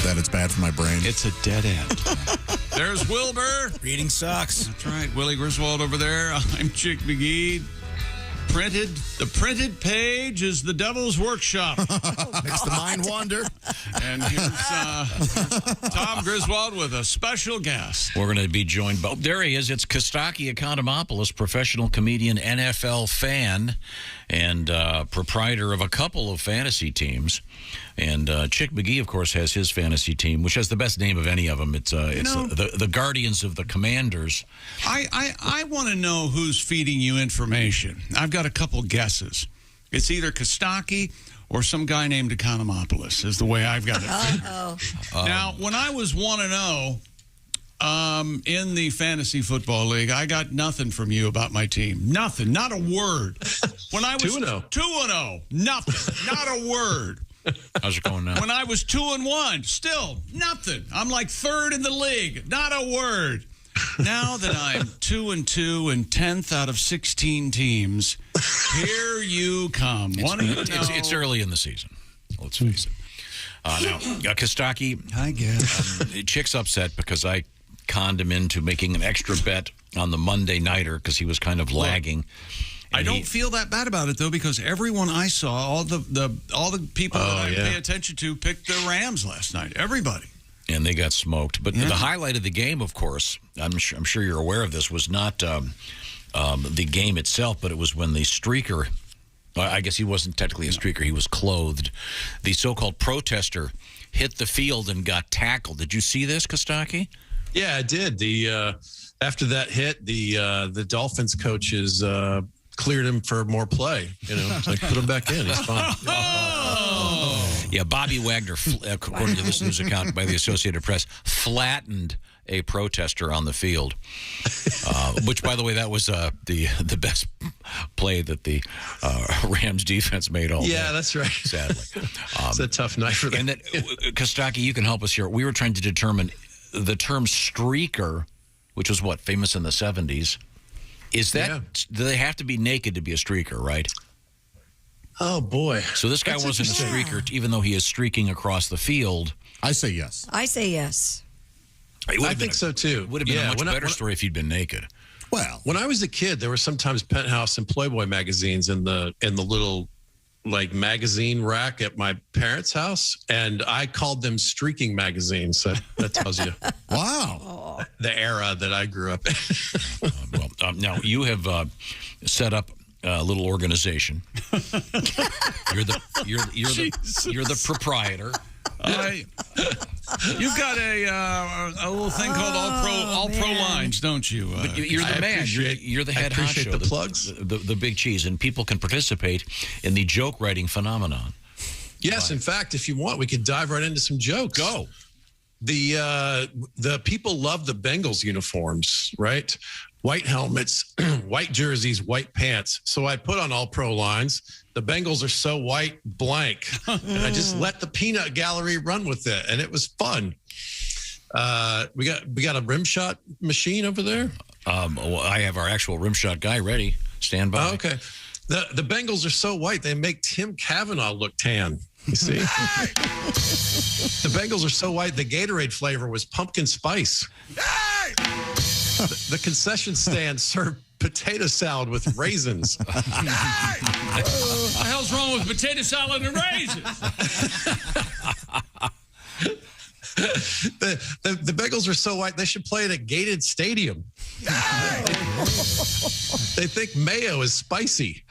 That it's bad for my brain. It's a dead end. There's Wilbur. Reading sucks. That's right. Willie Griswold over there. I'm Chick McGee. The printed page is the Devil's Workshop. Makes the mind wander. And here's Tom Griswold with a special guest. We're going to be joined by, there he is. It's Kostaki Economopoulos, professional comedian, NFL fan, and proprietor of a couple of fantasy teams. And Chick McGee, of course, has his fantasy team, which has the best name of any of them. It's the Guardians of the Commanders. I want to know who's feeding you information. I've got a couple guesses. It's either Kostaki or some guy named Economopoulos is the way I've got it. Now, when I was 1-0 in the fantasy football league, I got nothing from you about my team. Nothing. Not a word. When I was 2-0, nothing. Not a word. How's it going now? When I was 2-1, still nothing. I'm like third in the league. Not a word. Now that I'm 2-2 and 10th out of 16 teams, here you come. It's early in the season. Let's face it. Now, Kostaki, I guess Chick's upset because I conned him into making an extra bet on the Monday nighter because he was kind of lagging. I don't feel that bad about it though, because everyone I saw, all the people that I pay attention to, picked the Rams last night. Everybody. And they got smoked. But the highlight of the game, of course, I'm sure you're aware of this, was not the game itself, but it was when the streaker, I guess he wasn't technically a streaker, he was clothed, the so-called protester hit the field and got tackled. Did you see this, Kostaki? Yeah, I did. After that hit, the Dolphins coaches cleared him for more play. It's like, put him back in. He's fine. Yeah, Bobby Wagner, according to this news account by the Associated Press, flattened a protester on the field, which, by the way, that was the best play that the Rams defense made all day. Yeah, that's right. Sadly. It's a tough night for them. And Kostaki, you can help us here. We were trying to determine the term streaker, which was famous in the 70s. Is that, do they have to be naked to be a streaker, right? Oh, boy. So this guy wasn't a streaker, even though he is streaking across the field. I say yes. I say yes. I think so, too. It would have been a much better story if he'd been naked. Well, when I was a kid, there were sometimes Penthouse and Playboy magazines in the little magazine rack at my parents' house, and I called them streaking magazines. So that tells you. Wow. The era that I grew up in. Now you have set up a little organization. You're the proprietor. You've got a little thing called All Pro Lines, don't you? But you're the man. You're the head honcho. The plugs, the big cheese, and people can participate in the joke writing phenomenon. Yes, in fact, if you want, we could dive right into some jokes. Go. The people love the Bengals uniforms, right? White helmets, white jerseys, white pants. So I put on All Pro Lines. The Bengals are so white, blank. And I just let the peanut gallery run with it, and it was fun. We got a rim shot machine over there. Well, I have our actual rim shot guy ready. Stand by. Oh, okay. The Bengals are so white they make Tim Kavanaugh look tan. You see? The Bengals are so white the Gatorade flavor was pumpkin spice. The concession stand served potato salad with raisins. What the hell's wrong with potato salad and raisins? The Bengals are so white they should play at a gated stadium. They think mayo is spicy.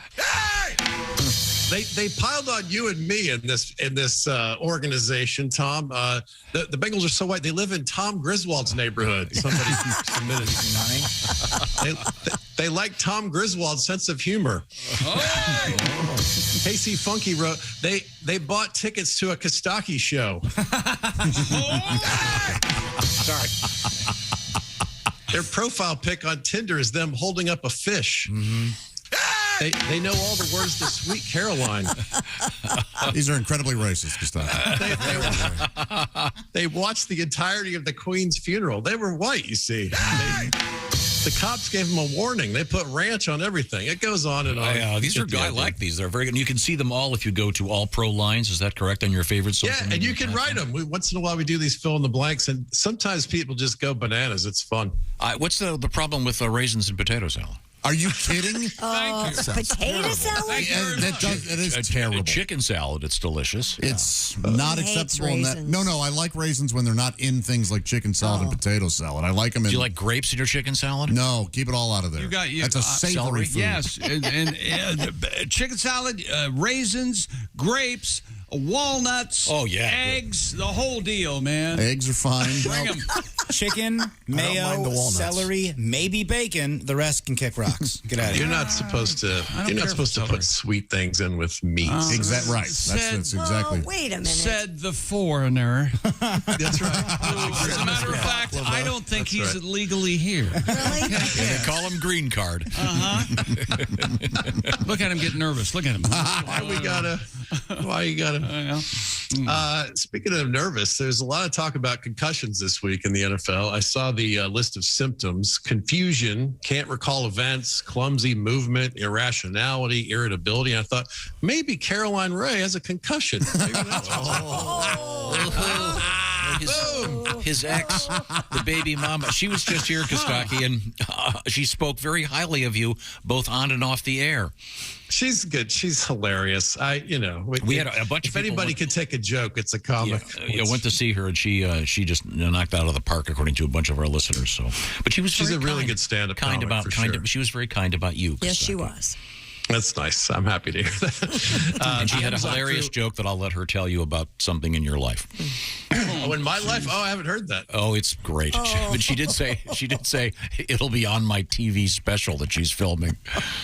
They piled on you and me in this organization, Tom. The Bengals are so white they live in Tom Griswold's neighborhood. Somebody submitted. They like Tom Griswold's sense of humor. Casey Funky wrote they bought tickets to a Kostaki show. Sorry. Their profile pic on Tinder is them holding up a fish. Mm-hmm. They know all the words to Sweet Caroline. These are incredibly racist, Gustavo. They watched the entirety of the Queen's funeral. They were white, you see. The cops gave him a warning. They put ranch on everything. It goes on and on. These are I like these. They're very good. You can see them all if you go to All Pro Lines. Is that correct on your favorite social Yeah, media and you can write them. Once in a while, we do these fill in the blanks, and sometimes people just go bananas. It's fun. What's the problem with raisins and potato salad? Are you kidding? Potato salad? It is terrible. Chicken salad, it's delicious. It's not acceptable in that. No, I like raisins when they're not in things like chicken salad and potato salad. I like them in. Do you like grapes in your chicken salad? No, keep it all out of there. That's a savory food. Yes, and chicken salad, raisins, grapes, walnuts, eggs, the whole deal, man. Eggs are fine. Bring them. Chicken, mayo, celery, maybe bacon. The rest can kick rocks. Get out of here. You're not supposed to. You're not supposed to put sweet things in with meats. Exactly right. That's exactly. Wait a minute. Said the foreigner. That's right. As a matter of fact, I don't think he's legally here. Really? They call him green card. Look at him get nervous. Look at him. Why you gotta? Speaking of nervous, there's a lot of talk about concussions this week in the NFL. I saw the list of symptoms: confusion, can't recall events, clumsy movement, irrationality, irritability. And I thought maybe Caroline Ray has a concussion. His ex, the baby mama, she was just here, Kostaki, and she spoke very highly of you, both on and off the air. She's good. She's hilarious. We had a bunch of people. If anybody could take a joke, it's a comic. I went to see her, and she just knocked out of the park, according to a bunch of our listeners. So, but she's a really good stand-up comic. She was very kind about you. Yes, she was. That's nice. I'm happy to hear that. And she had a hilarious joke that I'll let her tell you about something in your life. Oh, in my life? Oh, I haven't heard that. Oh, it's great. But she did say it'll be on my TV special that she's filming.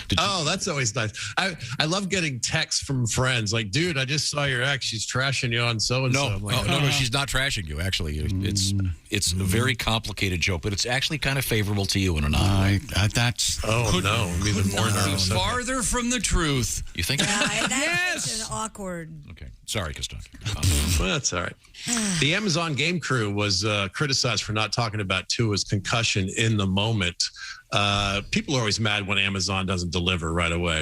That's always nice. I love getting texts from friends like, dude, I just saw your ex. She's trashing you on so-and-so. No, she's not trashing you, actually. It's a very complicated joke, but it's actually kind of favorable to you in an odd way. I'm even more nervous. Farther from the truth. You think? Yes. An awkward. Okay. Sorry, Kostaki. Well, that's all right. The Amazon game crew was criticized for not talking about Tua's concussion in the moment. People are always mad when Amazon doesn't deliver right away.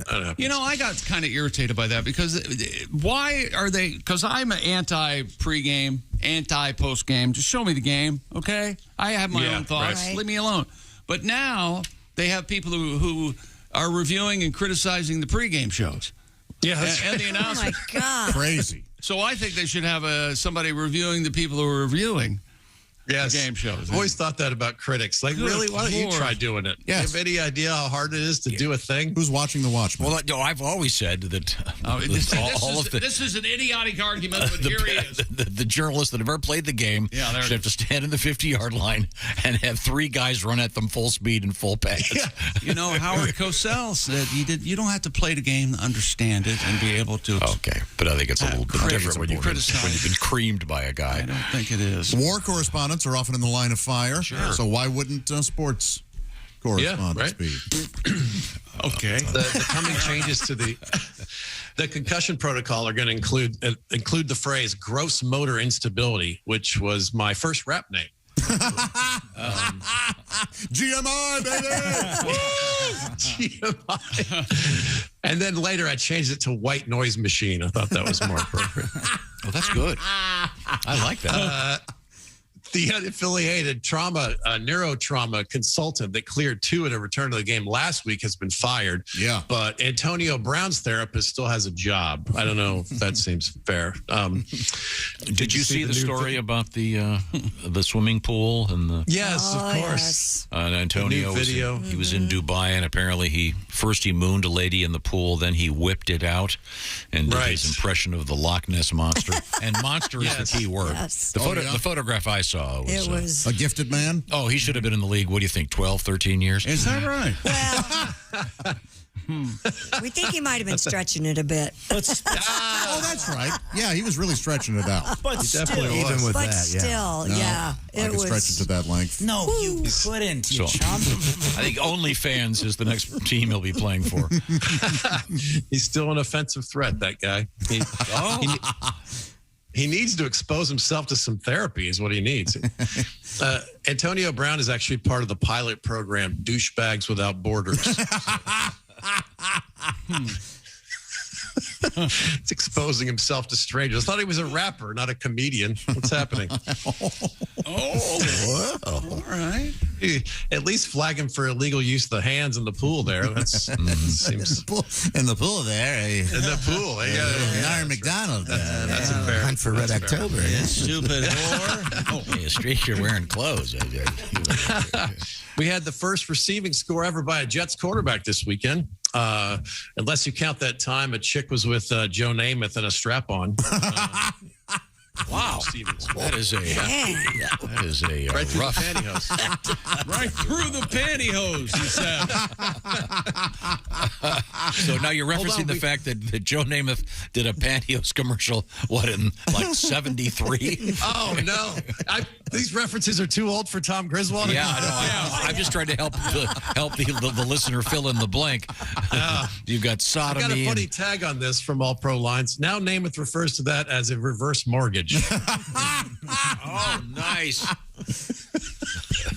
I got kind of irritated by that because why are they? Because I'm an anti pregame, anti postgame. Just show me the game, okay? I have my own thoughts. Right. Leave me alone. But now they have people who are reviewing and criticizing the pregame shows. Yeah, and the announcement. Oh my God! Crazy. So I think they should have somebody reviewing the people who are reviewing. Yes. Game shows. I've always thought that about critics. Like, really, why don't you try doing it? Yes. You have any idea how hard it is to do a thing? Who's watching The Watchmen? Well, no, I've always said that this is an idiotic argument, but here he is. The journalists that have ever played the game should have to stand in the 50-yard line and have three guys run at them full speed and full pass. Yeah. Howard Cosell said you don't have to play the game to understand it and be able to. Okay, but I think it's a little bit different when you've been creamed by a guy. I don't think it is. War correspondents are often in the line of fire. Sure. So why wouldn't sports correspondents be? Okay. The coming changes to the concussion protocol are going to include the phrase "gross motor instability," which was my first rap name. GMI, baby! GMI. And then later I changed it to white noise machine. I thought that was more appropriate. Well, that's good. I like that. The unaffiliated neurotrauma consultant that cleared Tua to return to the game last week has been fired. Yeah. But Antonio Brown's therapist still has a job. I don't know if that seems fair. Did you see the story about the swimming pool and the? Yes, of course. Yes. Antonio video. He was in Dubai, and apparently he mooned a lady in the pool, then he whipped it out and did his impression of the Loch Ness monster. And monster is the key word. Yes. The photograph I saw was a gifted man. Oh, he should have been in the league. What do you think? 12, 13 years? Is that right? Well, we think he might have been stretching it a bit. Oh, that's right. Yeah, he was really stretching it out. But still, even with that, still, I could stretch it to that length. No, you couldn't. You chump. I think OnlyFans is the next team he'll be playing for. He's still an offensive threat, that guy. He needs to expose himself to some therapy is what he needs. Antonio Brown is actually part of the pilot program, Douchebags Without Borders. It's exposing himself to strangers. I thought he was a rapper, not a comedian. What's happening? All right. At least flag him for illegal use of the hands in the pool there. That seems In the pool there. in the pool. Norm McDonald. That's a fair. Hunt for Red that's fair. October. Yeah. Stupid whore. Hey, a streak, you're wearing clothes. We had the first receiving score ever by a Jets quarterback this weekend. Unless you count that time a chick was with Joe Namath and a strap-on. Wow, that is a Right through rough. the pantyhose. Right through the pantyhose, he said. So now you're referencing the fact that Joe Namath did a pantyhose commercial, in like 73? Oh, no. These references are too old for Tom Griswold. Yeah, I know. I'm just trying to help the listener fill in the blank. You've got I sodomy. got a funny tag on this from All Pro Lines. Now Namath refers to that as a reverse mortgage. Oh, nice.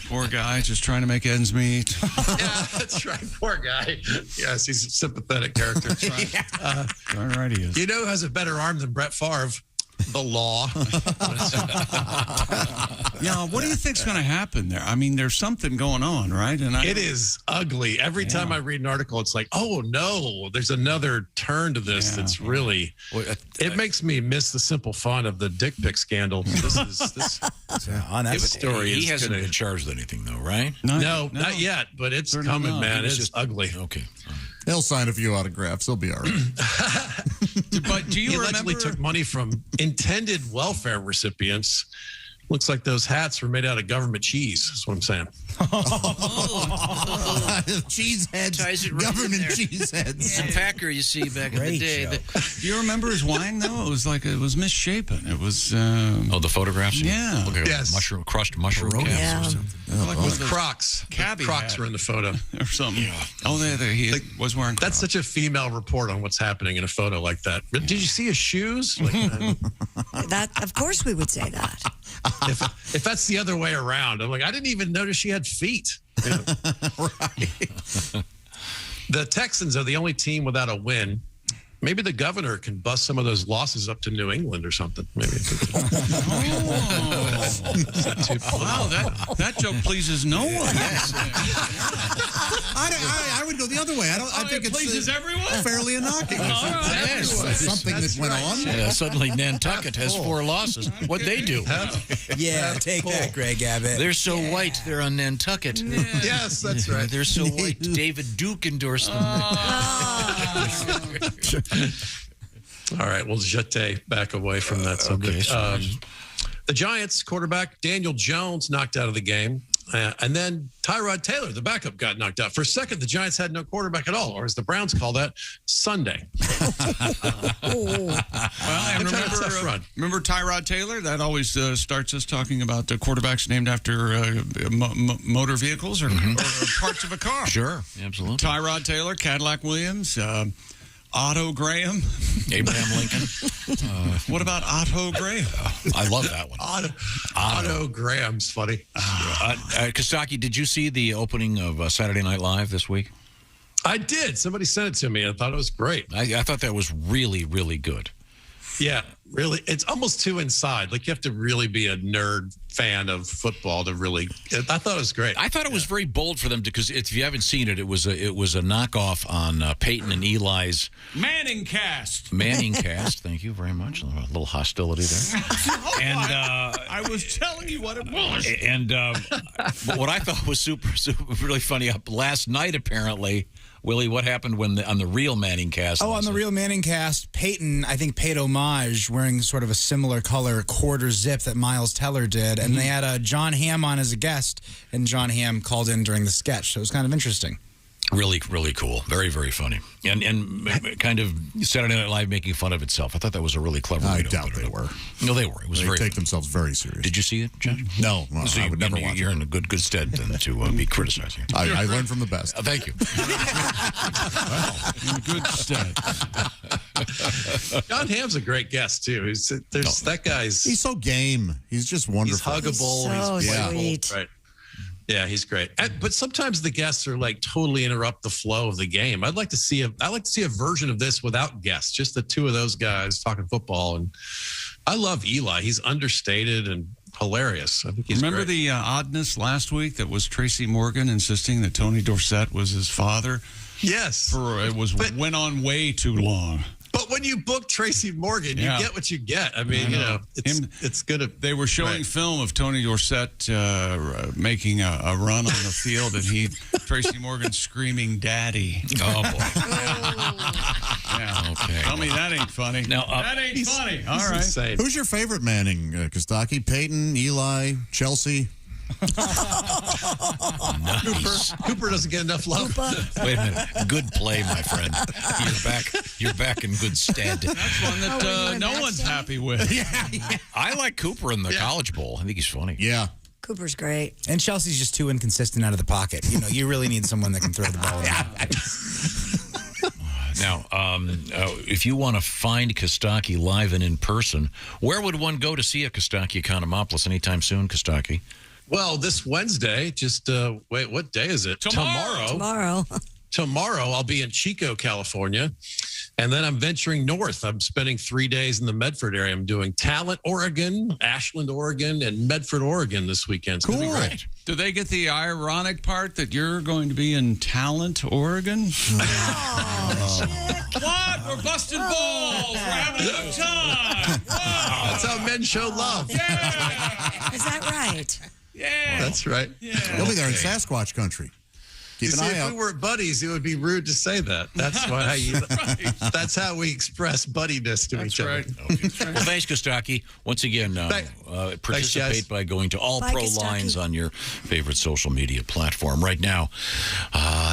Poor guy, just trying to make ends meet. Yeah, that's right. Poor guy. Yes, he's a sympathetic character. All right, he is. You know who has a better arm than Brett Favre? The law. Yeah, what do you think's going to happen there? I mean, there's something going on, right? And It is ugly. Every time I read an article, it's like, oh no, there's another turn to this that's really. It makes me miss the simple fun of the dick pic scandal. This story He is hasn't gonna, been charged with anything, though, right? No, not yet, but it's Certainly coming, not. man. It was It's just- ugly. Okay. He'll sign a few autographs. He'll be all right. But do He you allegedly remember? took money from intended welfare recipients. Looks like those hats were made out of government cheese. That's what I'm saying. Cheese heads. Government cheese heads. The Packer you see back in the day. Do you remember his wine though? It was misshapen. It was. The photographs? Yeah. Look at Yes. crushed mushroom caps Yeah. or something. Like With the Crocs. cabbie Crocs hat were in the photo. or something. Oh, he was wearing. That's such a female report on what's happening in a photo like that. Did you see his shoes? Like, That, of course, we would say that. if that's the other way around, I'm like, I didn't even notice she had feet. You know? The Texans are the only team without a win. Maybe the governor can bust some of those losses up to New England or something. Maybe. Wow, that joke pleases no one. I would go the other way. I think it it's pleases everyone. fairly innocuous. Yes. Something that went on. Suddenly Nantucket has 4 losses. What'd they do? Yeah, take that, Greg Abbott. They're so white, they're on Nantucket. Yes, that's right. They're so white. David Duke endorsed them. All right, we'll jete back away from that subject. The Giants quarterback Daniel Jones knocked out of the game. And then Tyrod Taylor, the backup, got knocked out. For a second, the Giants had no quarterback at all, or as the Browns call that, Sunday. Well, and remember Tyrod Taylor? That always starts us talking about quarterbacks named after motor vehicles or parts of a car. Sure, absolutely. Tyrod Taylor, Cadillac Williams, Otto Graham. Abraham Lincoln. What about Otto Graham? I love that one. Otto Graham's funny. Kostaki, did you see the opening of Saturday Night Live this week? I did. Somebody sent it to me. I thought it was great. I thought that was really, really good. Yeah, really. It's almost too inside. Like, you have to really be a nerd fan of football to really. I thought it was great. I thought it was very bold for them because if you haven't seen it, it was a knockoff on Peyton and Eli's Manning cast. Thank you very much. A little hostility there. And I was telling you what it was. And but what I thought was super really funny last night, apparently. Willie, what happened on the real Manning cast? Oh, on the real Manning cast, Peyton, I think, paid homage wearing sort of a similar color quarter zip that Miles Teller did. And they had John Hamm on as a guest, and John Hamm called in during the sketch. So it was kind of interesting. Really, really cool. Very, very funny. And kind of Saturday Night Live making fun of itself. I thought that was a really clever way to doubt open they it. were. No, they were. It was They very. take themselves very serious. Did you see it, Judge? No, So I would never watch You're it. in a good stead then to be criticizing. I learned from the best. Thank you. In good stead. John Hamm's a great guest too. That guy's. He's so game. He's just wonderful. He's huggable. So he's sweet. playful. Right. Yeah, he's great. But sometimes the guests are like totally interrupt the flow of the game. I'd like to see a version of this without guests, just the two of those guys talking football. And I love Eli. He's understated and hilarious. I think he's Remember great. the oddness last week that was Tracy Morgan insisting that Tony Dorsett was his father? Yes. Went on way too long. But when you book Tracy Morgan, Yeah. you get what you get. I mean, it's good. They were showing film of Tony Dorsett making a run on the field, and Tracy Morgan screaming, "Daddy!" Oh boy. Yeah. Okay. Tell me that ain't funny. Now, that ain't funny. All right. Insane. Who's your favorite Manning, Kostaki? Peyton, Eli, Chelsea? Nice. Cooper doesn't get enough love. Wait a minute. Good play, my friend. You're back in good stead. That's one that no one's happy with. I like Cooper in the College Bowl. I think he's funny. Yeah. Cooper's great. And Chelsea's just too inconsistent out of the pocket. You really need someone that can throw the ball around. Now, if you want to find Kostaki live and in person, where would one go to see a Kostaki Economopoulos anytime soon, Kostaki? Well, this Wednesday, wait, what day is it? Tomorrow. Tomorrow, I'll be in Chico, California. And then I'm venturing north. I'm spending 3 days in the Medford area. I'm doing Talent, Oregon, Ashland, Oregon, and Medford, Oregon this weekend. It's gonna be great. Do they get the ironic part that you're going to be in Talent, Oregon? What? We're busting balls. We're having a good time. Wow. That's how men show love. Is that right? Yeah. That's right. You'll be there in Sasquatch country. Keep an eye if out. we weren't buddies, it would be rude to say that. That's why that's how we express buddiness to each other. Well, thanks, Kostaki. Once again, participate by going to All Pro Lines on your favorite social media platform right now.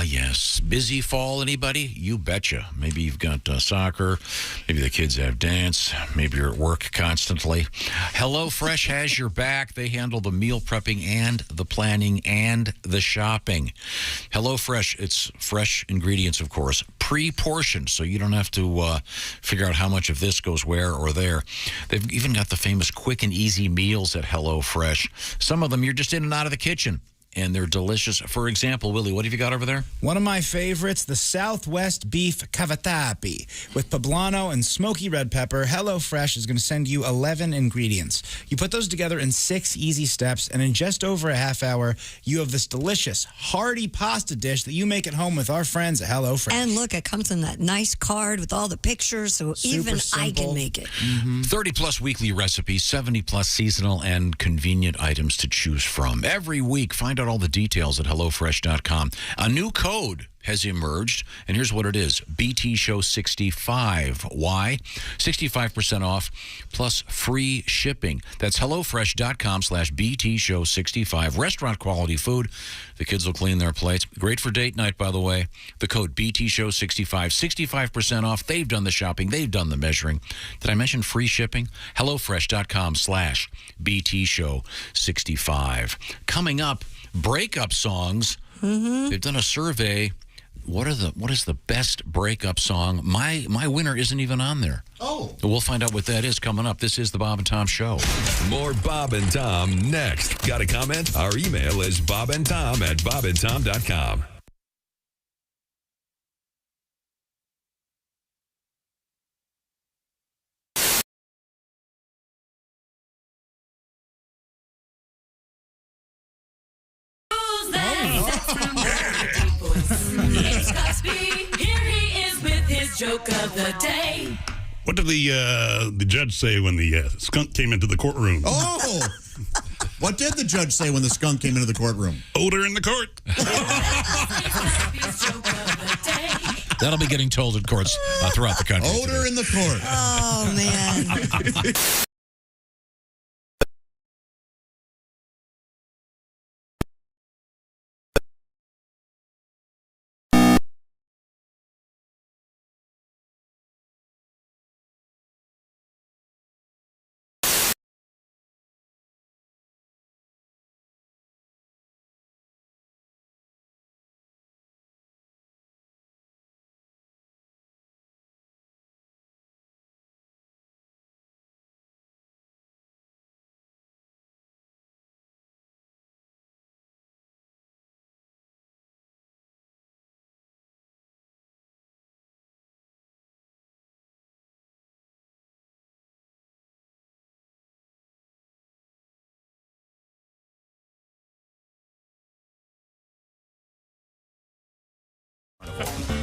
Yes. Busy fall, anybody? You betcha. Maybe you've got soccer. Maybe the kids have dance. Maybe you're at work constantly. HelloFresh has your back. They handle the meal prepping and the planning and the shopping. HelloFresh, it's fresh ingredients, of course, pre-portioned, so you don't have to figure out how much of this goes where or there. They've even got the famous quick and easy meals at HelloFresh. Some of them you're just in and out of the kitchen, and they're delicious. For example, Willie, what have you got over there? One of my favorites, the Southwest Beef Cavatappi. With poblano and smoky red pepper, HelloFresh is going to send you 11 ingredients. You put those together in 6 easy steps, and in just over a half hour, you have this delicious, hearty pasta dish that you make at home with our friends at HelloFresh. And look, it comes in that nice card with all the pictures, so even I can make it. 30-plus weekly recipes, 70-plus seasonal and convenient items to choose from. Every week, find out all the details at HelloFresh.com. A new code has emerged, and here's what it is. BT Show 65. Why? 65% off plus free shipping. That's HelloFresh.com/BT Show 65. Restaurant quality food. The kids will clean their plates. Great for date night, by the way. The code BT Show 65. 65% off. They've done the shopping. They've done the measuring. Did I mention free shipping? HelloFresh.com/BT Show 65. Coming up, breakup songs. They've done a survey. What is the best breakup song? My winner isn't even on there. Oh. We'll find out what that is coming up. This is the Bob and Tom Show. More Bob and Tom next. Got a comment? Our email is bobandtom@bobandtom.com. It's Cosby. Here he is with his joke of the day. What did the judge say when the skunk came into the courtroom? Oh! What did the judge say when the skunk came into the courtroom? Odor in the court. That'll be getting told in courts throughout the country. Odor in the court. Oh, man.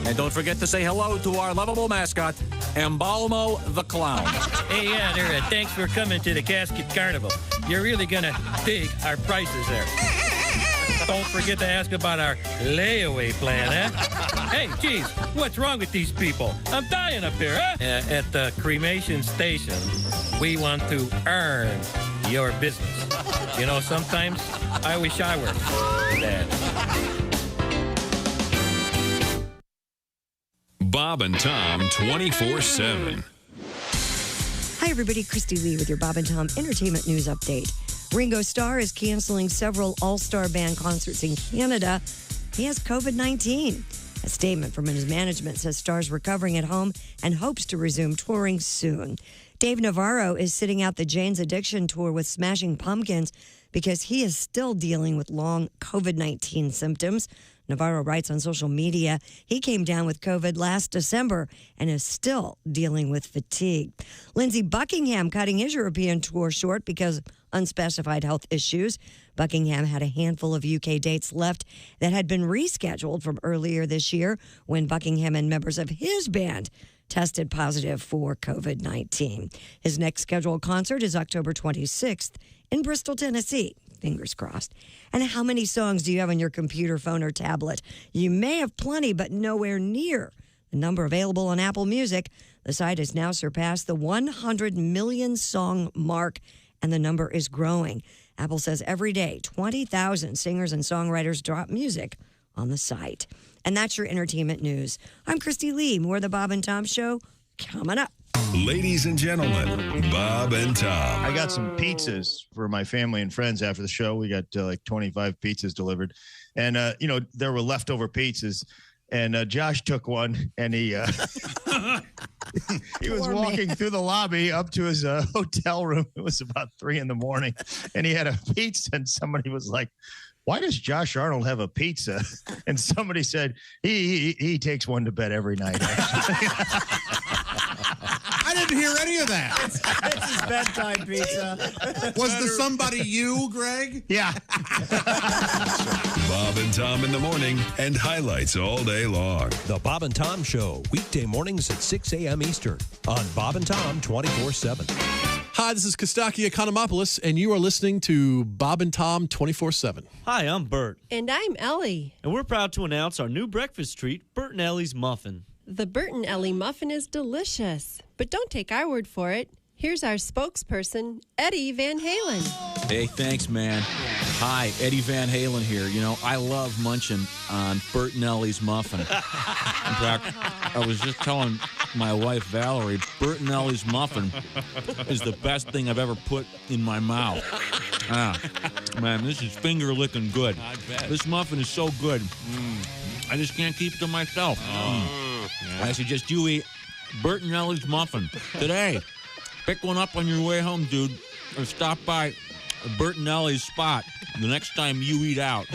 And don't forget to say hello to our lovable mascot, Embalmo the Clown. Hey, yeah, there. Thanks for coming to the Casket Carnival. You're really going to dig our prices there. Don't forget to ask about our layaway plan, huh? Hey, geez, what's wrong with these people? I'm dying up here, huh? At the cremation station, we want to earn your business. You know, sometimes I wish I were that. Bob and Tom 24/7. Hi, everybody. Christy Lee with your Bob and Tom Entertainment News Update. Ringo Starr is canceling several all-star band concerts in Canada. He has COVID-19. A statement from his management says Starr's recovering at home and hopes to resume touring soon. Dave Navarro is sitting out the Jane's Addiction tour with Smashing Pumpkins because he is still dealing with long COVID-19 symptoms. Navarro writes on social media he came down with COVID last December and is still dealing with fatigue. Lindsey Buckingham cutting his European tour short because of unspecified health issues. Buckingham had a handful of UK dates left that had been rescheduled from earlier this year when Buckingham and members of his band tested positive for COVID-19. His next scheduled concert is October 26th in Bristol, Tennessee. Fingers crossed. And how many songs do you have on your computer, phone, or tablet? You may have plenty, but nowhere near the number available on Apple Music. The site has now surpassed the 100 million song mark, and the number is growing. Apple says every day, 20,000 singers and songwriters drop music on the site. And that's your entertainment news. I'm Christy Lee. More of the Bob and Tom Show coming up. Ladies and gentlemen, Bob and Tom. I got some pizzas for my family and friends after the show. We got like 25 pizzas delivered. And, there were leftover pizzas. And Josh took one, and he he was walking through the lobby up to his hotel room. It was about 3 a.m, and he had a pizza, and somebody was like, "Why does Josh Arnold have a pizza?" And somebody said, he takes one to bed every night. I didn't hear any of that. It's his bedtime pizza. Was the somebody you, Greg? Yeah. Bob and Tom in the morning and highlights all day long. The Bob and Tom Show, weekday mornings at 6 a.m. Eastern on Bob and Tom 24/7. Hi, this is Kostaki Economopoulos, and you are listening to Bob and Tom 24/7. Hi, I'm Bert. And I'm Ellie. And we're proud to announce our new breakfast treat, Bert and Ellie's Muffin. The Bert and Ellie Muffin is delicious. But don't take our word for it. Here's our spokesperson, Eddie Van Halen. Hey, thanks, man. Hi, Eddie Van Halen here. You know, I love munching on Bert and Ellie's Muffin. In fact, I was just telling my wife, Valerie, Bert and Ellie's Muffin is the best thing I've ever put in my mouth. Man, this is finger-licking good. I bet. This muffin is so good. I just can't keep it to myself. I suggest you eat Bert and Ellie's Muffin today. Pick one up on your way home, dude, or stop by Bert and Ellie's spot the next time you eat out.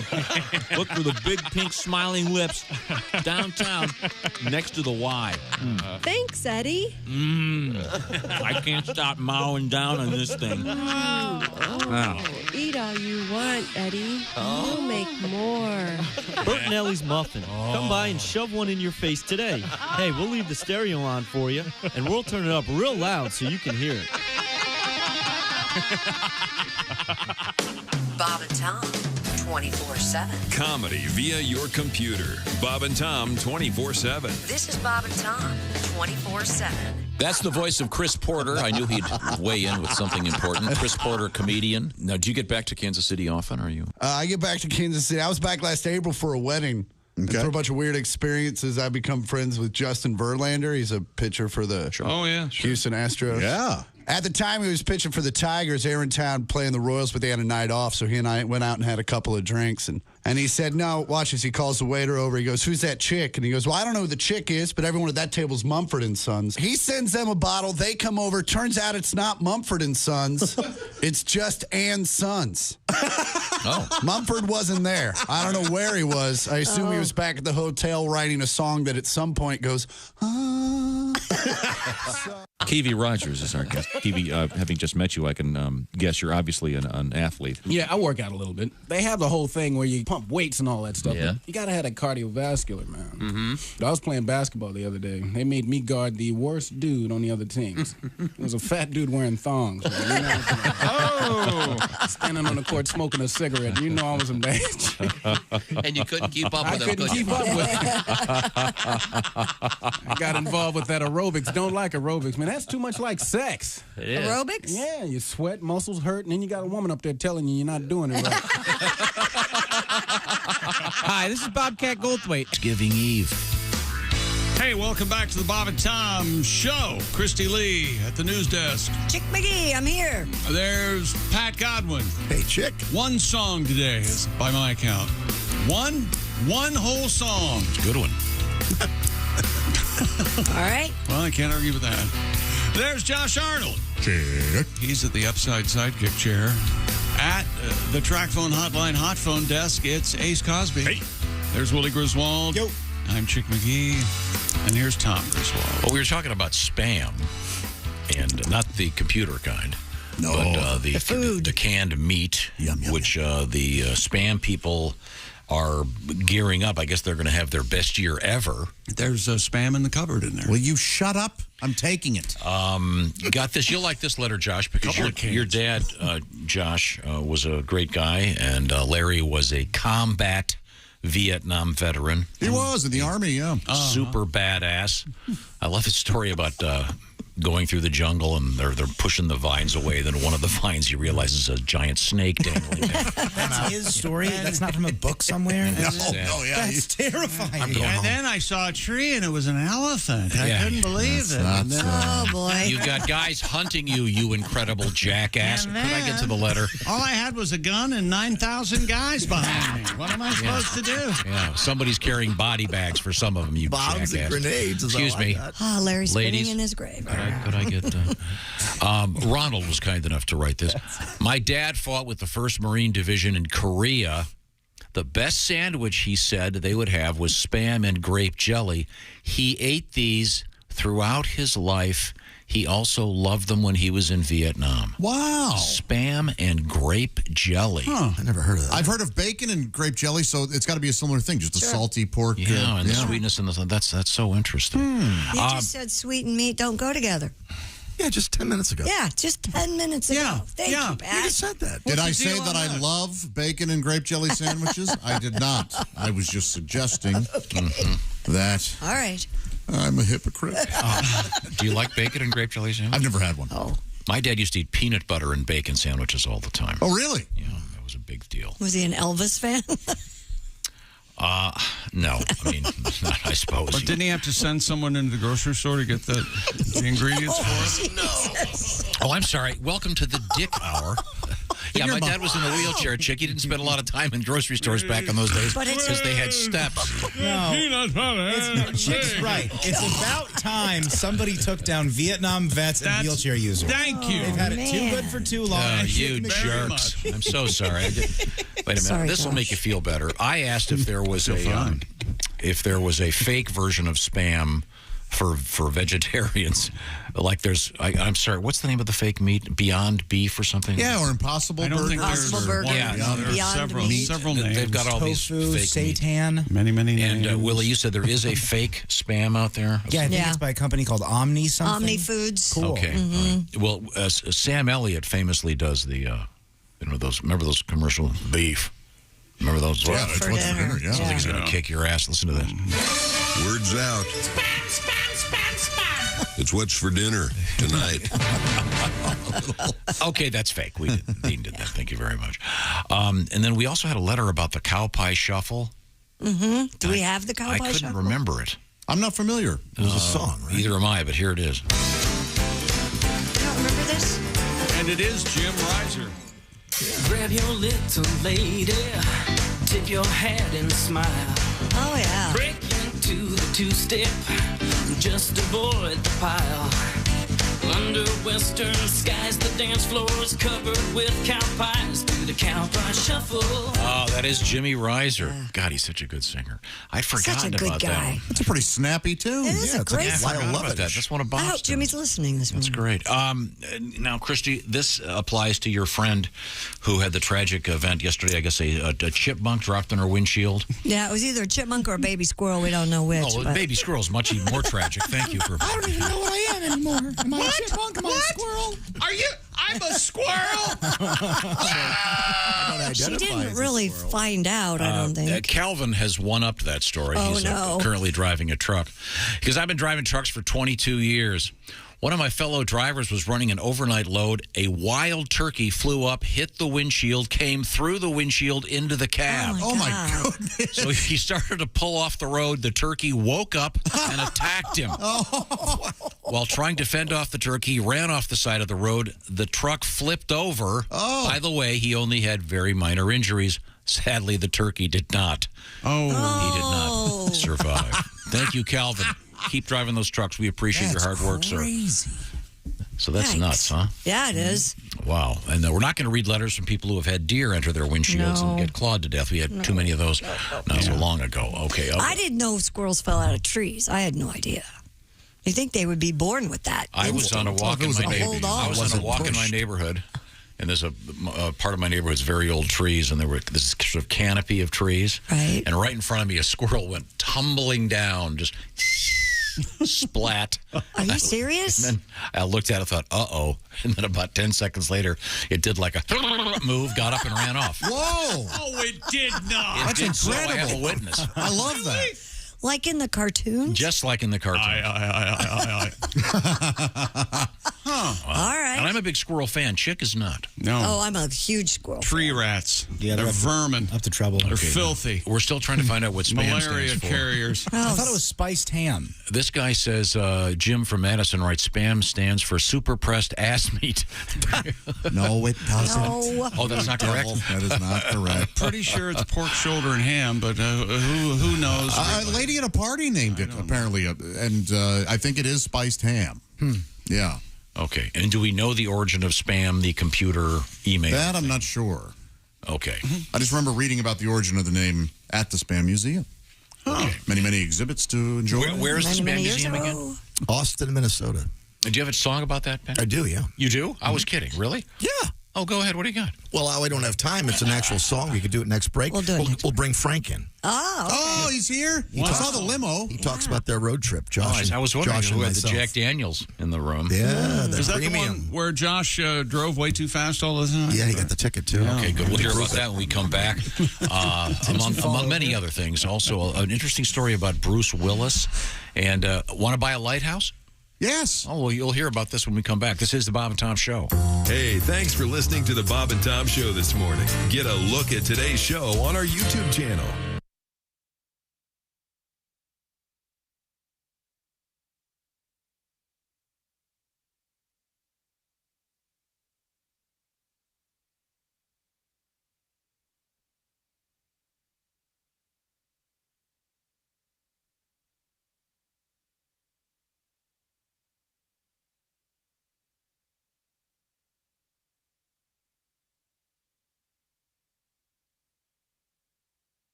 Look for the big pink smiling lips downtown next to the Y. Thanks, Eddie. I can't stop mowing down on this thing. Eat all you want, Eddie. We'll make more. Bert and Ellie's Muffin. Come by and shove one in your face today. Hey, we'll leave the stereo on for you, and we'll turn it up real loud so you can hear it. Bob and Tom 24/7. Comedy via your computer. Bob and Tom 24/7. This is Bob and Tom 24/7. That's the voice of Chris Porter. I knew he'd weigh in with something important. Chris Porter, comedian. Now, do you get back to Kansas City often? Are you? I get back to Kansas City. I was back last April for a wedding. And for a bunch of weird experiences, I become friends with Justin Verlander. He's a pitcher for the Houston Astros. Yeah. At the time, he was pitching for the Tigers. They were in town playing the Royals, but they had a night off, so he and I went out and had a couple of drinks. And he said, no, watch this. He calls the waiter over. He goes, who's that chick? And he goes, well, I don't know who the chick is, but everyone at that table's Mumford & Sons. He sends them a bottle. They come over. Turns out it's not Mumford & Sons. It's just Ann's Sons. Oh. Mumford wasn't there. I don't know where he was. I assume he was back at the hotel writing a song that at some point goes, Kiwi Rogers is our guest. Kiwi, having just met you, I can guess you're obviously an athlete. Yeah, I work out a little bit. They have the whole thing where you pump weights and all that stuff. Yeah. But you got to have that cardiovascular, man. Mm-hmm. I was playing basketball the other day. They made me guard the worst dude on the other teams. It was a fat dude wearing thongs. Man. You know, standing on the court smoking a cigarette. You know I was in bad shape. And you couldn't keep up I with him. couldn't keep up with him. I got involved with that aerobics. Don't like aerobics, man. That's too much like sex. It is. Aerobics? Yeah, you sweat, muscles hurt, and then you got a woman up there telling you you're not doing it right. Hi, this is Bobcat Goldthwait. Thanksgiving Eve. Hey, welcome back to the Bob and Tom Show. Christy Lee at the news desk. Chick McGee, I'm here. There's Pat Godwin. Hey, Chick. One song today, is by my count. One whole song. It's a good one. All right. Well, I can't argue with that. There's Josh Arnold. Chick. He's at the upside sidekick chair. At the track phone hotline hot phone desk, it's Ace Cosby. Hey. There's Willie Griswold. Yo. I'm Chick McGee. And here's Tom Griswold. Well, we were talking about spam, and not the computer kind. No. But The food. the canned meat, Yum, yum, which the spam people are gearing up. I guess they're going to have their best year ever. There's spam in the cupboard in there. Will you shut up? I'm taking it. Got this. You'll like this letter, Josh, because your dad, Josh, was a great guy, and Larry was a combat Vietnam veteran. He was in the Army, yeah. Super badass. I love his story about going through the jungle and they're pushing the vines away. Then one of the vines you realize is a giant snake dangling there. That's his story? That's not from a book somewhere? No, yeah. That's terrifying. Then I saw a tree and it was an elephant. I Yeah. couldn't believe it. And then, Oh, boy. You've got guys hunting you, you incredible jackass. And Could I get to the then- letter? all I had was a gun and 9,000 guys behind me. What am I supposed to do? Yeah, somebody's carrying body bags for some of them, you Bombs jackass. and grenades is all Excuse I me. got. Oh, Larry's spinning Ladies. in his grave. Could I get... Ronald was kind enough to write this. My dad fought with the 1st Marine Division in Korea. The best sandwich, he said, they would have was Spam and grape jelly. He ate these throughout his life. He also loved them when he was in Vietnam. Wow. Spam and grape jelly. Huh. I never heard of that. I've heard of bacon and grape jelly, so it's got to be a similar thing, just a salty pork. Yeah, and the sweetness and that's so interesting. You just said sweet and meat don't go together. Yeah, just 10 minutes ago. Yeah, just 10 minutes ago. Yeah, Thank yeah. you, Pat. You just said that. Did I the say deal that on I that? love bacon and grape jelly sandwiches? I did not. I was just suggesting that All right. I'm a hypocrite. Do you like bacon and grape jelly sandwich? I've never had one. Oh. My dad used to eat peanut butter and bacon sandwiches all the time. Oh, really? Yeah, that was a big deal. Was he an Elvis fan? No, I mean, not, I suppose. But didn't he have to send someone into the grocery store to get the ingredients for it? Oh, I'm sorry. Welcome to the Dick Hour. Yeah, my dad was in a wheelchair, Chick. He didn't spend a lot of time in grocery stores back in those days But it's- because they had steps. No. Peanut butter. Chick's right. It's about time somebody took down Vietnam vets and That's- wheelchair users. Thank you. They've had it too Man. good for too long. You very jerks. much. I'm so sorry. Wait a minute. Sorry, This will Josh. make you feel better. I asked if there was a fake version of Spam for vegetarians. Like I'm sorry, what's the name of the fake meat? Beyond Beef or something? Yeah, or Impossible I don't Burger. think there's Impossible Burger. one. Yeah, Yeah, there's Beyond several, Meat. several names. They've got all these Tofu, fake meat. seitan. many names. And Willie, you said there is a fake Spam out there? Yeah, I think Yeah. it's by a company called Omni something. Omni Foods. Cool. Okay. All right. Well, Sam Elliott famously does the, remember those commercial beef? Remember those? Yeah, it's For what's for dinner. dinner. Yeah. Something's going to kick your ass. Listen to this. Word's out. It's what's for dinner tonight. Okay, that's fake. Dean did that. Thank you very much. And then we also had a letter about the cow pie shuffle. Mm-hmm. Do we have the cowboy I couldn't shuffle? remember it. I'm not familiar. It was a song, right? Either am I, but here it is. You don't remember this? And it is Jim Reiser. Grab your little lady, tip your hat and smile. Oh, yeah. Break into the two-step, just avoid the pile. Under western skies, the dance floor is covered with cow pies. Do the cow pie shuffle. Oh, that is Jimmy Reiser. God, he's such a good singer. I'd forgotten good about guy. that. It's a pretty snappy tune. It is a great I song. forgot about that. That's one of Bob's. I hope Jimmy's listening this morning. That's great. Now, Christy, this applies to your friend who had the tragic event yesterday. I guess a chipmunk dropped in her windshield. Yeah, it was either a chipmunk or a baby squirrel. We don't know which. Oh, but- baby squirrel's much even more tragic. Thank you for. I don't even know what I am anymore. Am I a chipmunk? Am I a squirrel? Are you? I'm a squirrel. She didn't really find out, I don't think. Calvin has one-upped that story. Oh, He's no. Currently driving a truck. Because I've been driving trucks for 22 years. One of my fellow drivers was running an overnight load. A wild turkey flew up, hit the windshield, came through the windshield into the cab. Oh, my goodness. So he started to pull off the road. The turkey woke up and attacked him. While trying to fend off the turkey, he ran off the side of the road. The truck flipped over. By the way, he only had very minor injuries. Sadly, the turkey did not. He did not survive. Thank you, Calvin. Keep driving those trucks. We appreciate your hard work, sir. So that's Yikes. nuts, huh? Yeah, it is. Wow. And we're not going to read letters from people who have had deer enter their windshields and get clawed to death. We had too many of those not so long ago. Okay. I didn't know squirrels fell out of trees. I had no idea. You think they would be born with that? I was on a walk in my neighborhood. I was on a walk in my pushed. neighborhood, and there's a part of my neighborhood's very old trees, and there were this sort of canopy of trees. Right. And right in front of me, a squirrel went tumbling down, just splat. Are you serious? And then I looked at it, thought, uh-oh. And then about 10 seconds later, it did like a move, got up and ran off. Whoa. Oh, it did not. That's Did so. I incredible. have a witness. I love that. Like in the cartoon? Just like in the cartoon. All right. And I'm a big squirrel fan. Chick is not. No. Oh, I'm a huge squirrel. Tree rats. Yeah, they're vermin. Up to trouble. They're filthy. We're still trying to find out what spam Malaria stands for. carriers. Oh, I thought it was spiced ham. This guy says, Jim from Madison writes, spam stands for super pressed ass meat. No, it doesn't. no. Oh, that's not correct? That is not correct. Pretty sure it's pork shoulder and ham, but who knows? A lady at a party named it, apparently, and I think it is spiced ham. Yeah. Okay. And do we know the origin of spam, the computer email? That I'm not sure. Okay. I just remember reading about the origin of the name at the Spam Museum. Okay. Many exhibits to enjoy. Where's the Many spam years museum ago. again? Austin, Minnesota. Do you have a song about that, Ben? I do, yeah. You do? I was kidding. Really? Yeah. Oh, go ahead. What do you got? Well, we don't have time. It's an actual song. We could do it next break. We'll do it next We'll bring Frank in. Oh, okay. Oh, he's here. I saw the limo. He talks about their road trip. Josh. I was wondering Josh who and had the myself. Jack Daniels in the room. Yeah, Is the that premium. the one where Josh drove way too fast all the time? Yeah, he got the ticket too. Okay, good. We'll hear about that when we come back. Among many other things, also an interesting story about Bruce Willis. And want to buy a lighthouse? Yes. Oh, well, you'll hear about this when we come back. This is the Bob and Tom Show. Hey, thanks for listening to the Bob and Tom Show this morning. Get a look at today's show on our YouTube channel.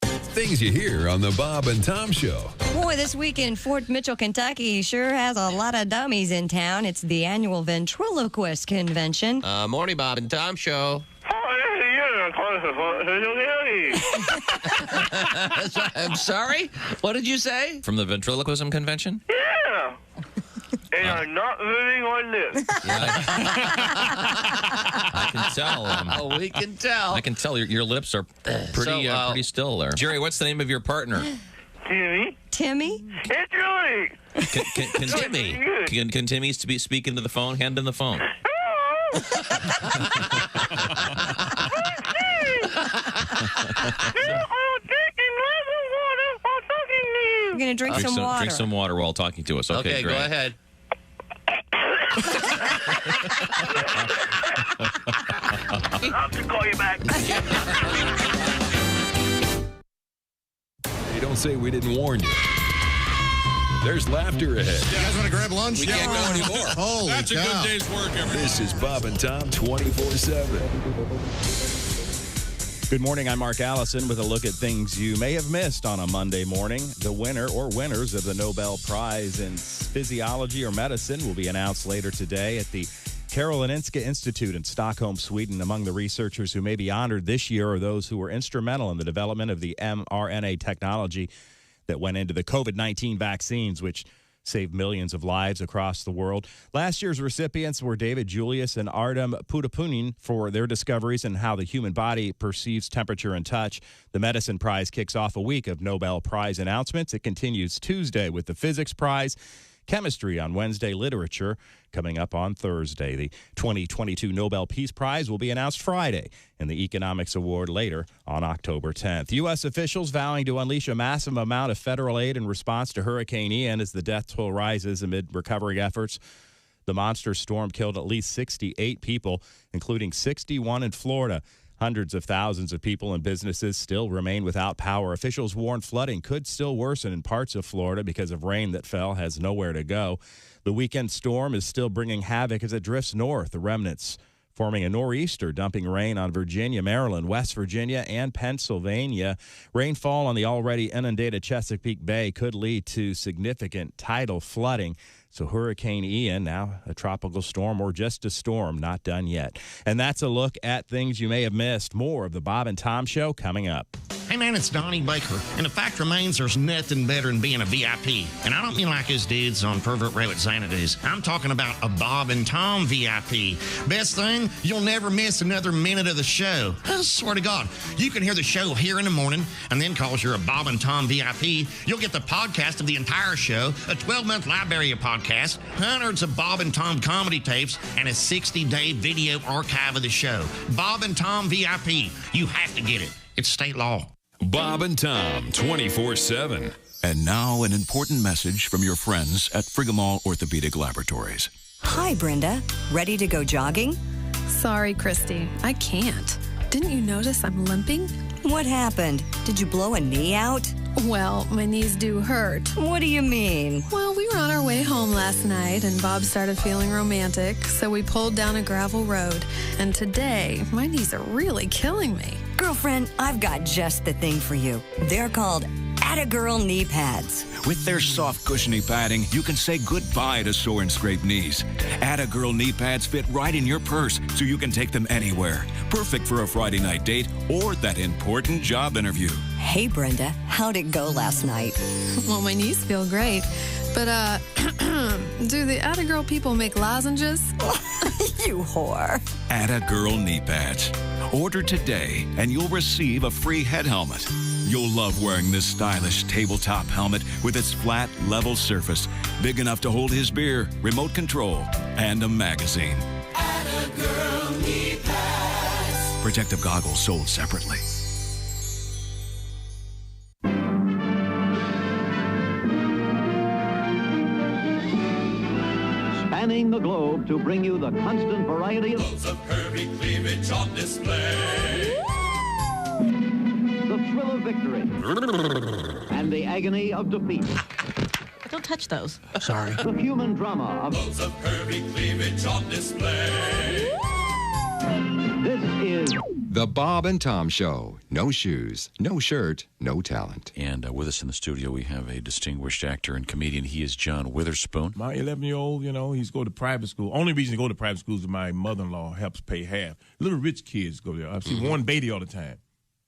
Things you hear on the Bob and Tom Show. Boy, this week in Fort Mitchell, Kentucky sure has a lot of dummies in town. It's the annual ventriloquist convention. Morning, Bob and Tom Show. I'm sorry? What did you say? From the ventriloquism convention? Yeah. And I'm not moving on this. I can tell. We can tell. I can tell your lips are pretty still there. Jerry, what's the name of your partner? Timmy. Timmy? It's Julie. Can Timmy speak into the phone? Hand him the phone. You're going to drink some water. Drink some water while talking to us. Okay, go great. ahead. I'll have to call you back. Hey, don't say we didn't warn you. There's laughter ahead. You guys want to grab lunch? We can't go anymore. Holy That's a cow. good day's work, everybody. This is Bob and Tom 24/7. Good morning. I'm Mark Allison with a look at things you may have missed on a Monday morning. The winner or winners of the Nobel Prize in Physiology or Medicine will be announced later today at the Karolinska Institute in Stockholm, Sweden. Among the researchers who may be honored this year are those who were instrumental in the development of the mRNA technology that went into the COVID-19 vaccines, which saved millions of lives across the world. Last year's recipients were David Julius and Artem Pudapunin for their discoveries in how the human body perceives temperature and touch. The Medicine Prize kicks off a week of Nobel Prize announcements. It continues Tuesday with the Physics Prize, Chemistry on Wednesday, Literature coming up on Thursday. The 2022 Nobel Peace Prize will be announced Friday, and the Economics Award later on October 10th. U.S. officials vowing to unleash a massive amount of federal aid in response to Hurricane Ian as the death toll rises amid recovery efforts. The monster storm killed at least 68 people, including 61 in Florida. Hundreds of thousands of people and businesses still remain without power. Officials warn flooding could still worsen in parts of Florida because of rain that fell has nowhere to go. The weekend storm is still bringing havoc as it drifts north. The remnants forming a nor'easter, dumping rain on Virginia, Maryland, West Virginia, and Pennsylvania. Rainfall on the already inundated Chesapeake Bay could lead to significant tidal flooding. So Hurricane Ian, now a tropical storm or just a storm, not done yet. And that's a look at things you may have missed. More of the Bob and Tom Show coming up. Hey man, it's Donnie Baker, and the fact remains there's nothing better than being a VIP. And I don't mean like his dudes on Pervert Rabbit Xanadu's. I'm talking about a Bob and Tom VIP. Best thing, you'll never miss another minute of the show. I swear to God, you can hear the show here in the morning, and then cause you're a Bob and Tom VIP, you'll get the podcast of the entire show, a 12-month library of podcasts, hundreds of Bob and Tom comedy tapes, and a 60-day video archive of the show. Bob and Tom VIP. You have to get it. It's state law. Bob and Tom 24/7. And now an important message from your friends at Frigamall Orthopedic Laboratories. Hi, Brenda. Ready to go jogging? Sorry, Christy. I can't. Didn't you notice I'm limping? What happened? Did you blow a knee out? Well, my knees do hurt. What do you mean? Well, we were on our way home last night, and Bob started feeling romantic, so we pulled down a gravel road. And today, my knees are really killing me. Girlfriend, I've got just the thing for you. They're called Attagirl knee pads. With their soft, cushiony padding, you can say goodbye to sore and scraped knees. Attagirl knee pads fit right in your purse, so you can take them anywhere. Perfect for a Friday night date or that important job interview. Hey, Brenda, how'd it go last night? Well, my knees feel great. But, do the Attagirl people make lozenges? You whore. Attagirl knee pads. Order today, and you'll receive a free head helmet. You'll love wearing this stylish tabletop helmet with its flat, level surface, big enough to hold his beer, remote control, and a magazine. Attagirl knee pads. Protective goggles sold separately. Spanning the globe to bring you the constant variety of Loads of curvy cleavage on display. the thrill of victory and the agony of defeat. Don't touch those. Sorry. The human drama of Loads of curvy cleavage on display. This is The Bob and Tom Show. No shoes, no shirt, no talent. And with us in the studio, we have a distinguished actor and comedian. He is John Witherspoon. My 11-year-old, he's going to private school. Only reason to go to private school is my mother-in-law helps pay half. Little rich kids go there. I see Warren Beatty all the time.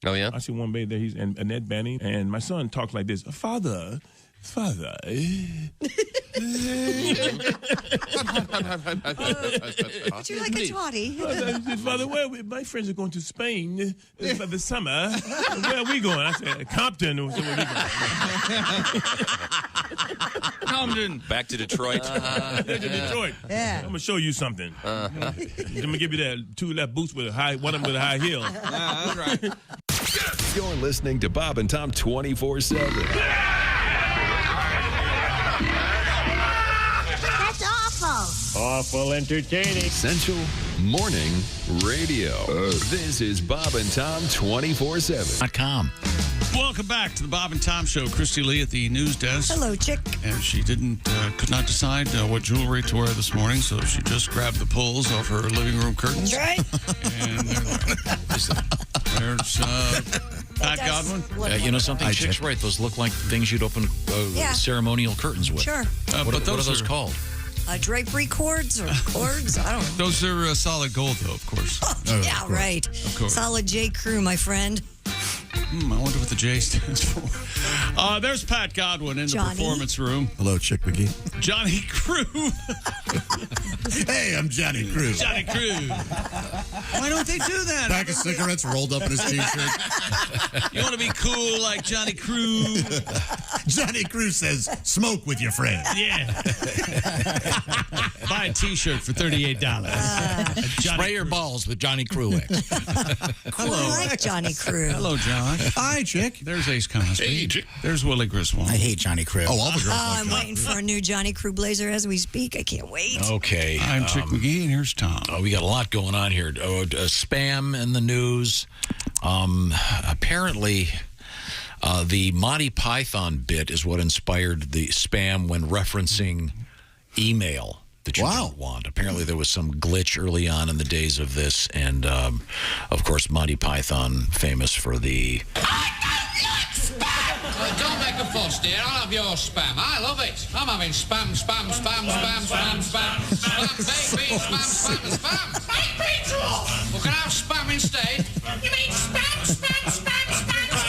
Oh, yeah? I see Warren Beatty there. He's and Annette Bening. And my son talks like this. Father. Would you like a toddy? Father, my friends are going to Spain for the summer. Where are we going? I said, Compton. So where we going? Camden. Back to Detroit. Back to Detroit. Yeah. I'm gonna show you something. I'm gonna give you that 2 left boots with one of them with a high heel. That's right. You're listening to Bob and Tom 24/7. That's awful. Awful entertaining. Central Morning Radio. This is Bob and Tom 24/7.com. Welcome back to the Bob and Tom Show. Christy Lee at the news desk. Hello, chick. And she could not decide what jewelry to wear this morning, so she just grabbed the pulls off her living room curtains. That's right. And there's Pat Godwin. You know something? Chick's right. Those look like things you'd open ceremonial curtains with. Sure. What are those called? Drapery cords or cords? I don't know. Those are solid gold, though, of course. Yeah, right. Of course. Solid J. Crew, my friend. I wonder what the J stands for. There's Pat Godwin in the performance room. Hello, Chick McGee. Johnny Crew. Hey, I'm Johnny Crew. Johnny Crew. Why don't they do that? Pack of cigarettes rolled up in his T-shirt. You want to be cool like Johnny Crew? Johnny Crew says, smoke with your friend. Yeah. Buy a T-shirt for $38. Spray your balls with Johnny Crew. Hello. I like Johnny Crew. Hello, Josh. Hi, Chick. There's Ace Cosby. Hey, Chick. There's Willie Griswold. I hate Johnny Crew. Oh, all the girls like I'm waiting for a new Johnny Crew blazer as we speak. I can't wait. Okay. I'm Chick McGee, and here's Tom. We got a lot going on here. Spam in the news. Apparently, the Monty Python bit is what inspired the spam when referencing email that you don't want. Apparently, there was some glitch early on in the days of this, and of course, Monty Python, famous for the. Don't make a fuss, dear. I'll have your spam. I love it. I'm having spam, spam, spam, spam, spam, spam, spam, baked beans, spam, spam, spam. Baked beans what? Well, can I have spam instead? You mean spam, spam, spam, spam, spam?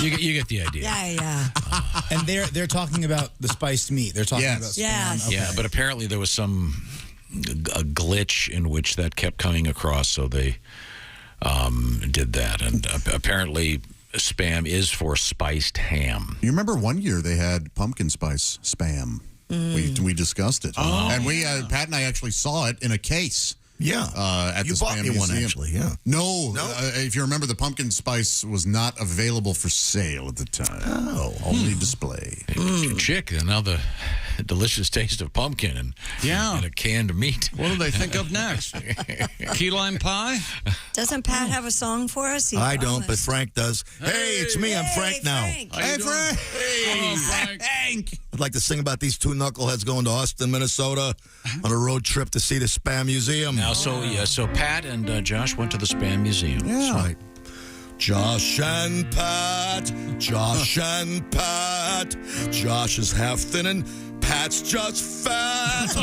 You get the idea. Yeah. And they're talking about the spiced meat. They're talking about Yes. Okay. Yeah, but apparently there was a glitch in which that kept coming across, so they did that. And apparently spam is for spiced ham. You remember one year they had pumpkin spice spam. We discussed it. And Pat and I actually saw it in a case. Yeah. At you the bought Spam me one, Museum. actually, yeah. No. If you remember, the pumpkin spice was not available for sale at the time. Oh. Only display. Chick, and now the delicious taste of pumpkin and a canned meat. What do they think of next? Key lime pie? Doesn't Pat have a song for us? I don't, but Frank does. Hey, it's me. I'm Frank now. Frank. Hey, Frank. Hey, Frank. I'd like to sing about these two knuckleheads going to Austin, Minnesota on a road trip to see the Spam Museum. Now, so Pat and Josh went to the Spam Museum. Yeah. That's right. Josh and Pat, Josh and Pat. Josh is half thin and Pat's just fat.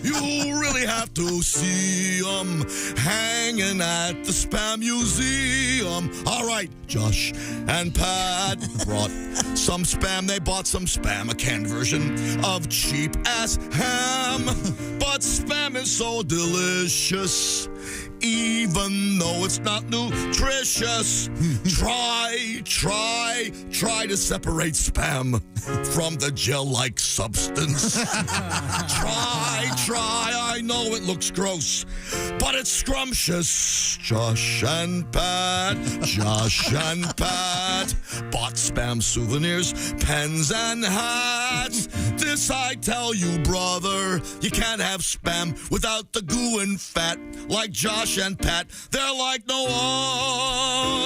You really have to see 'em hanging at the Spam Museum. All right, Josh and Pat brought some Spam. They bought some Spam, a canned version of cheap-ass ham. But Spam is so delicious, even though it's not nutritious. Try to separate Spam from the gel-like substance. Try, I know it looks gross, but it's scrumptious. Josh and Pat bought Spam souvenirs, pens and hats. This I tell you, brother, you can't have Spam without the goo and fat. Like Josh and Pat, they're like no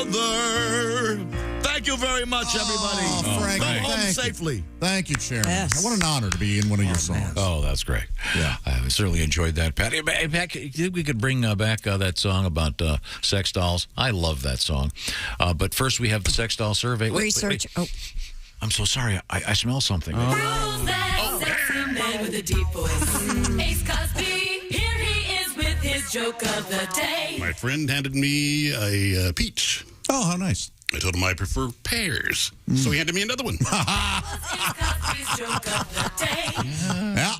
other. Thank you very much, everybody. Frank, Go home thank you. safely. Thank you, Chairman. Yes. What an honor to be in one of your songs. Oh, that's great. Yeah. I certainly enjoyed that, Pat. Hey, Pat, think we could bring back that song about sex dolls? I love that song. But first, we have the sex doll survey. Research. Oh. I'm so sorry. I smell something. Who's that sexy man with a deep voice? Ace Cosby. Here he is with his joke of the day. My friend handed me a peach. Oh, how nice. I told him I prefer pears, so he handed me another one. Ace Cosby's joke of the day. Yeah.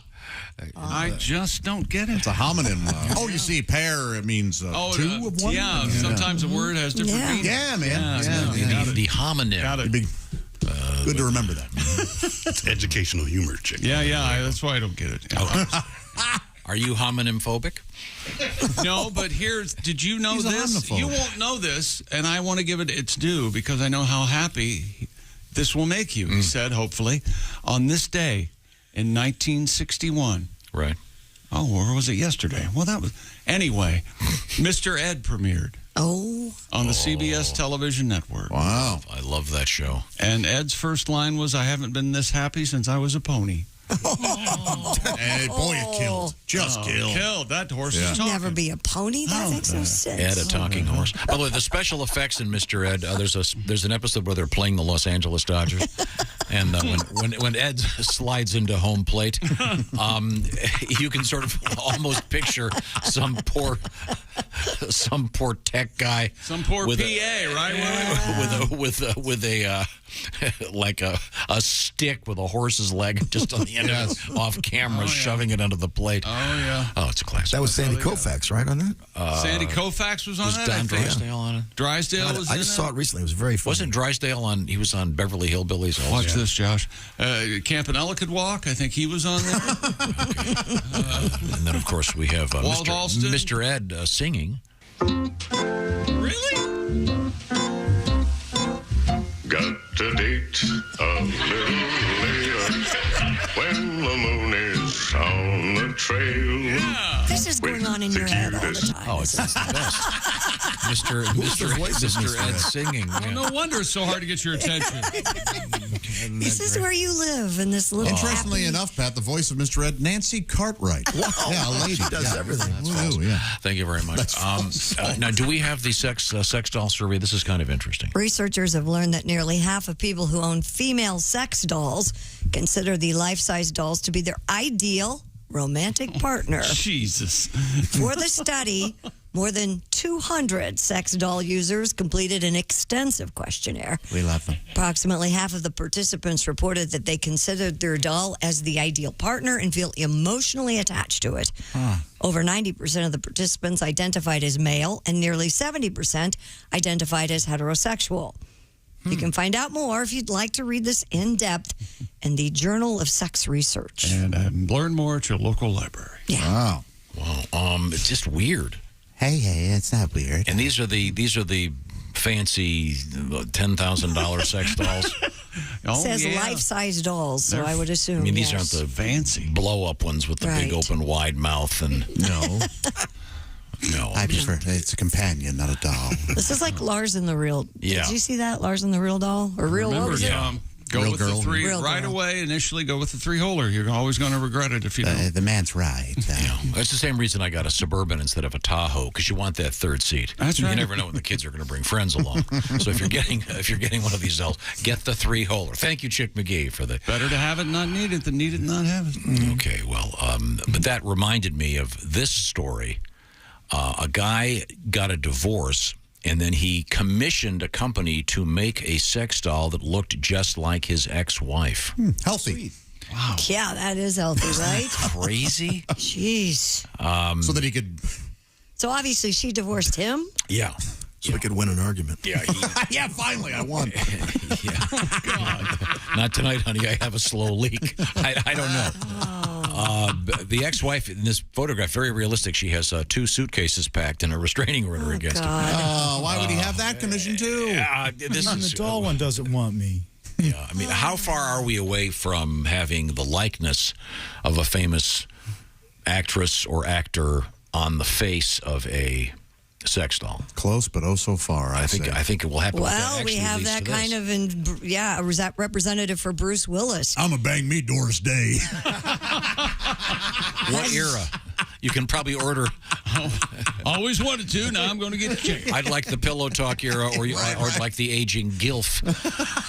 I just don't get it. It's a homonym. You see, pair, it means two of one? Yeah, sometimes a word has different meanings. Yeah, man. The homonym. Got it. Good to remember that. It's educational humor, chick. Yeah. That's why I don't get it. Are you homonym-phobic? No, but did you know He's a this? homophobe. You won't know this, and I want to give it its due because I know how happy this will make you, he said, hopefully. On this day in 1961. Right. Oh, or was it yesterday? Well, that was... Anyway, Mr. Ed premiered. Oh. On the CBS television network. Wow. I love that show. And Ed's first line was, I haven't been this happy since I was a pony. Hey, boy, you killed. Just killed. Killed. That horse is You'd talking. never be a pony? That makes no sense. Ed, a talking horse. By the way, the special effects in Mr. Ed, there's an episode where they're playing the Los Angeles Dodgers. And when Ed slides into home plate, you can sort of almost picture some poor tech guy, some poor with PA, right? with a like a stick with a horse's leg just on the end of it, off camera, shoving it under the plate. Oh yeah. Oh, it's a classic. That was Sandy Koufax, right, on that? Sandy Koufax was on was that. Don I think. Drysdale on it? Drysdale God, was I in just it? saw it recently. It was very funny. Wasn't Drysdale on? He was on Beverly Hillbillies. Also. Watch this, Josh. Campanella could walk. I think he was on there. And then, of course, we have Walt Alston. Mr. Ed singing. Really? Got to date a little later when the moon is on the trail. This is going on in your head all the time. Oh, it's the best. Mr. Ed singing. Well, no wonder it's so hard to get your attention. This is where you live in this little. Interestingly enough, Pat, the voice of Mr. Ed, Nancy Cartwright. Wow. Yeah, a lady. She does everything. Ooh, yeah. Thank you very much. Now, do we have the sex doll survey? This is kind of interesting. Researchers have learned that nearly half of people who own female sex dolls consider the life-size dolls to be their ideal romantic partner. Jesus. For the study, more than 200 sex doll users completed an extensive questionnaire. We love them. Approximately half of the participants reported that they considered their doll as the ideal partner and feel emotionally attached to it. Over 90% of the participants identified as male, and nearly 70% identified as heterosexual. You can find out more if you'd like to read this in depth in the Journal of Sex Research. And learn more at your local library. Yeah. Wow. It's just weird. Hey, it's not weird. And these are the fancy $10,000 sex dolls. It says life-size dolls, so I would assume. I mean, these aren't yes. the fancy blow-up ones with the big Right. open wide mouth and no. I prefer it's a companion, not a doll. This is like Lars and the Real. Yeah. Did you see that? Lars and the Real Doll? Or Real Remember, what was it? go Real with girl. the three Real right girl. away. Initially, go with the three-holer. You're always going to regret it if you don't. The man's right. That's the same reason I got a Suburban instead of a Tahoe, because you want that third seat. That's right. You never know when the kids are going to bring friends along. So if you're getting one of these dolls, get the three-holer. Thank you, Chick McGee, for the. Better to have it not need it than need it not have it. Okay, well, but that reminded me of this story. A guy got a divorce, and then he commissioned a company to make a sex doll that looked just like his ex-wife. Healthy. Wow. Yeah, that is healthy, right? Crazy. Jeez. So that he could. So obviously she divorced him? Yeah. So we could win an argument. Yeah. Yeah, finally, I won. Not tonight, honey. I have a slow leak. I don't know. The ex-wife in this photograph, very realistic. She has 2 suitcases packed and a restraining order against her. Why would he have that commission too? The doll one doesn't want me. Yeah, I mean, how far are we away from having the likeness of a famous actress or actor on the face of a sex doll? Close, but oh so far. I think it will happen. Well, we have that kind of a representative for Bruce Willis. I'm a bang me Doris Day. What era? You can probably order. Always wanted to. Now I'm going to get a check. I'd like the Pillow Talk era, or like the aging gilf.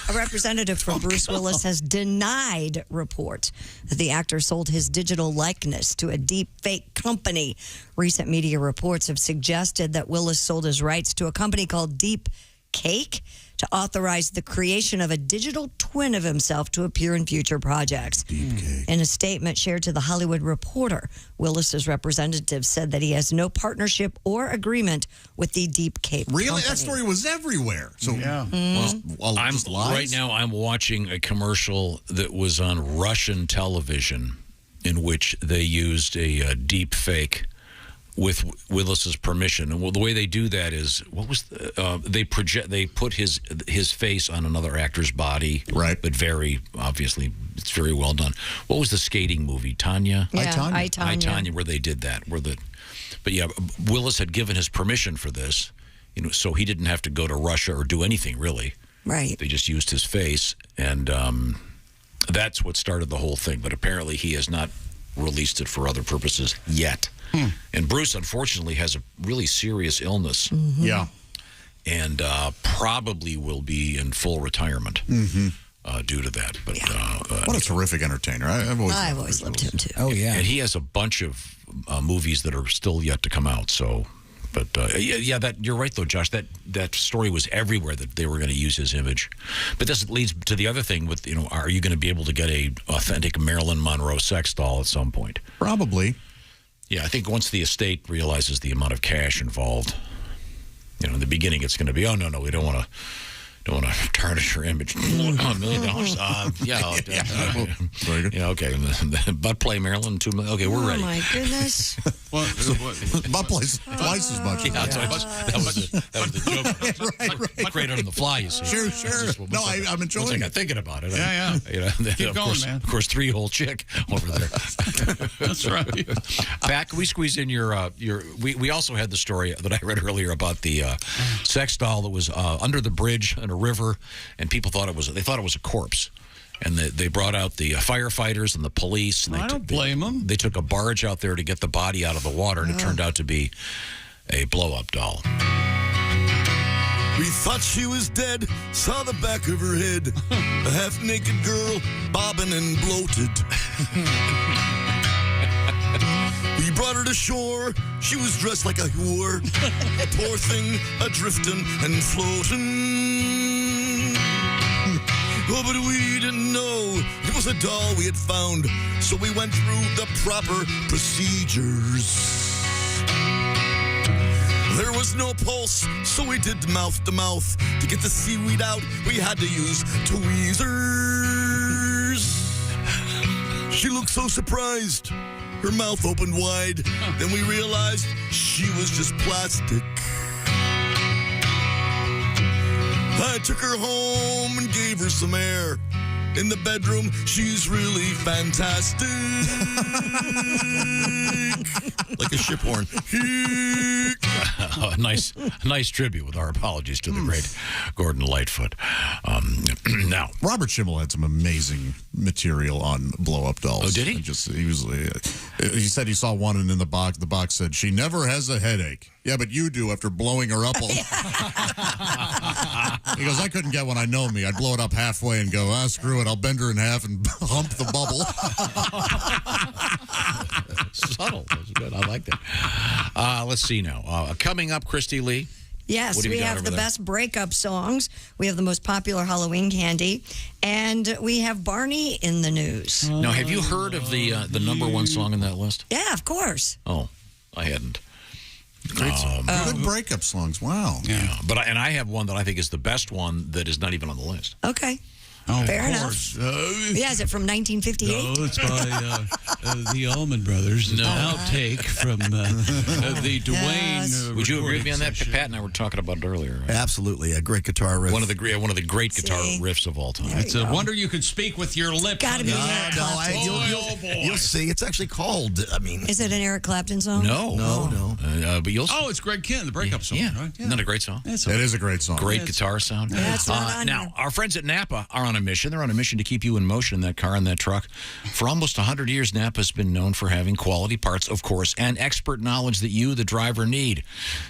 A representative for Bruce Willis has denied reports that the actor sold his digital likeness to a deep fake company. Recent media reports have suggested that Willis sold his rights to a company called Deep Cake to authorize the creation of a digital twin of himself to appear in future projects. In a statement shared to The Hollywood Reporter, Willis's representative said that he has no partnership or agreement with the Deep Cape Really? company. That story was everywhere. So, Well, right now I'm watching a commercial that was on Russian television in which they used a deep fake with Willis's permission. And the way they do that is, they put his face on another actor's body, right? But very obviously, it's very well done. What was the skating movie, Tanya? Yeah, I, Tonya. Where they did that, but yeah, Willis had given his permission for this, so he didn't have to go to Russia or do anything really. Right. They just used his face, and that's what started the whole thing. But apparently, he has not released it for other purposes yet. And Bruce, unfortunately, has a really serious illness. Yeah. And probably will be in full retirement due to that. But what a terrific entertainer. I've always loved him, too. Oh, yeah. And he has a bunch of movies that are still yet to come out. So, but you're right, though, Josh. That story was everywhere that they were going to use his image. But this leads to the other thing with, are you going to be able to get a authentic Marilyn Monroe sex doll at some point? Probably. Yeah, I think once the estate realizes the amount of cash involved, in the beginning it's going to be, oh, no, we don't want to tarnish her image. $1 million? Okay. Butt play, Marilyn, $2 million. Okay, we're ready. Oh, my goodness. Butt plays twice as much. Yeah, that was the joke. Great on the fly, you see. Sure. No, I'm enjoying it. I got thinking about it. Yeah. Keep going, man. Of course, 3-hole chick over there. That's right. Pat, can we squeeze in your we also had the story that I read earlier about the sex doll that was under the bridge in a river, and people thought it was a corpse. And they brought out the firefighters and the police. And I don't blame them. They took a barge out there to get the body out of the water, and it turned out to be a blow-up doll. We thought she was dead, saw the back of her head, a half-naked girl, bobbing and bloated. We brought her to shore, she was dressed like a whore, a poor thing, a-drifting and floating. Oh, but we didn't know it was a doll we had found, so we went through the proper procedures. There was no pulse, so we did mouth-to-mouth. To get the seaweed out, we had to use tweezers. She looked so surprised, her mouth opened wide. Then we realized she was just plastic. I took her home and gave her some air. In the bedroom, she's really fantastic. Like a ship horn. Nice tribute with our apologies to the great Gordon Lightfoot. Now, Robert Schimmel had some amazing material on blow-up dolls. Oh, did he? He said he saw one, and in the box said, "She never has a headache." Yeah, but you do after blowing her up. He goes, "I couldn't get one. I know me. I'd blow it up halfway and go, screw it. I'll bend her in half and hump the bubble." Subtle. That's good. I like that. Let's see now. Coming up, Christy Lee. Yes, we have the best breakup songs. We have the most popular Halloween candy. And we have Barney in the news. Now, have you heard of the number one song on that list? Yeah, of course. Oh, I hadn't. Great good breakup songs. Wow. Yeah. But I have one that I think is the best one that is not even on the list. Okay. Oh, fair enough. Yeah, is it from 1958? No, it's by the Allman Brothers. No. An outtake from the Dwayne. Would you agree with me on that? Pat and I were talking about it earlier. Right? Absolutely, a great guitar riff. One of the great guitar riffs of all time. It's a wonder you could speak with your lips. Gotta be Eric Clapton. You'll see. It's actually called. Is it an Eric Clapton song? No. But you'll. Oh, it's Greg Kihn, the breakup song. Yeah. Right? Isn't that a great song? It is a great song. Great guitar sound. Yeah, it's not on now, here. our friends at Napa are on a mission. They're on a mission to keep you in motion in that car and that truck. For almost 100 years, Napa's been known for having quality parts, of course, and expert knowledge that you, the driver, need.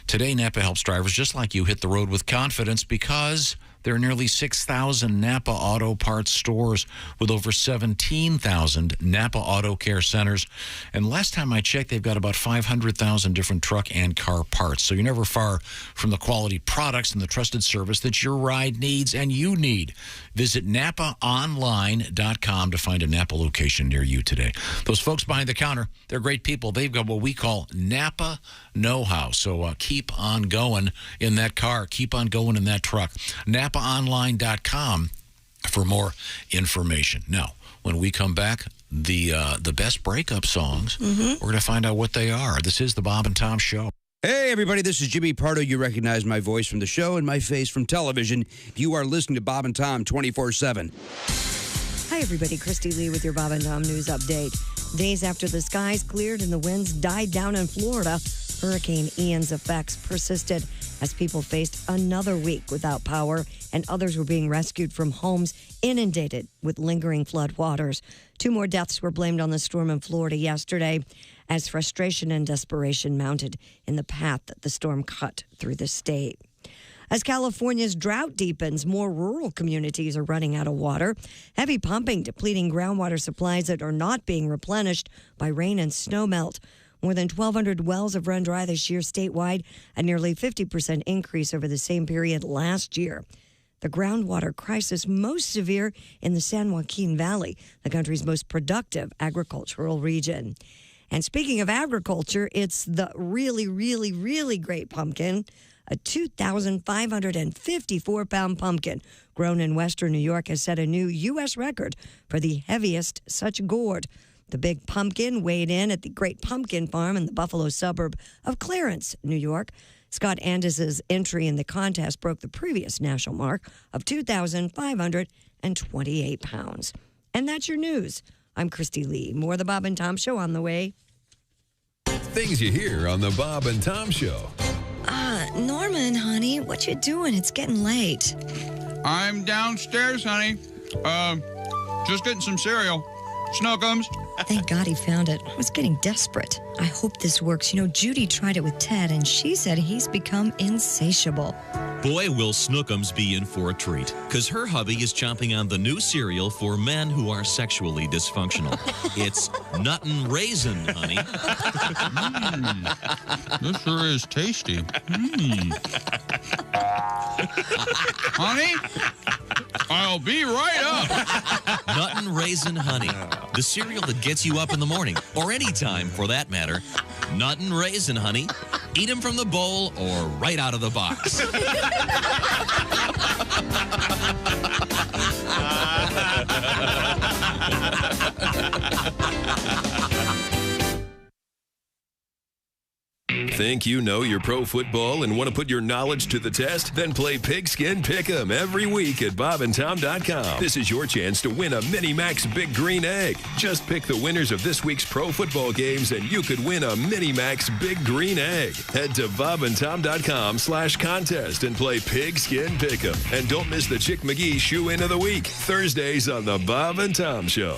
Today, Napa helps drivers just like you hit the road with confidence because There are nearly 6,000 Napa Auto Parts stores with over 17,000 Napa Auto Care centers. And last time I checked, they've got about 500,000 different truck and car parts. So you're never far from the quality products and the trusted service that your ride needs and you need. Visit NapaOnline.com to find a Napa location near you today. Those folks behind the counter, they're great people. They've got what we call Napa know-how. So keep on going in that car. Keep on going in that truck. NapaOnline.com for more information. Now, when we come back, the best breakup songs, we're going to find out what they are. This is the Bob and Tom Show. Hey, everybody, this is Jimmy Pardo. You recognize my voice from the show and my face from television. You are listening to Bob and Tom 24/7. Hi, everybody. Christy Lee with your Bob and Tom News Update. Days after the skies cleared and the winds died down in Florida, Hurricane Ian's effects persisted as people faced another week without power and others were being rescued from homes inundated with lingering flood waters. 2 more deaths were blamed on the storm in Florida yesterday as frustration and desperation mounted in the path that the storm cut through the state. As California's drought deepens, more rural communities are running out of water. Heavy pumping depleting groundwater supplies that are not being replenished by rain and snowmelt. More than 1,200 wells have run dry this year statewide, a nearly 50% increase over the same period last year. The groundwater crisis most severe in the San Joaquin Valley, the country's most productive agricultural region. And speaking of agriculture, it's the really, really, really great pumpkin, a 2,554-pound pumpkin grown in western New York has set a new U.S. record for the heaviest such gourd. The big pumpkin weighed in at the Great Pumpkin Farm in the Buffalo suburb of Clarence, New York. Scott Andis's entry in the contest broke the previous national mark of 2,528 pounds. And that's your news. I'm Christy Lee. More of the Bob and Tom Show on the way. Things you hear on the Bob and Tom Show. Norman, honey, what you doing? It's getting late. I'm downstairs, honey. Just getting some cereal. Snookums. Thank God he found it. I was getting desperate. I hope this works. You know, Judy tried it with Ted, and she said he's become insatiable. Boy, will Snookums be in for a treat, because her hubby is chomping on the new cereal for men who are sexually dysfunctional. It's Nuttin' Raisin, honey. This sure is tasty. Honey, I'll be right up. Nuttin' Raisin Honey, the cereal that gets you up in the morning, or any time for that matter. Nuttin' Raisin Honey. Eat them from the bowl or right out of the box. Think you know your pro football and want to put your knowledge to the test? Then play Pigskin Pick'em every week at bobandtom.com. This is your chance to win a Mini Max Big Green Egg. Just pick the winners of this week's pro football games and you could win a Mini Max Big Green Egg. Head to bobandtom.com/contest and play Pigskin Pick'em. And don't miss the Chick McGee Shoe-In of the Week, Thursdays on the Bob and Tom Show.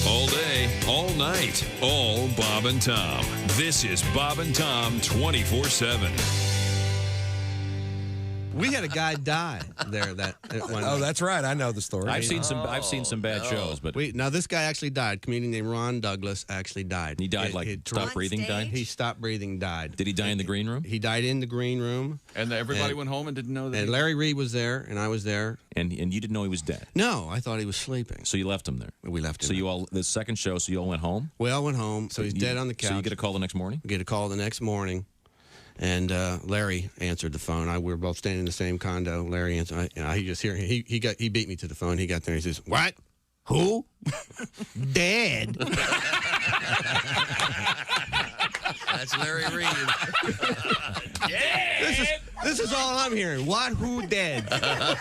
All day, all night, all Bob and Tom. This is Bob and Tom 24/7. We had a guy die there that's right. I know the story. I've seen some bad shows, but now this guy actually died. A comedian named Ron Douglas actually died. He died stopped breathing. Died. He stopped breathing. Died. Did he die in the green room? He died in the green room. And everybody went home and didn't know that. And Larry Reed was there, and I was there. And you didn't know he was dead. No, I thought he was sleeping. So you left him there. We left him. So the second show. So you all went home. We all went home. So he's dead on the couch. So you get a call the next morning. We get a call the next morning. And Larry answered the phone. We were both standing in the same condo. Larry answered. He just hear he beat me to the phone. He got there. And he says, "What? Who? Dead?" That's Larry Reed. Yeah. This is all I'm hearing. What? Who? Dead? That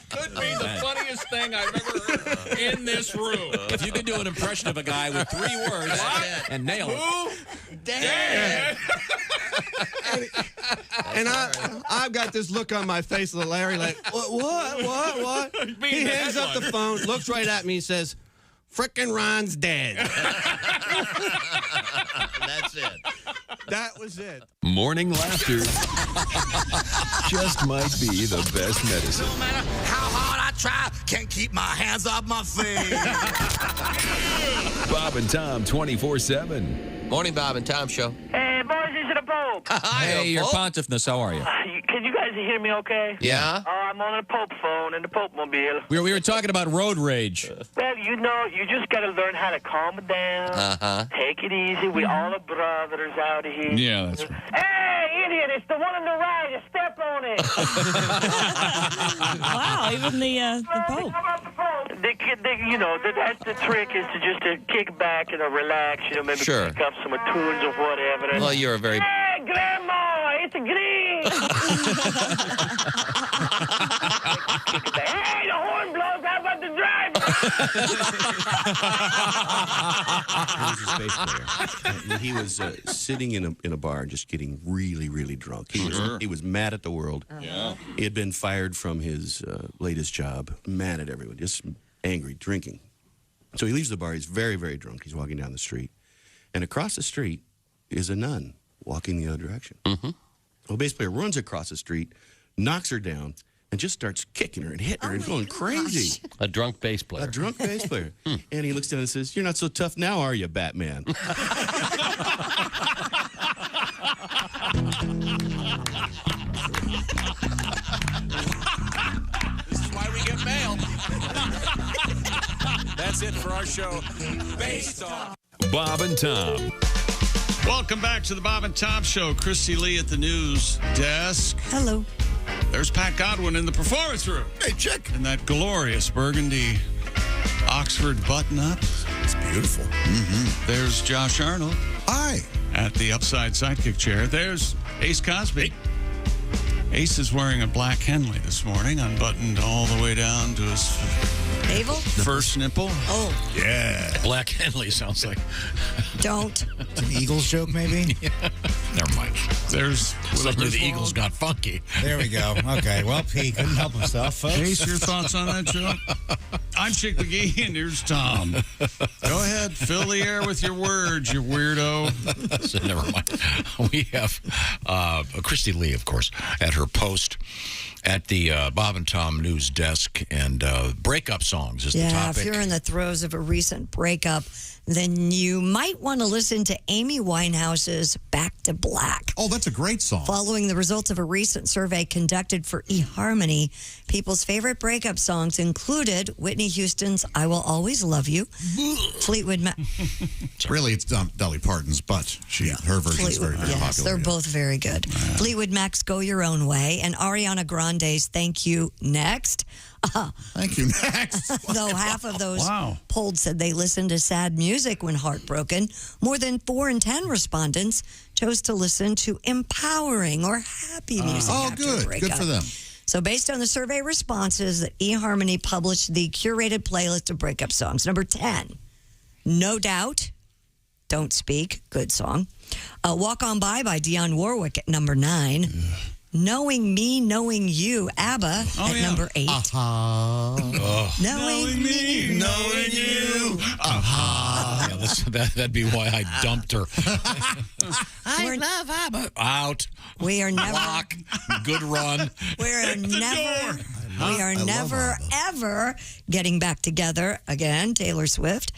could be the funniest thing I've ever heard in this room. If you could do an impression of a guy with 3 words and nail it. Who? Dead. And I've got this look on my face of Larry like, what? He hangs up the phone, looks right at me and says, "Frickin' Ron's dead." That's it. That was it. Morning laughter, just might be the best medicine. No matter how hard I try, can't keep my hands off my face. Bob and Tom 24/7. Morning, Bob and Tom Show. Hey, boys, this is the Pope. Hey, your pontiffness, how are you? Can you guys hear me okay? Yeah. I'm on the Pope phone in the Pope mobile. We were talking about road rage. Well, you just got to learn how to calm it down. Uh-huh. Take it easy. We all are brothers out here. Yeah, that's right. Hey, idiot, it's the one on the right. Just step on it. Wow, even the Pope. That's the trick is to kick back and relax, maybe Sure. pick up some tunes or whatever. Well, you're a very... Hey, Grandma, it's a green. Hey, the horn blows. How about the driver? He was sitting in a bar just getting really, really drunk. He was mad at the world. Yeah. He had been fired from his latest job, mad at everyone, just angry, drinking. So he leaves the bar. He's very, very drunk. He's walking down the street. And across the street is a nun walking the other direction. Mm-hmm. Well, basically, runs across the street, knocks her down, and just starts kicking her and hitting her and going crazy. A drunk bass player. A drunk bass player. And he looks down and says, "You're not so tough now, are you, Batman?" This is why we get mail. That's it for our show. Based on Bob and Tom. Welcome back to the Bob and Tom Show. Christy Lee at the news desk. Hello. There's Pat Godwin in the performance room. Hey, chick. In that glorious burgundy Oxford button-up. It's beautiful. Mm-hmm. There's Josh Arnold. Hi. At the upside sidekick chair. There's Ace Cosby. Ace is wearing a black Henley this morning, unbuttoned all the way down to his Navel? first nipple. Oh. Yeah. Black Henley sounds like... Don't. It's an Eagles joke, maybe? Never mind. There's... Suddenly the Eagles got funky. There we go. Okay, well, he couldn't help himself, folks. Ace, your thoughts on that joke? I'm Chick McGee, and here's Tom. Go ahead, fill the air with your words, you weirdo. So never mind. We have Christy Lee, of course, at her post at the Bob and Tom news desk, and breakup songs is the topic. If you're in the throes of a recent breakup, then you might want to listen to Amy Winehouse's Back to Black. Oh, that's a great song. Following the results of a recent survey conducted for eHarmony, people's favorite breakup songs included Whitney Houston's I Will Always Love You, Fleetwood Mac. Really, it's Dolly Parton's, but her version is very, very Yes, popular. they're both very good. Fleetwood Mac's Go Your Own Way and Ariana Grande's Thank You Next. Thank you, next. Though half of those polled said they listened to sad music when heartbroken, more than 4 in 10 respondents chose to listen to empowering or happy music after a breakup. Good for them. So based on the survey responses, that eHarmony published the curated playlist of breakup songs. Number 10, No Doubt, Don't Speak, good song. Walk On By Dionne Warwick at number 9. Knowing Me, Knowing You, ABBA at number 8. Knowing Me, Knowing You. Yeah, that'd be why I dumped her. I love ABBA. Out. We are never. Walk. Good run. We are never, ever getting back together again. Taylor Swift.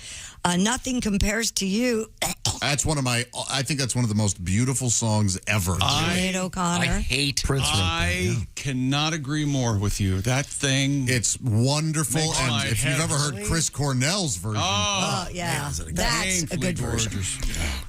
Nothing Compares to You. That's I think that's one of the most beautiful songs ever. Sinead O'Connor. I hate Prince. I cannot agree more with you. That thing. It's wonderful. Makes And my if you've head ever heard bleed. Chris Cornell's version. Oh, yeah. That's a good version.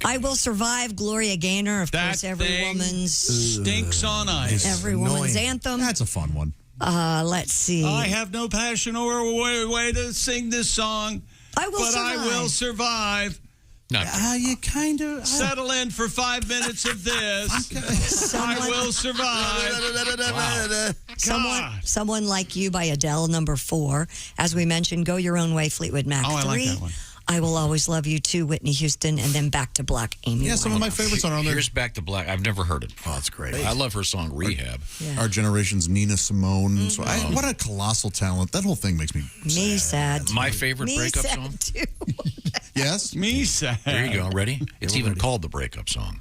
I Will Survive, Gloria Gaynor. Of course, every thing woman's. Stinks on ice. Every woman's anthem. That's a fun one. Let's see. I have no passion or way to sing this song. I will survive. You kind of settle in for 5 minutes of this. I will survive. Someone Like You by Adele, number 4. As we mentioned, Go Your Own Way, Fleetwood Mac. 3. I like that one. I Will Always Love You, 2, Whitney Houston, and then Back to Black, Amy Yeah, some of my favorites are on there. Here's Back to Black. I've never heard it. Oh, that's great. I love her song Rehab. Our generation's Nina Simone. So what a colossal talent. That whole thing makes me sad. My favorite Me breakup sad, song? too. Yes? Me sad. There you go. Ready? It's even called the breakup song.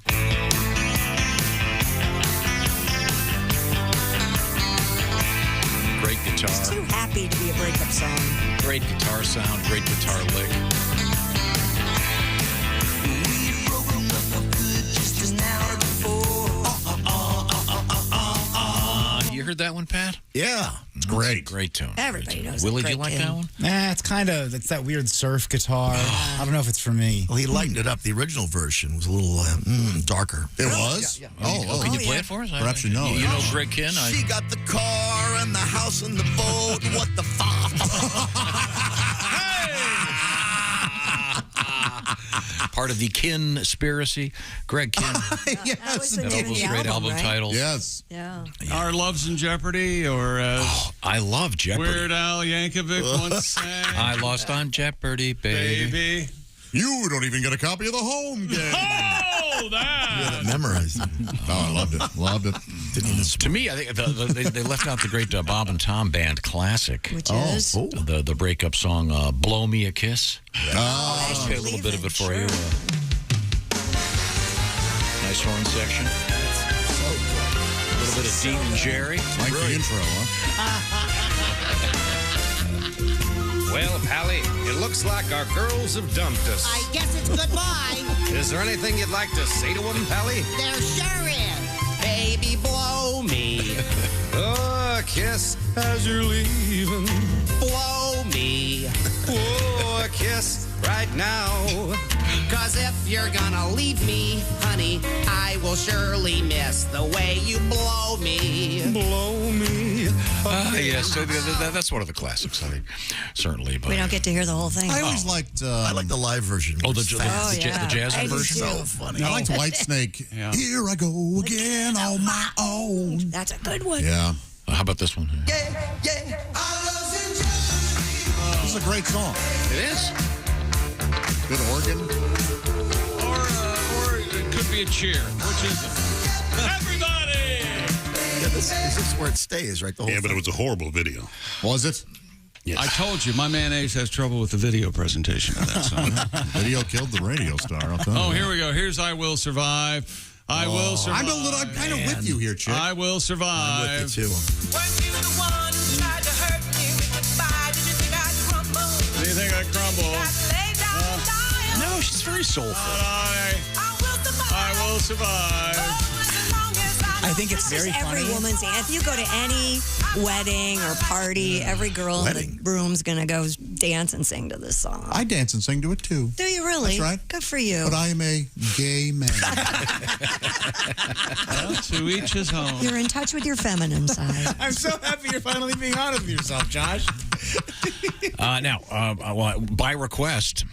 guitar. It's too happy to be a breakup song. Great guitar sound, great guitar lick. You heard that one, Pat? Yeah, it's great. Great tune. Everybody knows. Willie, it's do a you great like that tune. one? Nah, it's that weird surf guitar. I don't know if it's for me. Well, he lightened it up. The original version was a little darker. It was? Yeah. Oh, Can you play it for us? Perhaps you know. You know Greg Kinn? She got the car and the house and the boat. What the fuck? Part of the Kinn-spiracy. Greg Kinn. That was the That name of was the great album right? title. Yes. Yeah. Our Love's in Jeopardy, or as I love Jeopardy. Weird Al Yankovic once sang. I lost on Jeopardy, baby. Baby. You don't even get a copy of the home game. Oh, that! Memorized it. Oh, I loved it. Loved it. Didn't even To me, I think they left out the great Bob and Tom Band classic. Which is? The breakup song, Blow Me a Kiss. Oh, I'll play a little bit of it for you. Nice horn section. A little bit of Dean and Jerry. like the intro, huh? Well, Pally, it looks like our girls have dumped us. I guess it's goodbye. Is there anything you'd like to say to them, Pally? There sure is. Baby, blow me. Oh, a kiss as you're leaving. Blow me. Oh, a kiss right now. Cause if you're gonna leave me, honey, I will surely miss the way you blow me. Blow me. Yes, that's one of the classics, I think. Certainly. But We don't get to hear the whole thing. I always liked. I like the live version. Oh, the yeah. jazz I do version? too. So funny. I liked Whitesnake. Yeah. Here I go again on my own. That's a good one. Yeah. How about this one? This is a great song. It is. Good organ. Or it could be a cheer. Which is it? Everybody! Yeah, this is where it stays, right? The whole Yeah, but it thing. was a horrible video. Was it? Yes. I told you, my man Ace has trouble with the video presentation of that song. Video killed the radio star. I'll tell you. Oh, that. here we go. Here's I Will Survive. I Will Survive. I'm kind of with you here, Chick. I Will Survive. I'm with you too. Do you think I crumble? No, she's very soulful. I will survive. I think it's This very is every funny. woman's. If you go to any wedding or party, every girl in the room's gonna go dance and sing to this song. I dance and sing to it too. Do you really? That's right. Good for you. But I am a gay man. Well, to each his own. You're in touch with your feminine side. I'm so happy you're finally being honest with yourself, Josh. Now, by request,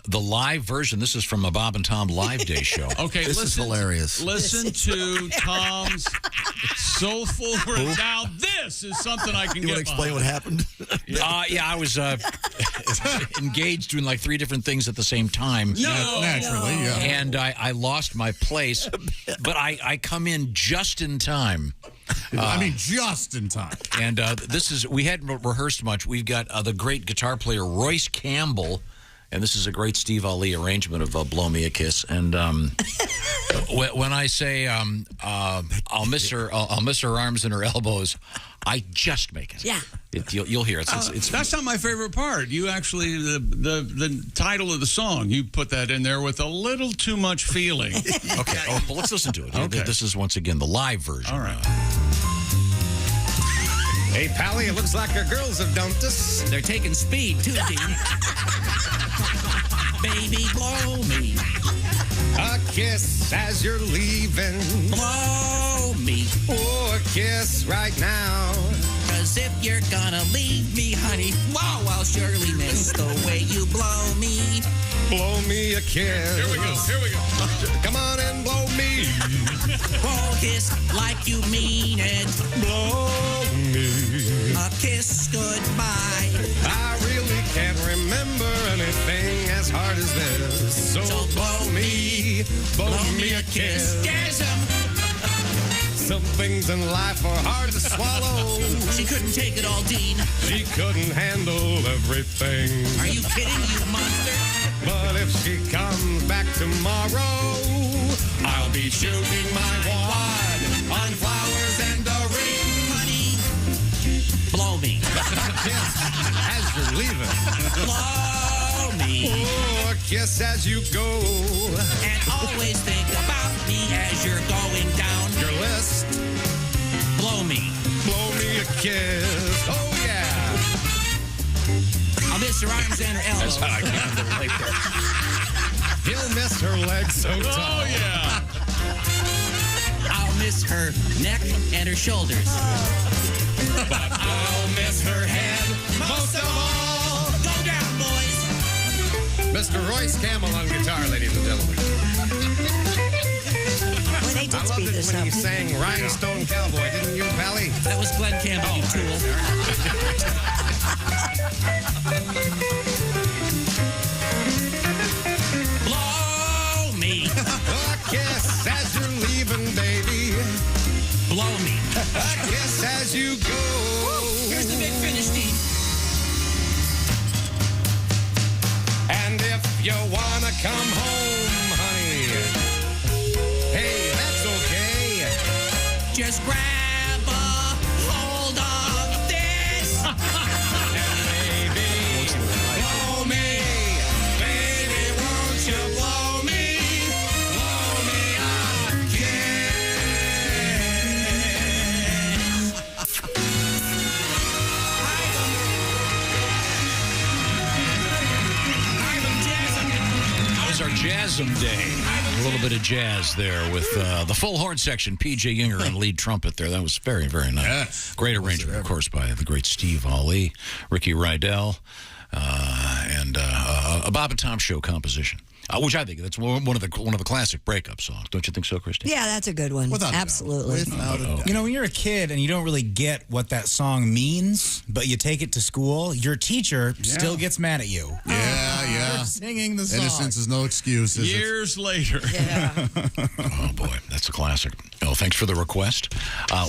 the live version, this is from a Bob and Tom Live Day show. Okay, This is hilarious. Listen to Tom's soulful. Now this is something I can You get want to explain what behind. happened? Yeah, I was engaged doing like 3 different things at the same time. Naturally, yeah. And I lost my place, but I come in just in time. I mean, just in time. And we hadn't rehearsed much. We've got the great guitar player Royce Campbell, and this is a great Steve Ali arrangement of "Blow Me a Kiss." And when I say I'll miss her arms and her elbows, I just make it. Yeah. You'll hear it. It's That's not my favorite part. You actually the title of the song. You put that in there with a little too much feeling. okay. Oh, well, let's listen to it. Okay. This is once again the live version. All right. Hey, Pally, it looks like our girls have dumped us. They're taking speed too, Dean. Baby, blow me. A kiss as you're leaving. Blow me. Oh, a kiss right now. Cause if you're gonna leave me, honey, wow, I'll surely miss the way you blow me. Blow me a kiss. Here we go. Come on and blow me. Blow kiss like you mean it. Blow me. A kiss goodbye. I really can't remember anything as hard as this. So blow me a kiss. There's 'em. Some things in life are hard to swallow. She couldn't take it all, Dean. She couldn't handle everything. Are you kidding, you monster? But if she comes back tomorrow, I'll be shooting my wad on flowers and a ring. Honey, blow me. you're leaving. Blow me. Oh, a kiss as you go. And always think about me as you're going down your list. Blow me. Blow me a kiss. Oh, yeah. I'll miss her arms and her elbows. That's how I can't relate that. He'll miss her legs so tall. Oh, yeah. I'll miss her neck and her shoulders. But I'll miss her head most of all. Go down, boys. Mr. Royce Campbell on guitar, ladies and gentlemen. Boy, they I did loved speed it this when up. he sang Rhinestone Cowboy, didn't you, Pally? That was Glenn Campbell, you tool. Blow me. A kiss as you're leaving, baby. Blow me. A kiss as you go. Here's the big finish, Steve. And if you wanna come home, honey, hey, that's okay. Just grab a hold of this. Baby, blow me. Baby, won't you blow me? Blow me a That was our Jazzum Day. A little bit of jazz there with the full horn section, P.J. Yinger on lead trumpet there. That was very, very nice. Yes. Great arrangement, of course, by the great Steve Ali, Ricky Rydell, and a Bob and Tom Show composition, which I think that's one of the classic breakup songs. Don't you think so, Christy? Yeah, that's a good one. Without a doubt. Absolutely. Without a doubt. You know, when you're a kid and you don't really get what that song means, but you take it to school, your teacher still gets mad at you. Yeah. You're singing the song. Innocence is no excuse, is it? Years later. Yeah. Oh, boy, that's a classic. Oh, thanks for the request.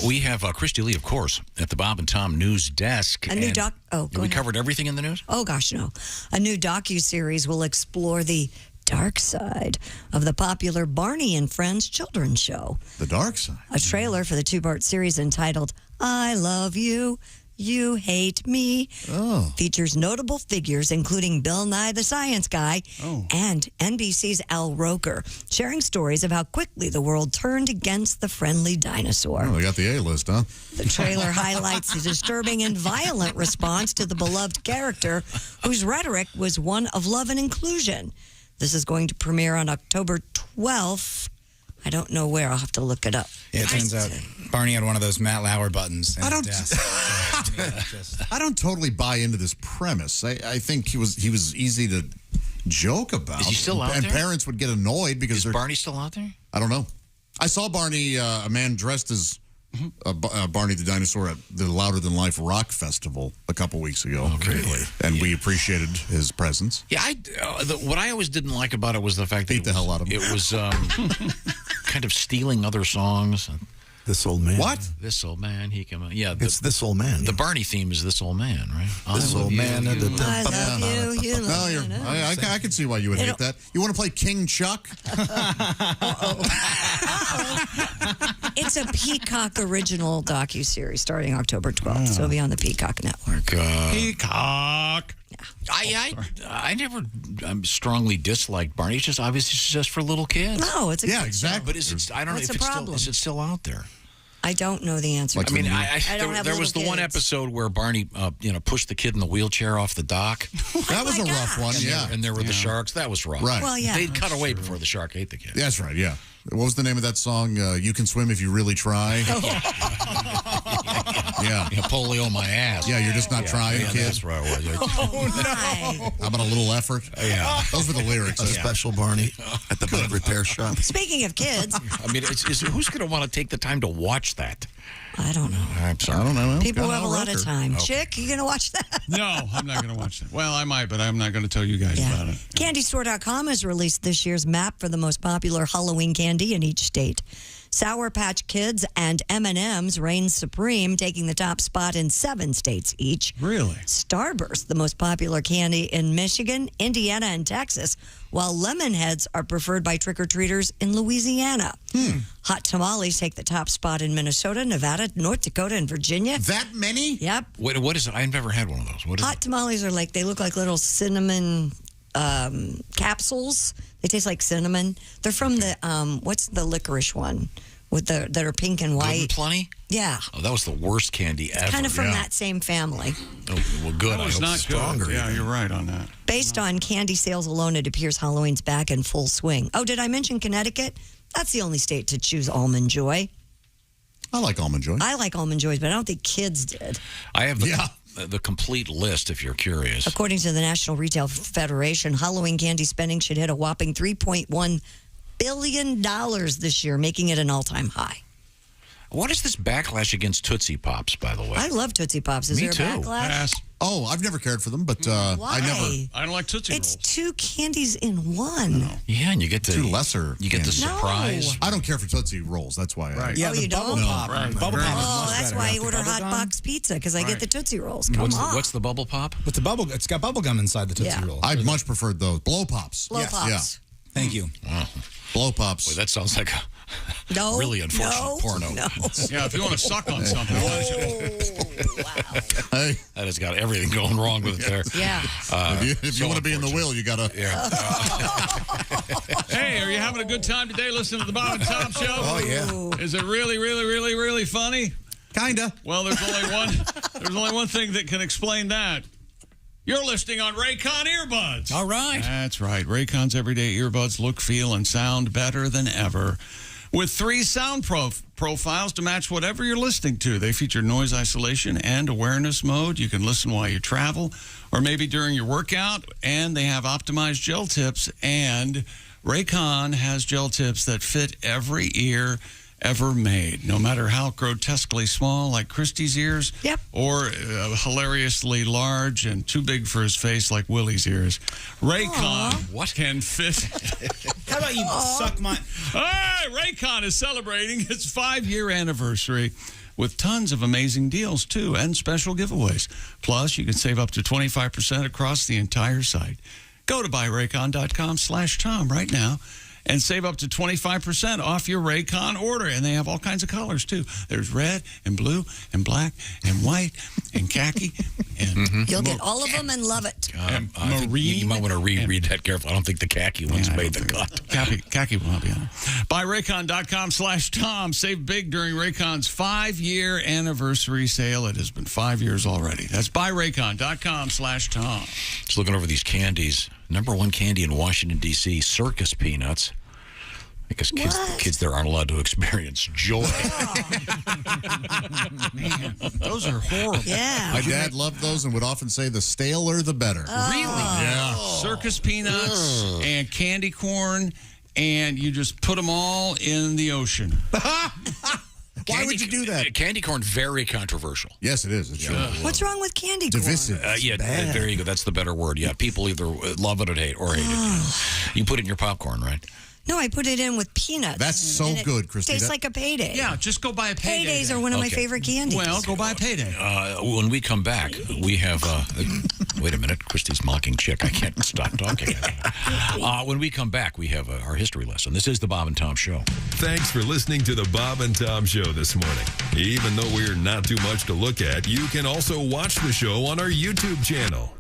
We have Christy Lee, of course, at the Bob and Tom News Desk. A new And doc. Oh, go we ahead. covered everything in the news? Oh, gosh, no. A new docuseries will explore the dark side of the popular Barney and Friends children's show. The dark side. A trailer for the two-part series entitled I Love You, You Hate Me features notable figures including Bill Nye the Science Guy and NBC's Al Roker, sharing stories of how quickly the world turned against the friendly dinosaur. Oh, they got the A-list, huh? The trailer highlights the disturbing and violent response to the beloved character, whose rhetoric was one of love and inclusion. This is going to premiere on October 12th. I don't know where. I'll have to look it up. Yeah, it turns out Barney had one of those Matt Lauer buttons. I don't. I don't totally buy into this premise. I think he was easy to joke about. Is he still out and there? parents would get annoyed because Is Barney still out there? I don't know. I saw Barney, a man dressed as Barney the dinosaur at the Louder Than Life Rock Festival a couple weeks ago. Really? And we appreciated his presence. Yeah, what I always didn't like about it was the fact that Beat the hell out of him. It was kind of stealing other songs. This old man. What? This old man, he come. Yeah, It's this old man. the Barney theme is this old man, right? This old man. I love you, you No, love me. I can see why you would hate that. You want to play King Chuck? It's a Peacock original docuseries starting October 12th. So it'll be on the Peacock Network. Peacock. I never strongly disliked Barney. It's just obviously it's just for little kids. No, it's a Yeah, kid exactly. But is it? I don't know What's if the it's still. problem? Is it still out there? I don't know the answer. Like to I mean, that. I don't have there was the little one kids. episode where Barney, pushed the kid in the wheelchair off the dock. That was my a rough one, And yeah. there were the sharks. That was rough. Right. Well, yeah. They'd cut away before the shark ate the kid. That's right, yeah. What was the name of that song? You Can Swim If You Really Try. Yeah. Polio my ass. Yeah, you're just not trying, Yeah, kid. that's right. Hi. How about a little effort? Yeah. Those were the lyrics. A special Barney at the bug repair shop. Speaking of kids, I mean, who's going to want to take the time to watch that? I don't know. I'm sorry. I don't know. People Got have a Al lot of Roker. time. Chick, you going to watch that? No, I'm not going to watch that. Well, I might, but I'm not going to tell you guys about it. CandyStore.com has released this year's map for the most popular Halloween candy in each state. Sour Patch Kids and M&M's reign supreme, taking the top spot in 7 states each. Really? Starburst, the most popular candy in Michigan, Indiana, and Texas, while lemon heads are preferred by trick-or-treaters in Louisiana. Hot tamales take the top spot in Minnesota, Nevada, North Dakota, and Virginia. That many? Yep. What is it? I've never had one of those. What is Hot tamales are they look like little cinnamon capsules. They taste like cinnamon. They're from the, what's the licorice one? That are pink and it? white. Good and Plenty? Yeah. Oh, that was the worst candy ever. Kind of from that same family. Oh, well, good. That was I hope not stronger. good. Yeah, you're right on that. Based on candy sales alone, it appears Halloween's back in full swing. Oh, did I mention Connecticut? That's the only state to choose Almond Joy. I like Almond Joy. I like Almond Joys, but I don't think kids did. I have the complete list if you're curious. According to the National Retail Federation, Halloween candy spending should hit a whopping $3.1 billion this year, making it an all-time high. What is this backlash against Tootsie Pops, by the way? I love Tootsie Pops. Is Me there too. a backlash? Oh, I've never cared for them, but Why? I don't like Tootsie It's Rolls. 2 candies in one. Yeah, and you get the two lesser. You get the candies. surprise. I don't care for Tootsie Rolls. That's why. Right. Yeah, Oh, the you bubble don't? pop. Right. Bubble pop. Oh, that's why I The order bubble hot gum. box pizza, because I get the Tootsie Rolls. Come on. What's the bubble pop? With the bubble, it's got bubble gum inside the Tootsie Yeah. Roll. I much preferred those blow pops. Blow Yes. Pops. Yeah, Thank you. blow pops. Boy, that sounds like a No. really unfortunate no, porno. No. Yeah, if you want to suck on something, why don't you? Hey, That has got everything going wrong with it there. Yeah. if you want to be in the will, you gotta. Yeah. Hey, are you having a good time today listening to the Bob and Tom Show? Oh, yeah. Is it really, really, really, really funny? Kinda. Well, there's only one thing that can explain that. You're listening on Raycon earbuds. All right. That's right. Raycon's everyday earbuds look, feel, and sound better than ever. With 3 sound profiles to match whatever you're listening to. They feature noise isolation and awareness mode. You can listen while you travel or maybe during your workout. And they have optimized gel tips. And Raycon has gel tips that fit every ear ever made, no matter how grotesquely small, like Christy's ears, or hilariously large and too big for his face, like Willie's ears. Raycon can fit. How about you suck my... Hey, Raycon is celebrating its 5-year anniversary with tons of amazing deals, too, and special giveaways. Plus, you can save up to 25% across the entire site. Go to buyraycon.com/Tom right now and save up to 25% off your Raycon order. And they have all kinds of colors, too. There's red and blue and black and white and khaki. And You'll get all of them and love it. and I think marine. you might want to read that carefully. I don't think the khaki one's made the cut. Khaki will not be on it. BuyRaycon.com/Tom. Save big during Raycon's 5-year anniversary sale. It has been 5 years already. That's BuyRaycon.com/Tom. Just looking over these candies. Number 1 candy in Washington, D.C., circus peanuts. Because kids there aren't allowed to experience joy. Man, those are horrible. Yeah. My dad loved those and would often say the staler the better. Really? Yeah. Circus peanuts and candy corn, and you just put them all in the ocean. Why would you do that? Candy corn, very controversial. Yes, it is. It's What's wrong with candy corn? divisive. There you go. That's the better word. Yeah, people either love it or hate it. You put it in your popcorn, right? No, I put it in with peanuts. That's so and it good, Christy. Tastes That- like a payday. Yeah, just go buy a payday. Paydays are one of my Okay. favorite candies. Well, go buy a payday. When we come back, we have... wait a minute. Christy's mocking chick. I can't stop talking. When we come back, we have our history lesson. This is the Bob and Tom Show. Thanks for listening to the Bob and Tom Show this morning. Even though we're not too much to look at, you can also watch the show on our YouTube channel.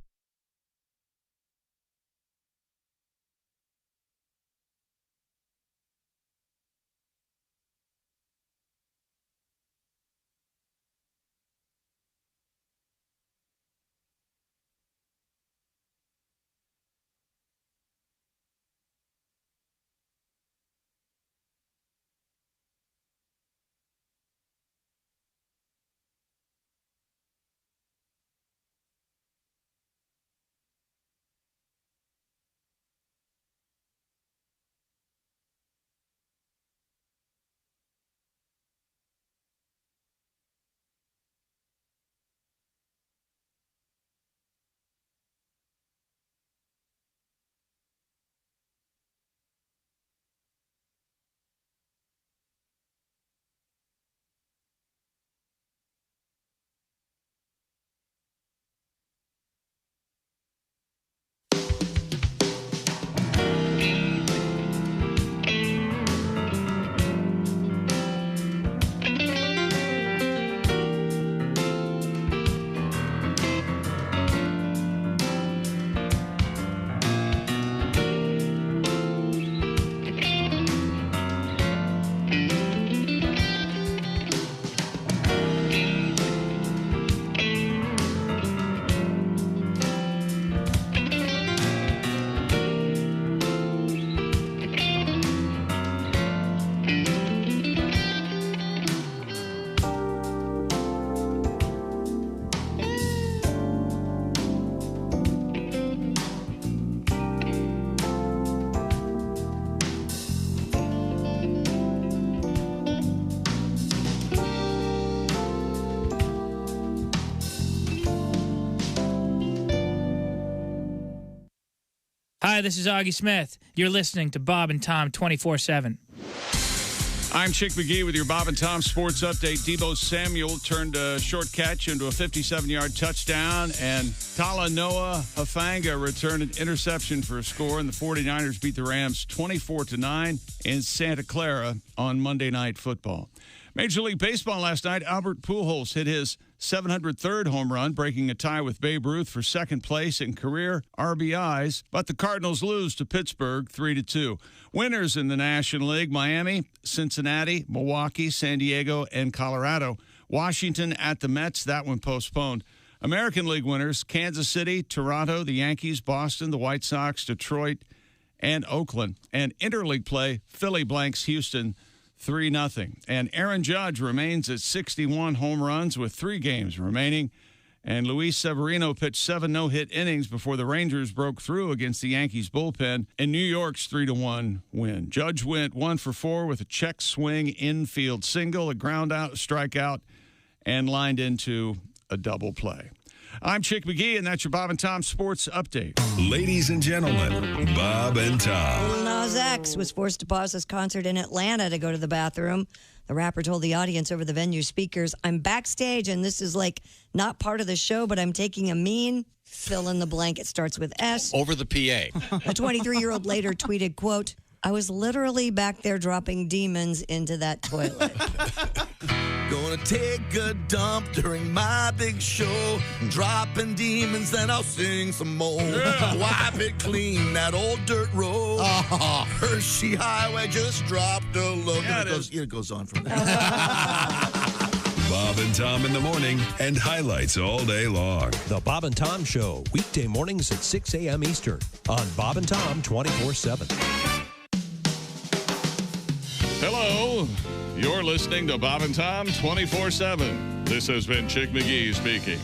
Hi, this is Augie Smith. You're listening to Bob and Tom 24/7. I'm Chick McGee with your Bob and Tom Sports Update. Debo Samuel turned a short catch into a 57-yard touchdown, and Talanoa Hufanga returned an interception for a score, and the 49ers beat the Rams 24-9 in Santa Clara on Monday Night Football. Major League Baseball last night, Albert Pujols hit his 703rd home run, breaking a tie with Babe Ruth for second place in career RBIs. But the Cardinals lose to Pittsburgh 3-2. Winners in the National League: Miami, Cincinnati, Milwaukee, San Diego, and Colorado. Washington at the Mets, that one postponed. American League winners: Kansas City, Toronto, the Yankees, Boston, the White Sox, Detroit, and Oakland. And interleague play: Philly blanks Houston 3-0. And Aaron Judge remains at 61 home runs with 3 games remaining. And Luis Severino pitched 7 no-hit innings before the Rangers broke through against the Yankees bullpen in New York's 3-1 win. Judge went 1 for 4 with a check swing infield single, a ground out, strikeout, and lined into a double play. I'm Chick McGee, and that's your Bob and Tom Sports Update. Ladies and gentlemen, Bob and Tom. Lil Nas X was forced to pause his concert in Atlanta to go to the bathroom. The rapper told the audience over the venue speakers, "I'm backstage, and this is like not part of the show, but I'm taking a mean fill in the blank. It starts with S." Over the PA. A 23-year-old later tweeted, quote, "I was literally back there dropping demons into that toilet." Gonna take a dump during my big show. Dropping demons, then I'll sing some more. Wipe it clean, that old dirt road. Hershey Highway just dropped a load. Yeah, It goes on from there. Bob and Tom in the morning and highlights all day long. The Bob and Tom Show, weekday mornings at 6 a.m. Eastern on Bob and Tom 24/7. Hello. You're listening to Bob and Tom 24/7. This has been Chick McGee speaking.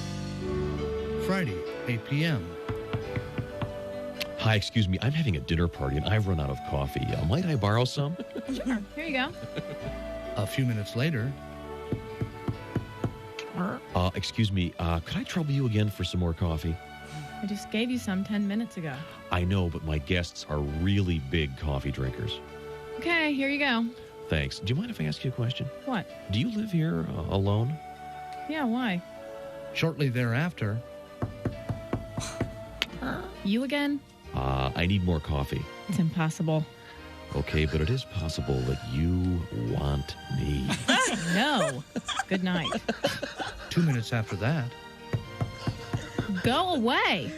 Friday, 8 p.m. Hi, excuse me. I'm having a dinner party and I've run out of coffee. Might I borrow some? Sure. Here you go. A few minutes later. Excuse me. Could I trouble you again for some more coffee? I just gave you some 10 minutes ago. I know, but my guests are really big coffee drinkers. Okay, here you go. Thanks. Do you mind if I ask you a question? What? Do you live here alone? Yeah, why? Shortly thereafter. You again? I need more coffee. It's impossible. Okay, but it is possible that you want me. No. Good night. 2 minutes after that. Go away.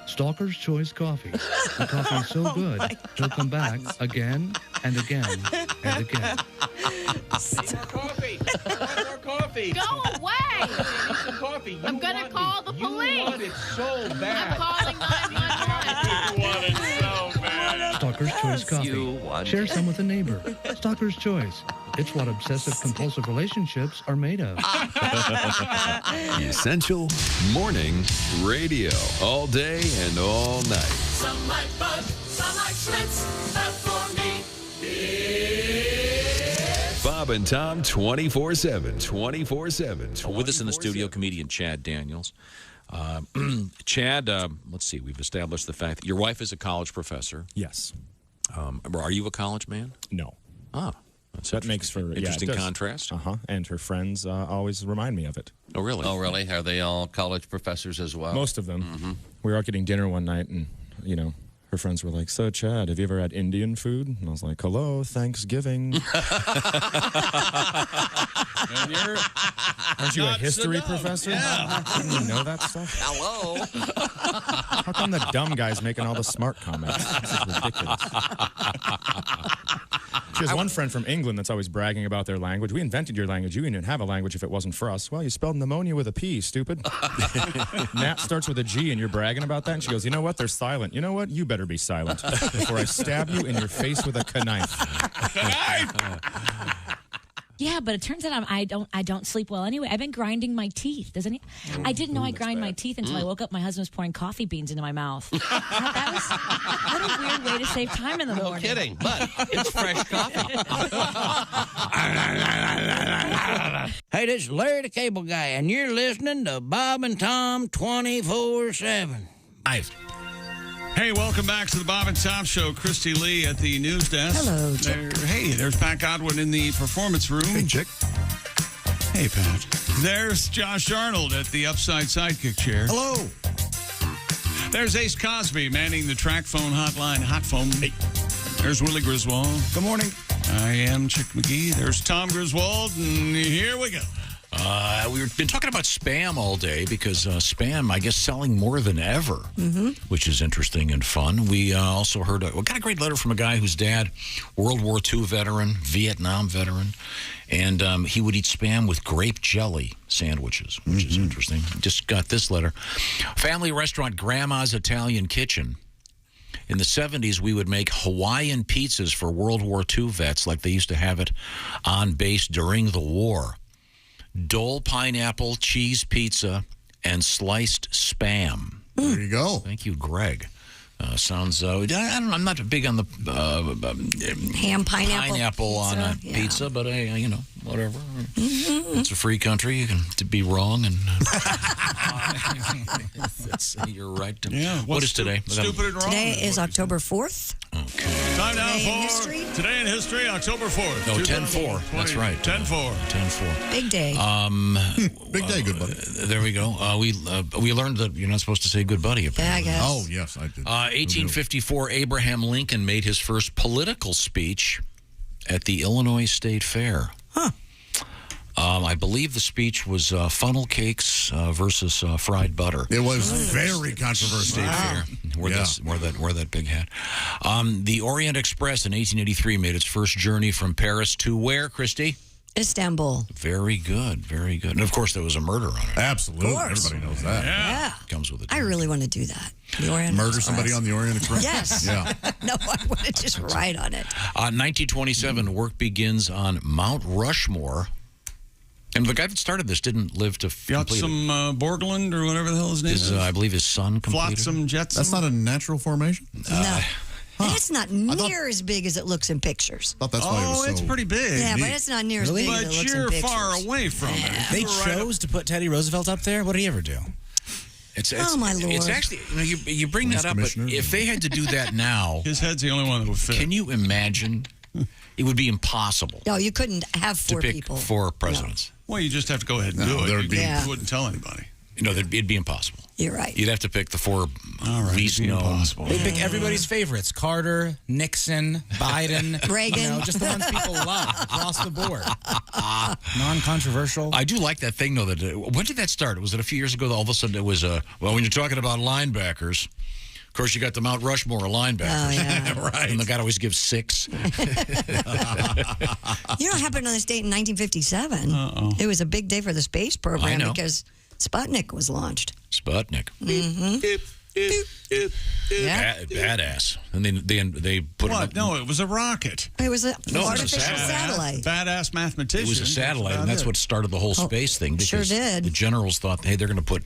Stalker's Choice Coffee. The coffee is so good, he'll come back again and again and again. Coffee. More coffee. Go away. Some coffee. I'm going to call the police. You want it so bad. I'm calling 911. You want it so bad. Stalker's Choice Coffee. Share some with a neighbor. Stalker's Choice. It's what obsessive-compulsive relationships are made of. Essential Morning Radio. All day and all night. Some like Bud, some like Schlitz, but for me, it's Bob and Tom 24/7. 24/7. With us in the studio, comedian Chad Daniels. Chad, let's see. We've established the fact that your wife is a college professor. Yes. Are you a college man? No. Ah. That makes for interesting contrast. And her friends always remind me of it. Oh, really? Oh, really? Are they all college professors as well? Most of them. We were out getting dinner one night, and her friends were like, "So, Chad, have you ever had Indian food?" And I was like, "Hello, Thanksgiving." Aren't you a history professor? Yeah. Didn't you know that stuff? Hello. How come the dumb guy's making all the smart comments? This is ridiculous. She has one friend from England that's always bragging about their language. We invented your language. You wouldn't have a language if it wasn't for us. Well, you spelled pneumonia with a P, stupid. Nat starts with a G, and you're bragging about that? And she goes, "You know what? They're silent. You know what? You better be silent before I stab you in your face with a knife." Yeah, but it turns out I don't sleep well anyway. I've been grinding my teeth. I didn't know I grind my teeth until I woke up. My husband was pouring coffee beans into my mouth. What a weird way to save time in the morning. No kidding, but it's fresh coffee. Hey, this is Larry the Cable Guy, and you're listening to Bob and Tom 24/7. Hey, welcome back to the Bob and Tom Show. Christy Lee at the news desk. Hello, Chick. There's Pat Godwin in the performance room. Hey, Chick. Hey, Pat. There's Josh Arnold at the upside sidekick chair. Hello. There's Ace Cosby manning the track phone hotline. Hot phone. Hey. There's Willie Griswold. Good morning. I am Chick McGee. There's Tom Griswold, and here we go. We've been talking about Spam all day because Spam, I guess, selling more than ever, which is interesting and fun. We also heard, we got a great letter from a guy whose dad, World War II veteran, Vietnam veteran, and he would eat Spam with grape jelly sandwiches, which is interesting. Just got this letter. Family restaurant Grandma's Italian Kitchen. In the 70s, we would make Hawaiian pizzas for World War II vets like they used to have it on base during the war. Dole pineapple, cheese pizza, and sliced Spam. There you go. Thank you, Greg. Sounds, I don't know, I'm not big on the ham pineapple on a pizza, but you know, whatever. It's a free country. You can be wrong, and you're right. What is today? Stupid and wrong. Today is October 4th. Okay. Time now Today in for history? Today in history, October 4th. No, 10-4. That's right. 10-4. 10-4. Big day. Big day, good buddy. There we go. We learned that you're not supposed to say good buddy, apparently. Yeah, I guess. Oh, yes, I did. 1854, Abraham Lincoln made his first political speech at the Illinois State Fair. Huh. I believe the speech was funnel cakes versus fried butter. It was very controversial. State Fair. Wear that big hat. The Orient Express in 1883 made its first journey from Paris to where, Christy? Istanbul. Very good, very good. And of course, there was a murder on it. Absolutely. Of course. Everybody knows that. Yeah. Comes with it. I really want to do that. The Orient Murder Express. somebody on the Orient Express? Yes. Yeah. No, I want to just ride on it. 1927, work begins on Mount Rushmore. And the guy that started this didn't live to complete Flotsam Borgland or whatever the hell his name is. I believe his son completed. Flotsam Jetsam. That's not a natural formation? No. And it's not near as big as it looks in pictures. I thought that's why it was so it's pretty big. Yeah, but it's not near as big as it But looks in you're pictures. far away from it. They chose to put Teddy Roosevelt up there? What did he ever do? Oh, my Lord. It's actually, you bring that up, but if they had to do that now. His head's the only one that would fit. Can you imagine? It would be impossible No, you couldn't have four to pick people. 4 presidents. Well, you just have to go ahead and do it. You wouldn't tell anybody. No, it'd be impossible. You're right. You'd have to pick the 4 least known. Impossible. They pick everybody's favorites. Carter, Nixon, Biden. Reagan. You know, just the ones people love across the board. Non-controversial. I do like that thing, though. That when did that start? Was it a few years ago that all of a sudden it was, well, when you're talking about linebackers, of course, you got the Mount Rushmore of linebackers. Oh, yeah. Right. And the guy always gives 6. You know what happened on this date in 1957? It was a big day for the space program because Sputnik was launched. Sputnik. Yeah. Badass. And they put What? it up. No, it was a rocket. It was an No, it was a artificial satellite. Badass mathematician. It was a satellite, and that's what started the whole space thing. Sure Because did. the generals thought, hey, they're going to put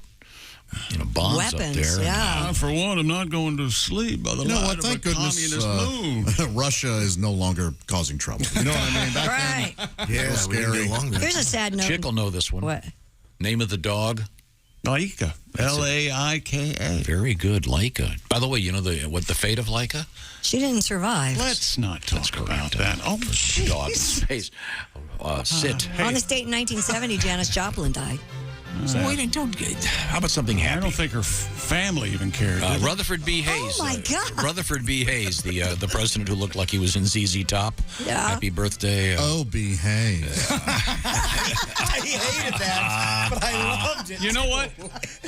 bombs Weapons, up there. yeah. For one, I'm not going to sleep by the You know light what? of Thank a communist goodness moon. Russia is no longer causing trouble. You know what I mean? Back Right. then, yeah, it was scary. Here's a sad note. Chick will know this one. What? Name of the dog? Laika. Laika. Very good, Laika. By the way, you know what the fate of Laika? She didn't survive. Let's not talk about that. Oh, dog in space. Sit. On this date in 1970, Janis Joplin died. Wait, don't. How about something happy? I don't think her family even cared. Rutherford B. Hayes. Oh, my God. Rutherford B. Hayes, the president who looked like he was in ZZ Top. Yeah. Happy birthday. Oh, B. Hayes. I hated that, but I loved it. You know what?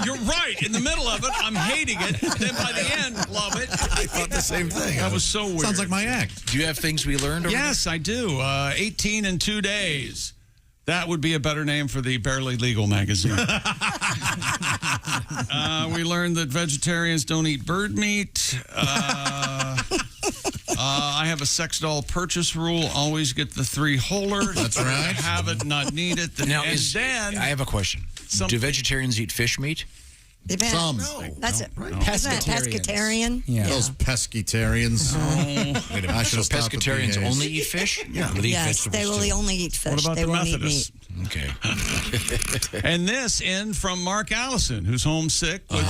You're right. In the middle of it, I'm hating it. Then by the end, love it. I thought the same thing. That was so weird. Sounds like my act. Do you have things we learned? Yes, I do. 18 in 2 days. That would be a better name for the Barely Legal magazine. We learned that vegetarians don't eat bird meat. I have a sex doll purchase rule. Always get the 3-holer. That's right. Have it, not need it. Now, then I have a question. Do vegetarians eat fish meat? Some. That's it. Pescatarian. Yeah. Those pescatarians. Wait a minute. I should So have stopped at pescatarians B. Hayes. only eat fish? Yeah. Do they eat Yes, vegetables they will too? only eat fish. What about they the won't eat Methodists? meat. Okay. And this in from Mark Allison, who's homesick with,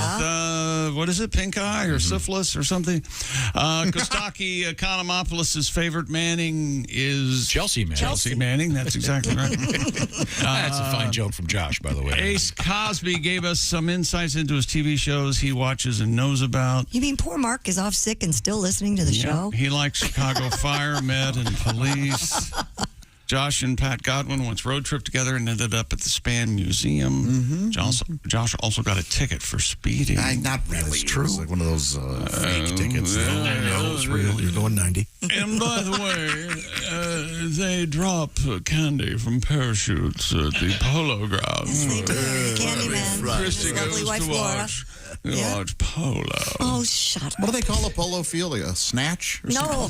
what is it, pink eye or syphilis or something? Kostaki Economopoulos' favorite Manning is... Chelsea Manning. Chelsea Manning, that's exactly right. That's a fine joke from Josh, by the way. Ace Cosby gave us some insights into his TV shows he watches and knows about. You mean poor Mark is off sick and still listening to the show? He likes Chicago Fire, Med, and Police. Josh and Pat Godwin once road trip together and ended up at the Span Museum. Josh also got a ticket for speeding. Not really. It's true. It's like one of those fake tickets. No, it's real. You're going 90. And by the way, they drop candy from parachutes at the Polo Grounds. Yes, they do. Candyman. Christy His lovely goes wife, to Laura. watch Polo. Oh, shut up. What do they call a polo field? A snatch? Or No.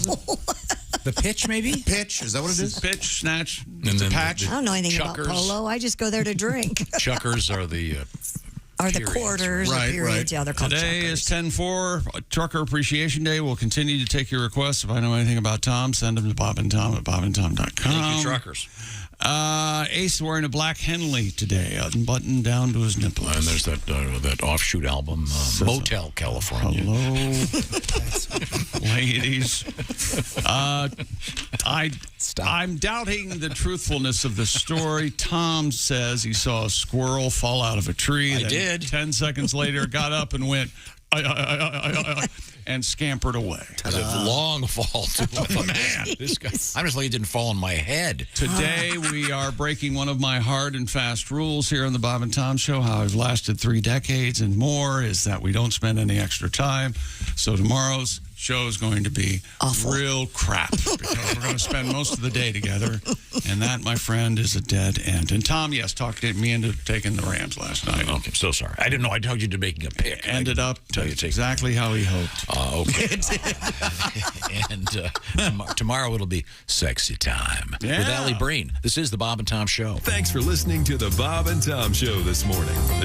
The pitch, maybe? Pitch? Is that what it is? Pitch, snatch, And then patch. I don't know anything Chuckers. about polo. I just go there to drink. Chuckers are the The quarters, the periods. Yeah, they're called Today chuckers. is 10-4, Trucker Appreciation Day. We'll continue to take your requests. If I know anything about Tom, send them to Bob and Tom at bobandtom.com. Thank you, truckers. Ace wearing a black Henley today, unbuttoned down to his nipples. And there's that offshoot album, Motel California. Hello, ladies. I'm doubting the truthfulness of the story. Tom says he saw a squirrel fall out of a tree. I did. 10 seconds later, got up and went, and scampered away. It's a long fall, too. Oh, man. This guy, I'm just lucky it didn't fall on my head. Today, we are breaking one of my hard and fast rules here on the Bob and Tom Show. How I've lasted 3 decades and more is that we don't spend any extra time. So tomorrow's show is going to be real crap because we're going to spend most of the day together. And that, my friend, is a dead end. And Tom, yes, talked me into taking the Rams last night. Okay, I'm so sorry. I didn't know I told you to making a pick. Ended up exactly how he hoped. Okay. And tomorrow it'll be sexy time with Allie Breen. This is the Bob and Tom Show. Thanks for listening to the Bob and Tom Show this morning. The